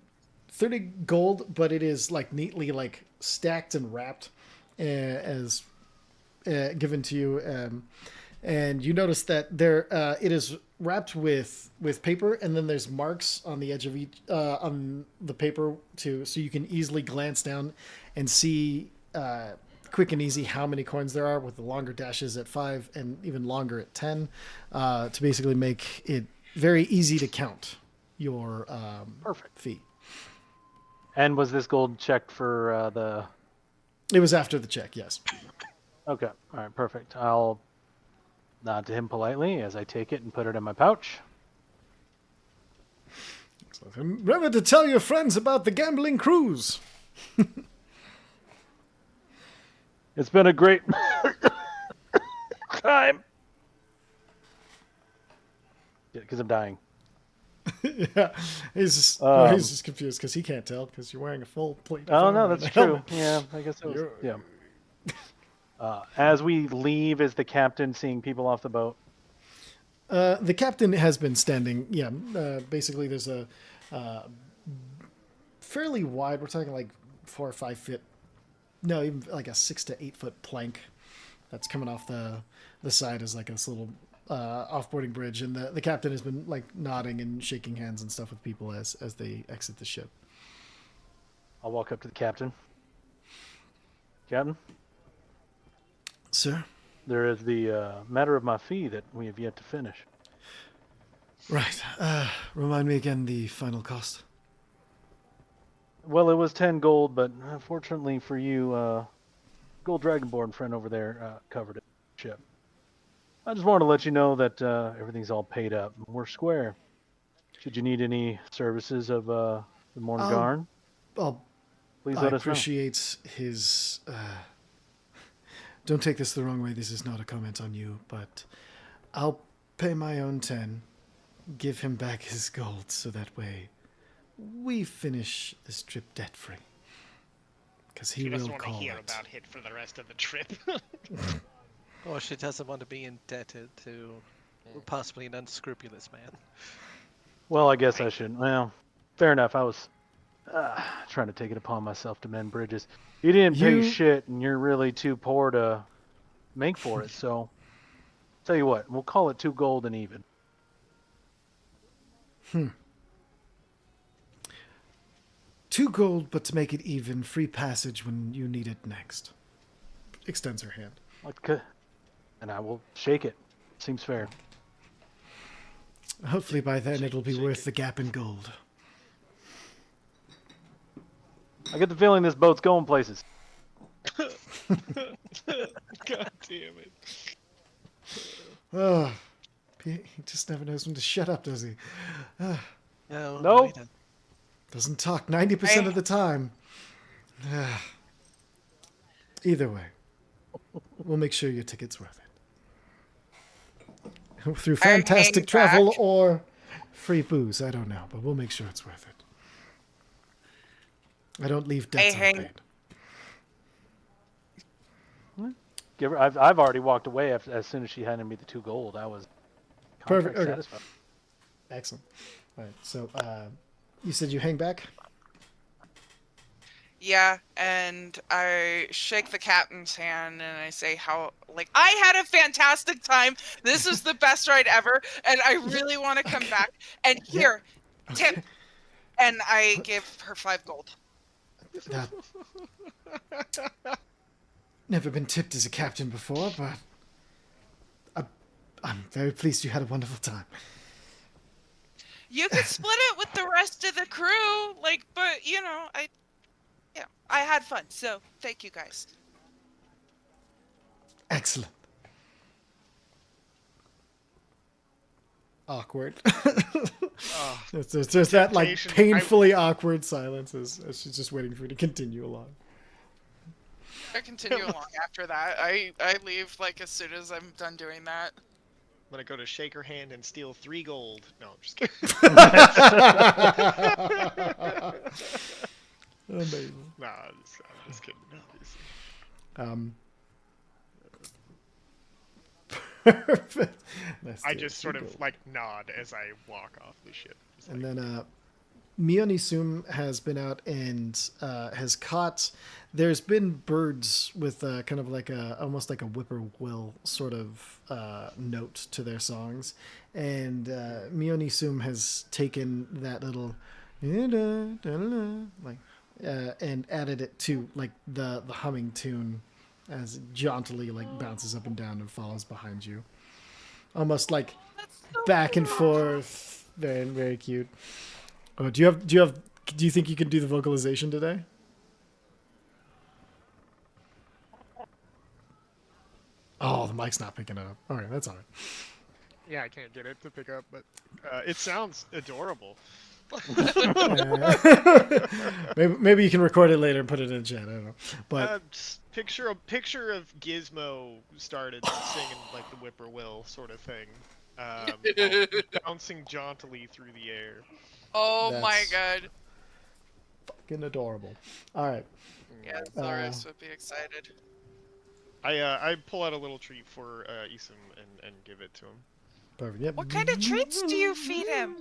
30 gold, but it is like neatly like stacked and wrapped as given to you, and you notice that there it is wrapped with paper, and then there's marks on the edge of each on the paper too, so you can easily glance down and see quick and easy how many coins there are, with the longer dashes at 5 and even longer at 10, to basically make it very easy to count your Perfect. fee. And was this gold checked for the? It was after the check, yes. Okay. All right. Perfect. I'll nod to him politely as I take it and put it in my pouch. So remember to tell your friends about the gambling cruise. It's been a great time. Yeah, because I'm dying. Yeah, he's just confused because he can't tell because you're wearing a full plate. of Oh armor no, and that's a true. helmet. Yeah, I guess that was. You're- Yeah. As we leave, is the captain seeing people off the boat? The captain has been standing. Yeah, basically there's a fairly wide. We're talking like 4 or 5 feet. No, even like a 6 to 8 foot plank that's coming off the side as like this little offboarding bridge, and the captain has been like nodding and shaking hands and stuff with people as they exit the ship. I'll walk up to the captain. Captain, Sir. there is the matter of my fee that we have yet to finish. Right. Remind me again the final cost. Well, it was 10 gold, but fortunately for you, Gold Dragonborn friend over there covered it. Ship. I just wanted to let you know that everything's all paid up. We're square. Should you need any services of the Morngarn, I'll please I let us know. appreciate his. Don't take this the wrong way. This is not a comment on you, but I'll pay my own 10, give him back his gold, so that way we finish this trip debt free. Because he She will doesn't want to call hear it. about it for the rest of the trip. Or she doesn't want to be indebted to possibly an unscrupulous man. Well, I guess I shouldn't. Well, fair enough. I was trying to take it upon myself to mend bridges. You didn't pay You- shit, and you're really too poor to make for it. So, tell you what, we'll call it 2 gold and even. 2 gold, but to make it even, free passage when you need it next. Extends her hand. Okay. And I will shake it. Seems fair. Hopefully by then it'll be worth the gap in gold. I get the feeling this boat's going places. God damn it. Oh, he just never knows when to shut up, does he? No. Nope. he doesn't. Doesn't talk 90% of the time. Either way, we'll make sure your ticket's worth it. Through hang fantastic travel back. or free booze, I don't know, but we'll make sure it's worth it. I don't leave debts hang- unpaid. I've already walked away as soon as she handed me the 2 gold. I was Perfect, contract okay. satisfied. Excellent. All right, so you said you hang back? Yeah, and I shake the captain's hand and I say how I had a fantastic time. This is the best ride ever, and I really want to come back. And here, tip. And I give her 5 gold. That... Never been tipped as a captain before, but I'm very pleased you had a wonderful time. You could split it with the rest of the crew, but I had fun. So thank you guys. Excellent. Awkward. Oh, there's that temptation. painfully awkward silence as she's just waiting for you to continue along. I continue along after that. I leave as soon as I'm done doing that. I'm gonna go to shake her hand and steal 3 gold. No, I'm just kidding. Amazing. Nah, I'm just kidding. Obviously. Perfect. Nice I to just see sort of gold. nod as I walk off the ship. Just And like, then Mionisum has been out and has caught. There's been birds with kind of almost like a whippoorwill sort of note to their songs, and Mionisum has taken that little and added it to the humming tune as it jauntily bounces up and down and follows behind you, almost That's so back and cute. forth. Very, very cute. Oh, do you think you can do the vocalization today? Oh, the mic's not picking it up. Okay, that's all right. yeah, I can't get it to pick up, but it sounds adorable. Maybe you can record it later and put it in chat. I don't know. But Just picture of Gizmo started singing the whippoorwill sort of thing, bouncing jauntily through the air. Oh my That's- god. fucking adorable. All right. Yeah, Zarius would be excited. I pull out a little treat for Isum and give it to him. Perfect. Yep. What kind of treats do you feed him?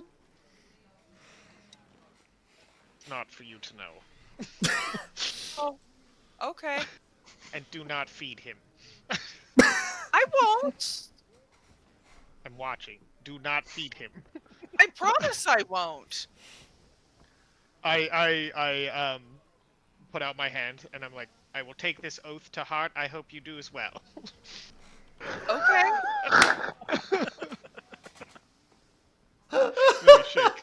Not for you to know. Oh, okay. And do not feed him. I won't. I'm watching. Do not feed him. I promise I won't. I put out my hand and I'm like, I will take this oath to heart. I hope you do as well. Okay. Really shake.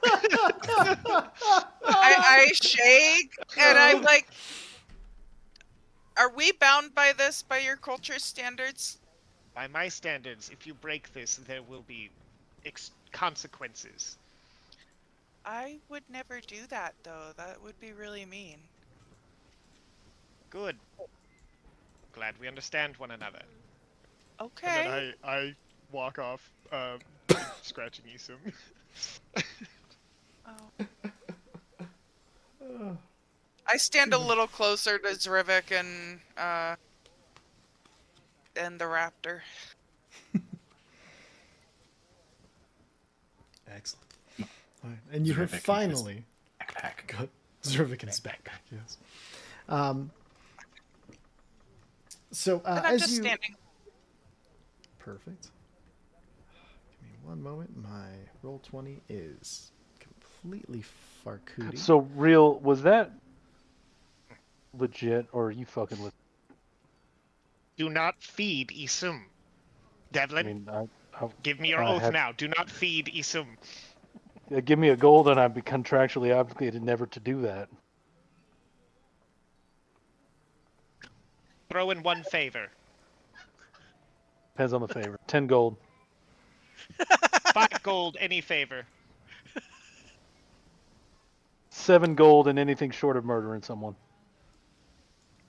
I shake and I'm like, are we bound by this, by your culture standards? By my standards, if you break this, there will be consequences. I would never do that, though. That would be really mean. Good. Glad we understand one another. Okay. And then I walk off, scratching Isum. Oh. I stand a little closer to Zrivik and the raptor. Excellent. All right. And you have Zrivik and his finally Backpack. got Zervik in his backpack. Yes. So And I'm as just you standing. perfect. Give me one moment. My roll 20 is completely farcooty. So real, was that legit or are you fucking with? Do not feed Isum. I Devlin, mean, give me your I oath had- now. Do not feed Isum. give me a gold and I'd be contractually obligated never to do that. Throw in one favor. Depends on the favor. 10 gold. 5 gold, any favor. 7 gold and anything short of murdering someone.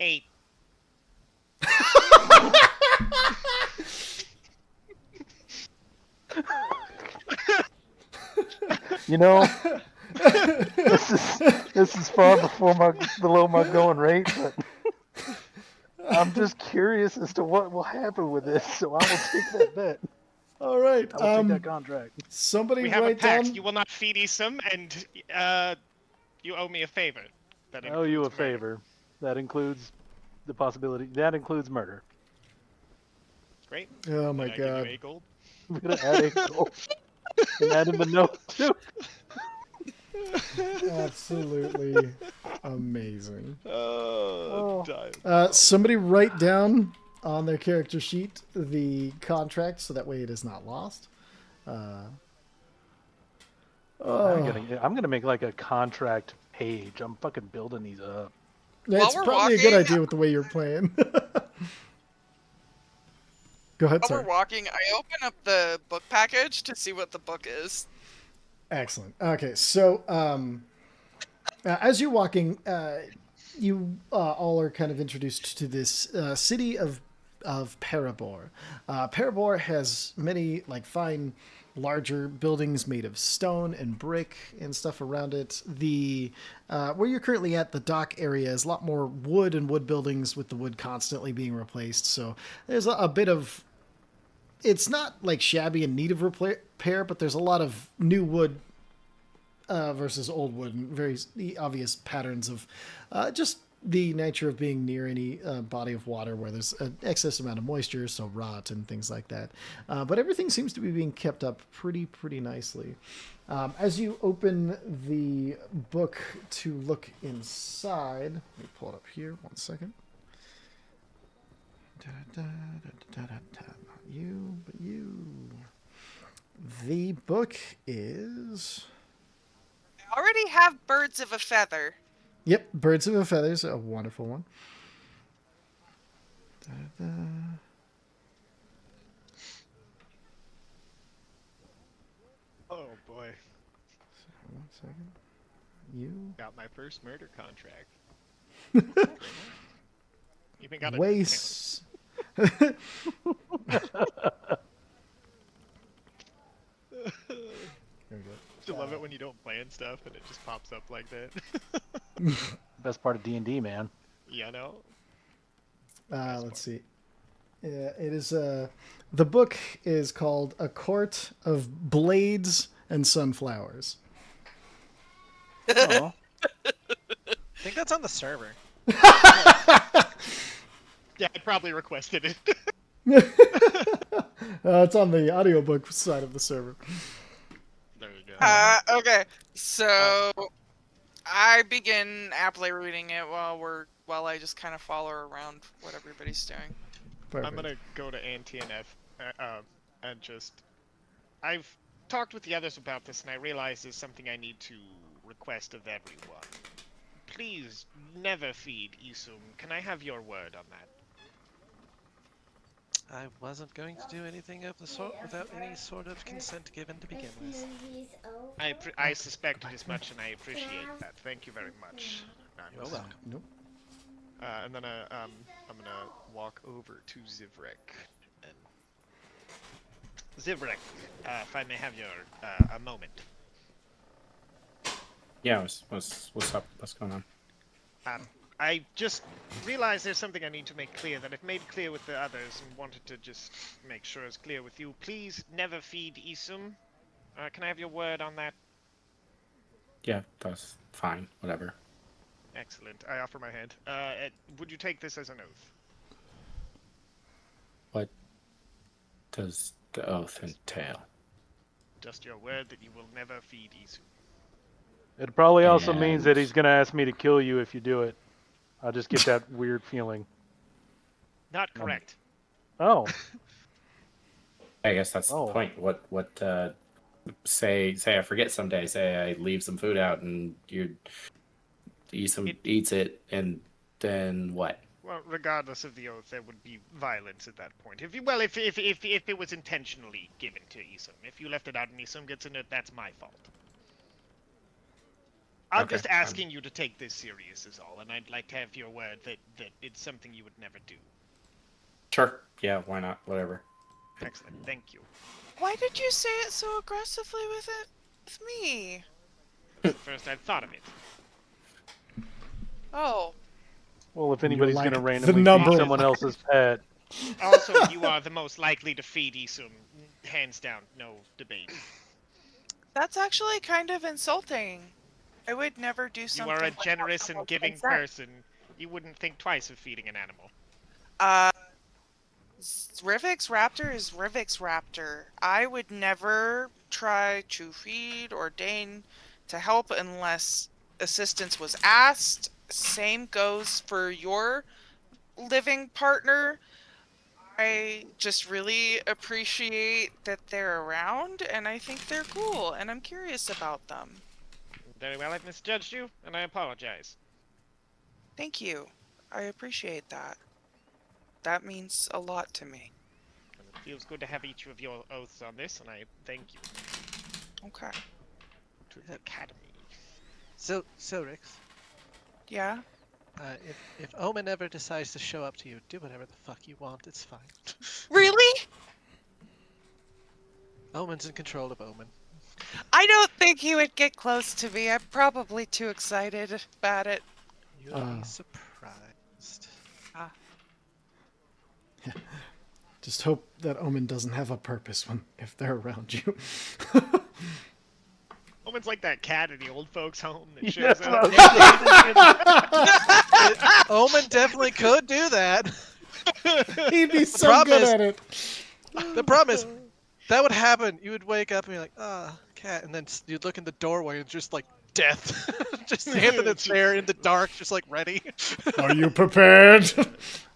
8. You know, this is far below my going rate, but I'm just curious as to what will happen with this, so I will take that bet. All right. I will take that contract. Somebody We have a write pact. down. You will not feed Isum, and you owe me a favor. That I owe you a includes murder. favor. That includes the possibility. That includes murder. Great. Oh my Did I give you god. 8 gold? I'm gonna add a gold and add in the note too. Absolutely amazing. Oh, Somebody write down on their character sheet the contract so that way it is not lost. I'm Oh, gonna make like a contract page. I'm fucking building these up. that's we're probably a good walking- idea with the way you're playing. Go ahead, While sir. we're walking, I open up the book package to see what the book is. Excellent. Okay, so as you're walking, you all are kind of introduced to this city of Parabor. Parabor has many like fine, larger buildings made of stone and brick and stuff around it. The where you're currently at, the dock area, is a lot more wood and wood buildings with the wood constantly being replaced. So there's a bit of. It's not like shabby and need of repair, but there's a lot of new wood versus old wood, and very obvious patterns of just the nature of being near any body of water where there's an excess amount of moisture, so rot and things like that. But everything seems to be being kept up pretty nicely. As you open the book to look inside, let me pull it up here. 1 second. Not you, but you. The book is. I already have Birds of a Feather. Yep, Birds of a Feather is a wonderful one. Oh boy, 1 second. You. got my first murder contract. Even got a Waste. I love it when you don't plan stuff and it just pops up like that. Best part of D&D, man. You know? Let's see. Yeah, it is. The book is called A Court of Blades and Sunflowers. Oh. I think that's on the server. Yeah, I probably requested it. It's on the audiobook side of the server. There you go. Okay, so I begin aptly reading it while I just kind of follow around what everybody's doing. I'm Perfect. gonna go to Auntie and F, and just. I've talked with the others about this, and I realize there's something I need to request of everyone. Please never feed Isum. Can I have your word on that? I wasn't going to do anything of the sort without any sort of consent given to begin with. I suspected as much, and I appreciate that. Thank you very much. You're welcome. Nope. And then I'm gonna walk over to Zivrek. And Zivrek, if I may have your a moment. Yeah, what's up? What's going on? I just realized there's something I need to make clear that I've made clear with the others and wanted to just make sure it's clear with you. Please never feed Isum. Can I have your word on that? Yeah, that's fine. Whatever. Excellent. I offer my hand. Would you take this as an oath? What does the oath entail? Just your word that you will never feed Isum. It probably also means that And- he's gonna ask me to kill you if you do it. I just get that weird feeling. Not correct. Oh, I guess that's Oh. the point. What say I forget someday, say I leave some food out and eats it, and then what? Well, regardless of the oath, there would be violence at that point. If it was intentionally given to Isum, if you left it out and Isum gets in it, that's my fault. I'm Okay, just asking you to take this serious, is all, and I'd like to have your word that it's something you would never do. Sure. Yeah, why not? Whatever. Excellent. Thank you. Why did you say it so aggressively with me? First, I'd thought of it. Oh, Well, if anybody's like going to the randomly number- feed someone else's pet, Also, you are the most likely to feed Isum, hands down, no debate. that's actually kind of insulting. I would never do You something. are a without generous and someone's giving consent. person. You wouldn't think twice of feeding an animal. Rivix Raptor is Rivix Raptor. I would never try to feed or deign to help unless assistance was asked. Same goes for your living partner. I just really appreciate that they're around, and I think they're cool, and I'm curious about them. Very well, I've misjudged you, and I apologize. Thank you. I appreciate that. That means a lot to me. And it feels good to have each of your oaths on this, and I thank you. Okay. To the Academy. So Rix, Yeah? if Omen ever decides to show up to you, do whatever the fuck you want. It's fine. Really? Omen's in control of Omen. I don't think he would get close to me. I'm probably too excited about it. You'll be surprised. Just hope that Omen doesn't have a purpose if they're around you. Omen's like that cat in the old folks' home that Yes, shows I up. was Omen definitely could do that. He'd be so problem good is- at it. The problem is, that would happen. You would wake up and be like, cat, and then you'd look in the doorway and just like death. Just standing there in the dark, just like ready. Are you prepared?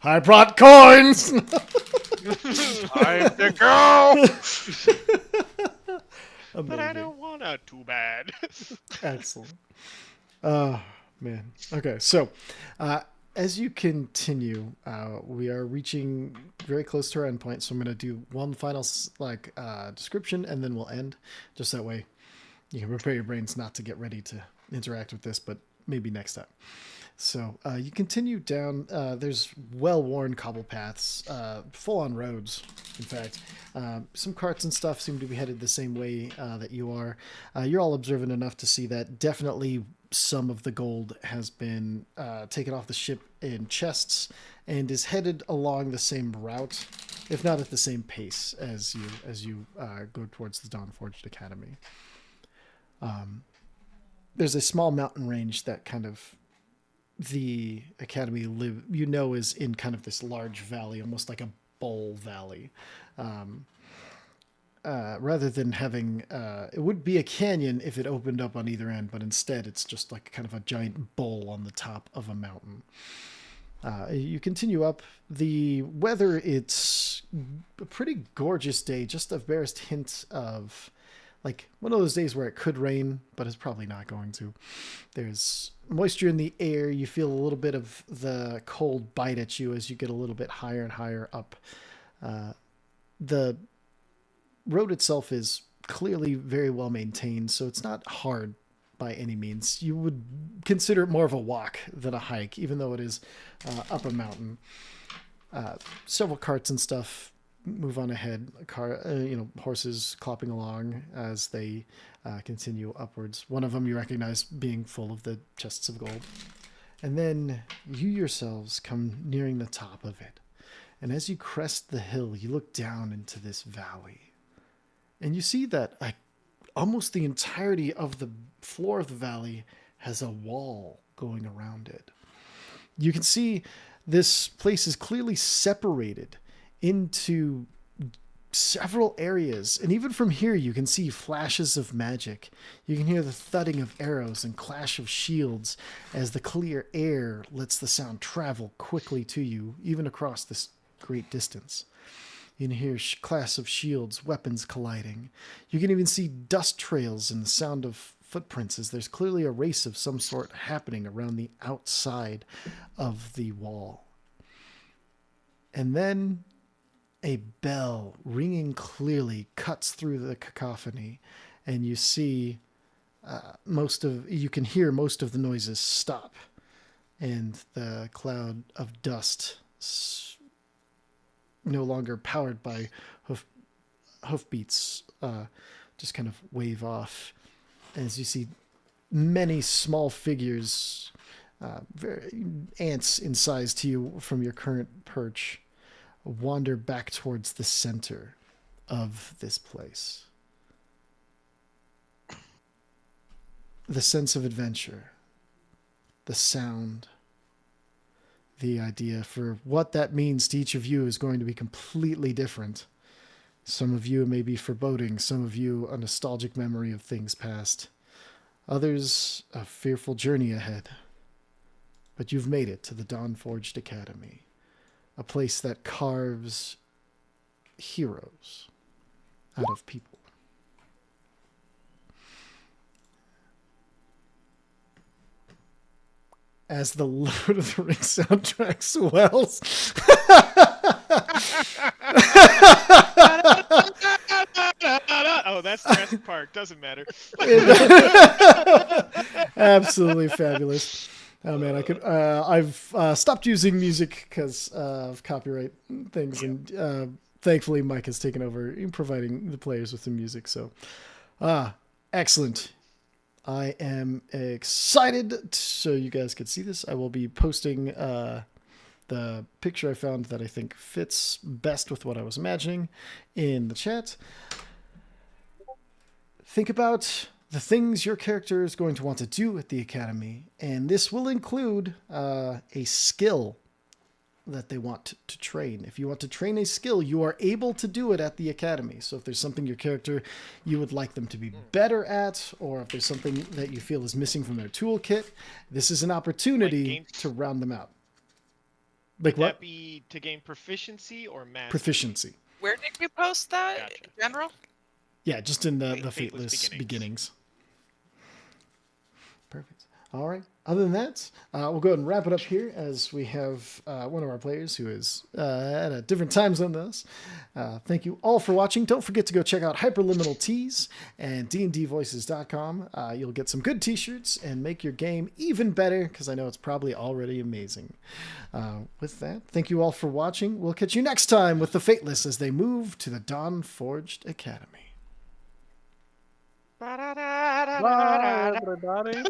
I brought coins. Time to go. But I Amazing. don't wanna. Too bad. Excellent. Oh, man. Okay, so as you continue, we are reaching very close to our endpoint. So I'm going to do one final description, and then we'll end. Just that way you can prepare your brains not to get ready to interact with this, but maybe next time. So you continue down. There's well-worn cobble paths, full-on roads, in fact. Some carts and stuff seem to be headed the same way that you are. You're all observant enough to see that definitely some of the gold has been taken off the ship in chests and is headed along the same route, if not at the same pace as you go towards the Dawnforged Academy. There's a small mountain range that kind of the Academy is in kind of this large valley, almost like a bowl valley. Rather than having, it would be a canyon if it opened up on either end, but instead it's just like kind of a giant bowl on the top of a mountain. You continue up. The weather, it's a pretty gorgeous day, just the barest hint of like one of those days where it could rain, but it's probably not going to. There's moisture in the air. You feel a little bit of the cold bite at you as you get a little bit higher and higher up. The road itself is clearly very well maintained, so it's not hard by any means. You would consider it more of a walk than a hike, even though it is up a mountain. Several carts and stuff move on ahead. Horses clopping along as they continue upwards. One of them you recognize being full of the chests of gold. And then you yourselves come nearing the top of it. And as you crest the hill, you look down into this valley. And you see that almost the entirety of the floor of the valley has a wall going around it. You can see this place is clearly separated into several areas. And even from here, you can see flashes of magic. You can hear the thudding of arrows and clash of shields as the clear air lets the sound travel quickly to you, even across this great distance. You can hear clash of shields, weapons colliding. You can even see dust trails and the sound of footprints as there's clearly a race of some sort happening around the outside of the wall. And then a bell ringing clearly cuts through the cacophony, and you see you can hear most of the noises stop, and the cloud of dust, no longer powered by hoofbeats, just kind of wave off as you see many small figures, ants in size to you from your current perch, wander back towards the center of this place. The sense of adventure, the sound, the idea for what that means to each of you is going to be completely different. Some of you may be foreboding, some of you a nostalgic memory of things past, others a fearful journey ahead. But you've made it to the Dawnforged Academy, a place that carves heroes out of people. As the Lord of the Rings soundtrack swells. Oh, that's Jurassic Park. Doesn't matter. Absolutely fabulous. Oh man, I've stopped using music because of copyright things, and thankfully Mike has taken over in providing the players with the music. So, excellent. I am excited so you guys could see this. I will be posting the picture I found that I think fits best with what I was imagining in the chat. Think about the things your character is going to want to do at the Academy, and this will include a skill that they want to train. If you want to train a skill, you are able to do it at the Academy. So if there's something your character you would like them to be better at, or if there's something that you feel is missing from their toolkit, this is an opportunity to round them out. Like Would what? that be to gain proficiency or mastery? Proficiency. Where did you post that, Gotcha. General? Yeah, just in the Fateless Fateless Beginnings. Beginnings. Perfect. All right. Other than that, we'll go ahead and wrap it up here as we have one of our players who is at a different time zone than us. Thank you all for watching. Don't forget to go check out Hyperliminal Tees and dndvoices.com. You'll get some good t-shirts and make your game even better, because I know it's probably already amazing. With that, thank you all for watching. We'll catch you next time with the Fateless as they move to the Dawnforged Academy. Bye, everybody.